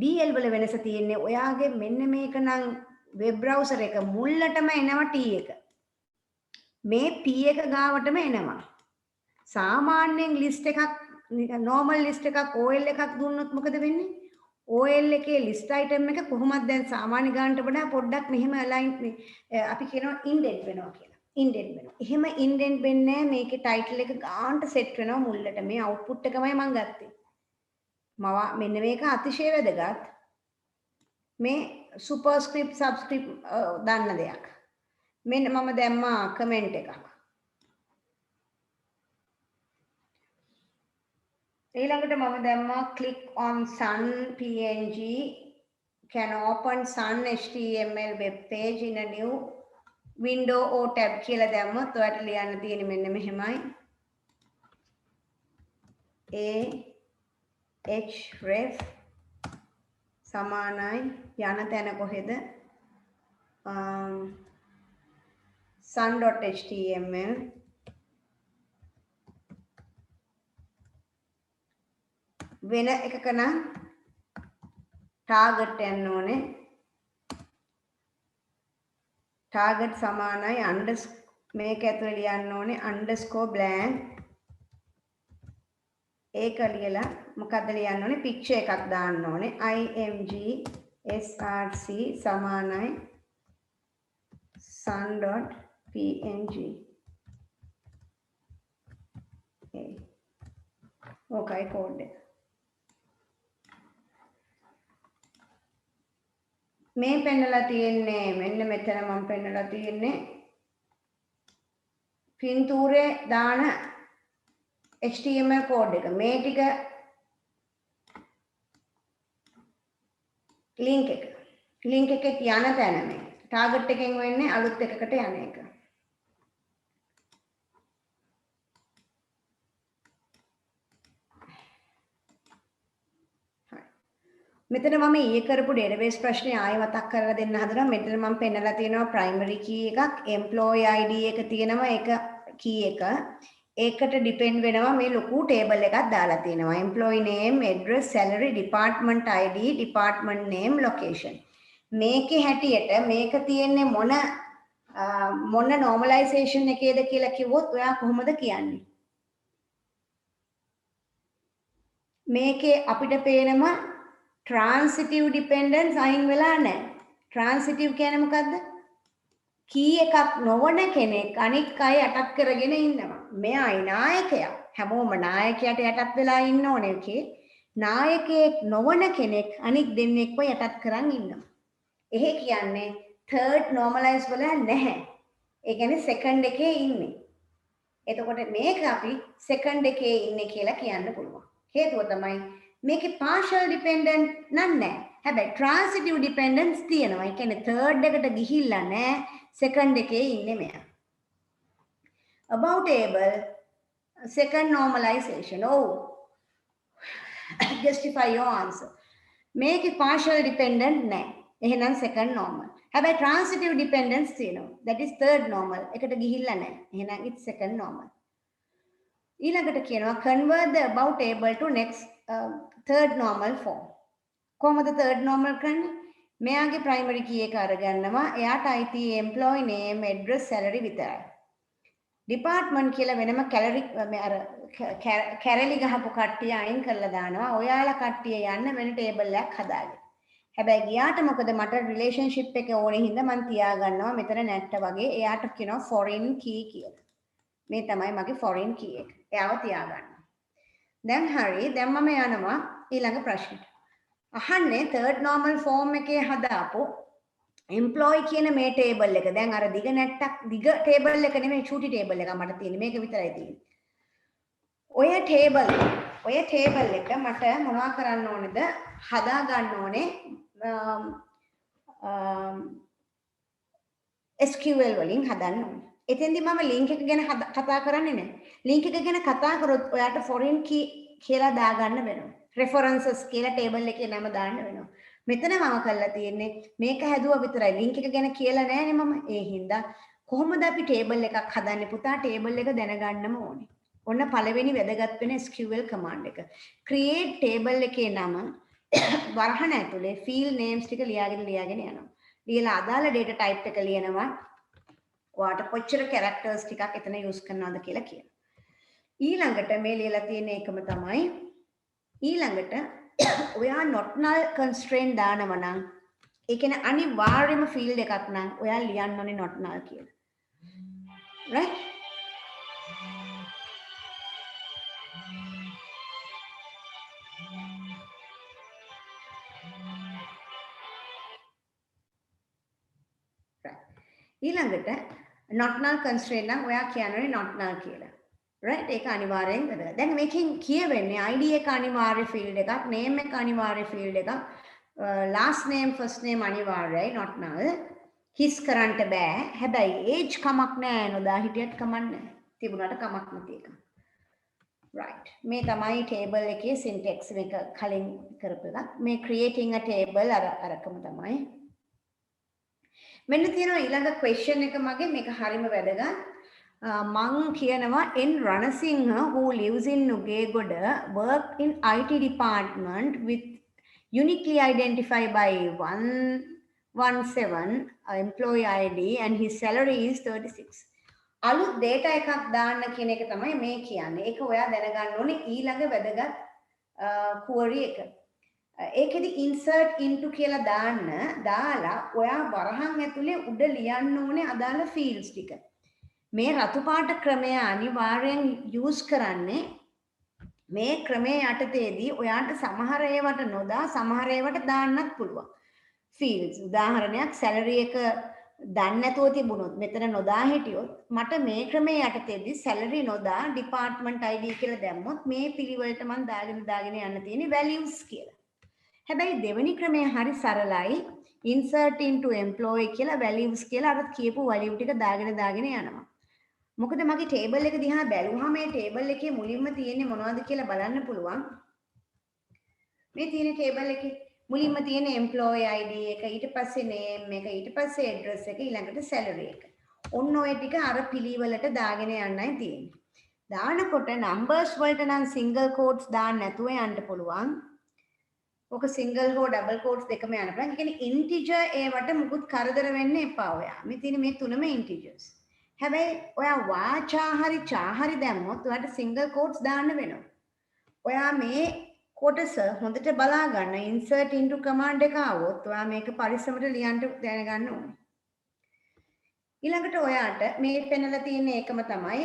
DL වල වෙනස තියෙන්නේ ඔයාගේ මෙන්න මේක නම් වෙබ් බ්‍රවුසර් එක මුල්ලටම එනවා T එක. මේ P එක ගාවටම එනවා. සාමාන්‍යයෙන් list එකක් normal list එකක් OL එකක් දුන්නොත් මොකද වෙන්නේ? OL එකේ list item එක කොහොමද දැන් සාමාන්‍ය ගානට වඩා පොඩ්ඩක් මෙහෙම align අපි කියනවා indent වෙනවා කියලා. indent වෙනවා. එහෙම indent වෙන්නේ නැහැ. මේකේ title එක ගානට set වෙනවා මුල්ලට. මේ output එකමයි මම ගත්තේ. මෙන්න මේක අතිශය වැදගත්. මේ superscript subscript දන්න දෙයක්. මෙන්න මම දැම්මා කමෙන්ට් එකක්. ඊළඟට මම දැම්මා click on sun png can open sun html web page in a new window or tab කියලා දැම්මොත් ඔයාලට ලියන්න තියෙන්නේ මෙන්න මෙහෙමයි. ahref සමානයි යන තැන කොහෙද sun.html වෙන එකක නම් target යන්න ඕනේ. target සමානයි මේක ඇතුලේ ලියන්න ඕනේ _ blank ඒක ලියලා මොකද්ද ලියන්න ඕනේ picture එකක් දාන්න ඕනේ img src සමානයි sun.png ඕකයි කෝඩ් එක. මේ පෙන්නලා තියෙන්නේ මෙන්න මෙතන මම පෙන්නලා තියෙන්නේ පින්තූරේ දාන HTML කෝඩ් එක. මේ ටික ලින්ක් එකේ යන තැන මේ ටාගට් එකෙන් වෙන්නේ අලුත් එකකට යන එක. මෙතන මම ඊයේ කරපු database ප්‍රශ්නේ ආයෙ මතක් කරලා දෙන්න හදනවා. මෙතන මම පෙන්නලා තියෙනවා primary key එකක්, employee id එක තියෙනවා, ඒක key එක. ඒකට depend වෙනවා මේ ලොකු table එකක් දාලා තියෙනවා. employee name, address, salary, department id, department name, location. මේකේ හැටියට මේක තියෙන්නේ මොන normalization එකේද කියලා කිව්වොත් ඔයා කොහොමද කියන්නේ? මේකේ අපිට පේනවා transitive dependence අයින් වෙලා නැහැ. transitive කියන්නේ මොකද්ද? key එකක් නොවන කෙනෙක් අනිත් අය යටත් කරගෙන ඉන්නවා. මෙයායි නායකයා. හැමෝම නායකයාට යටත් වෙලා ඉන්න ඕනේ එකේ. නායකයෙක් නොවන කෙනෙක් අනිත් දෙන්නෙක්ව යටත් කරන් ඉන්නවා. එහෙ කියන්නේ third normalize වෙලා නැහැ. ඒ කියන්නේ second එකේ ඉන්නේ. එතකොට මේක අපි second එකේ ඉන්නේ කියලා කියන්න පුළුවන්. හේතුව තමයි මේකේ partial dependent නැහැ. හැබැයි transitive dependence තියෙනවා. ඒ කියන්නේ third එකට ගිහිල්ලා නැහැ. second එකේ ඉන්නේ මෙයා. About able second normalization. Oh. Justify your answer. මේකේ partial dependent නැහැ. එහෙනම් second normal. හැබැයි transitive dependence තියෙනවා. That is third normal. එකට ගිහිල්ලා නැහැ. එහෙනම් it's second normal. ඊළඟට කියනවා convert the about able to next third normal form. කොහොමද third normal කරන්නේ? මෙයාගේ primary key එක අරගන්නවා. එයාට අයිති employee name, address, salary විතරයි. department කියලා වෙනම කැරලි ගහපු කට්ටිය අයින් කරලා දානවා. ඔයාලා කට්ටිය යන්න වෙන table එකක් හදාගන්න. හැබැයි ගියාට මොකද මට relationship එක ඕනේ හින්දා මම තියාගන්නවා මෙතන නැට්ට වගේ. එයාට කියනවා foreign key කියලා. මේ තමයි මගේ foreign key එක. එයාව තියාගන්නවා. දැන් හරි. දැන් මම යනවා ඊළඟ ප්‍රශ්නෙට. අහන්නේ third normal form එකේ හදාපු employee කියන මේ table එක. දැන් අර දිග table එක නෙමෙයි චූටි table එක මට තියෙන්නේ. මේක විතරයි තියෙන්නේ. ඔය table එක මට මොනවා කරන්න ඕනේද? හදා ගන්න ඕනේ SQL වලින් හදන්න ඕනේ. එතෙන්දී මම link එක ගැන කතා කරන්නේ නැහැ. link එක ගැන කතා කරොත් ඔයාට foreign key කියලා දාගන්න වෙනවා. references කියලා table එකේ නම දාන්න වෙනවා. මෙතන මම කරලා තියෙන්නේ මේක හැදුවා විතරයි. link එක ගැන කියලා නැහැනේ මම. ඒ හින්දා කොහොමද අපි table එකක් හදන්නේ පුතා? table එක දැනගන්නම ඕනේ. ඔන්න පළවෙනි වැදගත් වෙන SQL command එක. create table එකේ නම වරහන ඇතුලේ field names ටික ලියාගෙන යනවා. ලියලා අදාළ data type එක ලියනවා. ඔයාට කොච්චර characters ටිකක් එතන use කරනවද කියලා කියනවා. ඊළඟට මේ ලියලා තියෙන එකම තමයි ඊළඟට ඔයා not null constraint දානවා නම් ඒ කියන්නේ අනිවාර්යයෙන්ම field එකක් නම් ඔයා ලියන්න ඕනේ not null කියලා. right? ඊළඟට not null constraint නම් ඔයා කියන්නේ not null කියලා. right? ඒක අනිවාර්යෙන් වැදගත්. දැන් මේකෙන් කියවෙන්නේ id එක අනිවාර්ය field එකක්, name එක අනිවාර්ය field එකක්, last name first name අනිවාර්යයි not null. හිස් කරන්න බෑ. හැබැයි age කමක් නෑ, නොදා හිටියත් කමක් නෑ. තිබුණාට කමක් නැති එක. right. මේ තමයි table එකේ syntax එක කලින් කරපු එක. මේ creating a table අරකම තමයි. මෙන්න තියෙනවා ඊළඟ question එක මගේ මේක හරිම වැදගත්. මං කියනවා N Ranasinghe who lives in Nugegoda worked in IT department with uniquely identified by 117 employee ID and his salary is 36. අලුත් data එකක් දාන්න කියන එක තමයි මේ කියන්නේ. ඒක ඔයා දැනගන්න ඕනේ ඊළඟ වැදගත් query එක. ඒකෙදි insert into කියලා දාලා ඔයා වරහන් ඇතුලේ උඩ ලියන්න ඕනේ අදාළ fields ටික. මේ රතු පාට ක්‍රමය අනිවාර්යෙන් use කරන්නේ මේ ක්‍රමයේ යටතේදී ඔයාට සමහර ඒවාට නොදා සමහර ඒවාට දාන්නත් පුළුවන්. fields උදාහරණයක් salary එක දන්නේ නැතුව තිබුණොත් මෙතන නොදා හිටියොත් මට මේ ක්‍රමයේ යටතේදී salary නොදා department ID කියලා දැම්මොත් මේ පිළිවෙලට මම දාගෙන යන්න තියෙන්නේ values කියලා. හැබැයි දෙවෙනි ක්‍රමය හරි සරලයි. insert into employee කියලා values කියලා අර කියපු value ටික දාගෙන යනවා. මොකද මගේ table එක දිහා බැලුවහම මේ table එකේ මුලින්ම තියෙන්නේ මොනවද කියලා බලන්න පුළුවන්. මේ තියෙන table එකේ මුලින්ම තියෙන employee ID එක, ඊට පස්සේ name එක, ඊට පස්සේ address එක, ඊළඟට salary එක. ඔන්න ඔය ටික අර පිළිවෙලට දාගෙන යන්නයි තියෙන්නේ. දානකොට numbers වලට නම් single quotes දාන්න නැතුව යන්න පුළුවන්. ඔක single හෝ double quotes දෙකම යන්න පුළුවන්. ඒ කියන්නේ integer ඒවට මුකුත් කරදර වෙන්න එපා ඔයා. මේ තියෙන මේ තුනම integers. හැබැයි ඔයා වාචා හරි දැම්මොත් ඔයාට single quotes දාන්න වෙනවා. ඔයා මේ කොටස හොඳට බලා ගන්න insert into command එක આવොත් ඔයා මේක පරිස්සමට ලියන්න දැනගන්න ඕනේ. ඊළඟට ඔයාට මේ පෙන්නලා තියෙන එකම තමයි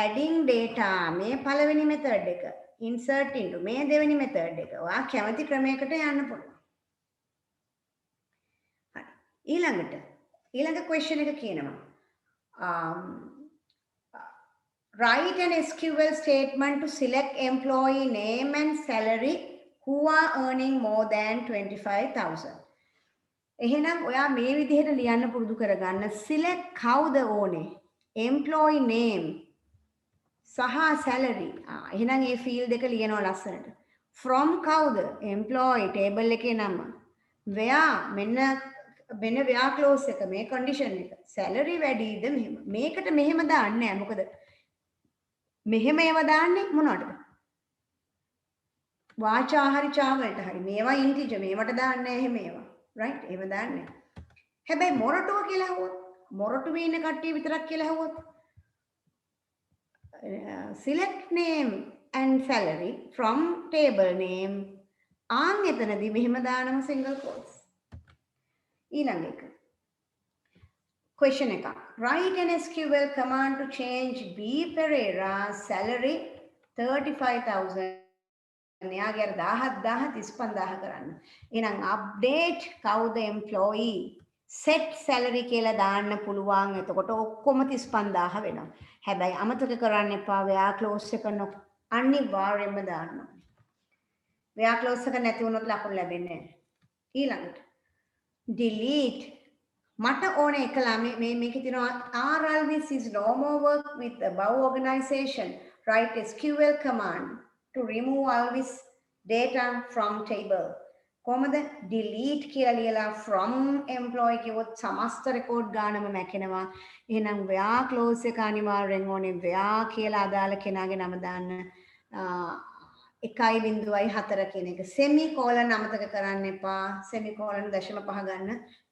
adding data මේ පළවෙනි method එක. insert into මේ දෙවෙනි method එක. ඔයා කැමති ක්‍රමයකට යන්න පුළුවන්. හරි. ඊළඟ question එක කියනවා write an SQL statement to select employee name and salary who are earning more than 25,000. එහෙනම් ඔයා මේ විදිහට ලියන්න පුරුදු කරගන්න. select කවුද ඕනේ? employee name සහ salary. එහෙනම් මේ field එක ලියනවා ලස්සනට. from කවුද? employee table එකේ නම. where මෙන්න where clause එක මේ condition එක. salary වැඩිද මෙහෙම. මේකට මෙහෙම දාන්නේ නැහැ. මොකද මෙහෙම ඒවා දාන්නේ මොනවටද? වාචා හරි චාවලට හරි. මේවා integer මේවට දාන්නේ නැහැ එහෙම ඒවා. right? එහෙම දාන්නේ. හැබැයි මොරටුව කියලා හවොත් මොරටුවේ ඉන්න කට්ටිය විතරක් කියලා හවොත් select name and salary from table name එතනදී මෙහෙම දානම single quotes. ඊළඟ එක question එක. write an SQL command to change B Pereira's salary 35,000 එයාගේ අර 10,000 35,000 කරන්න. එහෙනම් update කවුද employee set salary කියලා දාන්න පුළුවන්. එතකොට ඔක්කොම 35,000 වෙනවා. හැබැයි අමතක කරන්න එපා where clause එක අනිවාර්යයෙන්ම දාන්න ඕනේ. where clause එක නැති වුණොත් ලකුණු ලැබෙන්නේ නැහැ. ඊළඟට delete මට ඕනේ එකලා මේකේ තියෙනවා RLVs is no more work with above organization. write SQL command to remove Alvis data from table. කොහමද delete කියලා ලියලා from employee කිව්වොත් සමස්ත රෙකෝඩ් ගානම මැකෙනවා. එහෙනම් where clause එක අනිවාර්යෙන් ඕනේ. where කියලා අදාළ කෙනාගේ නම දාන්න 1.4 කියන එක. semicolon අමතක කරන්න එපා. semicolon 0.5 ගන්න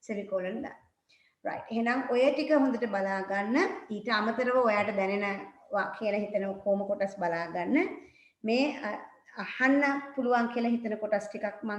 semicolon දාන්න. right. එහෙනම් ඔය ටික හොඳට බලා ගන්න. ඊට අමතරව ඔයාට දැනෙනවා කියලා හිතන කොහොම කොටස් බලා ගන්න. මේ අහන්න පුළුවන් කියලා හිතන කොටස් ටිකක් මම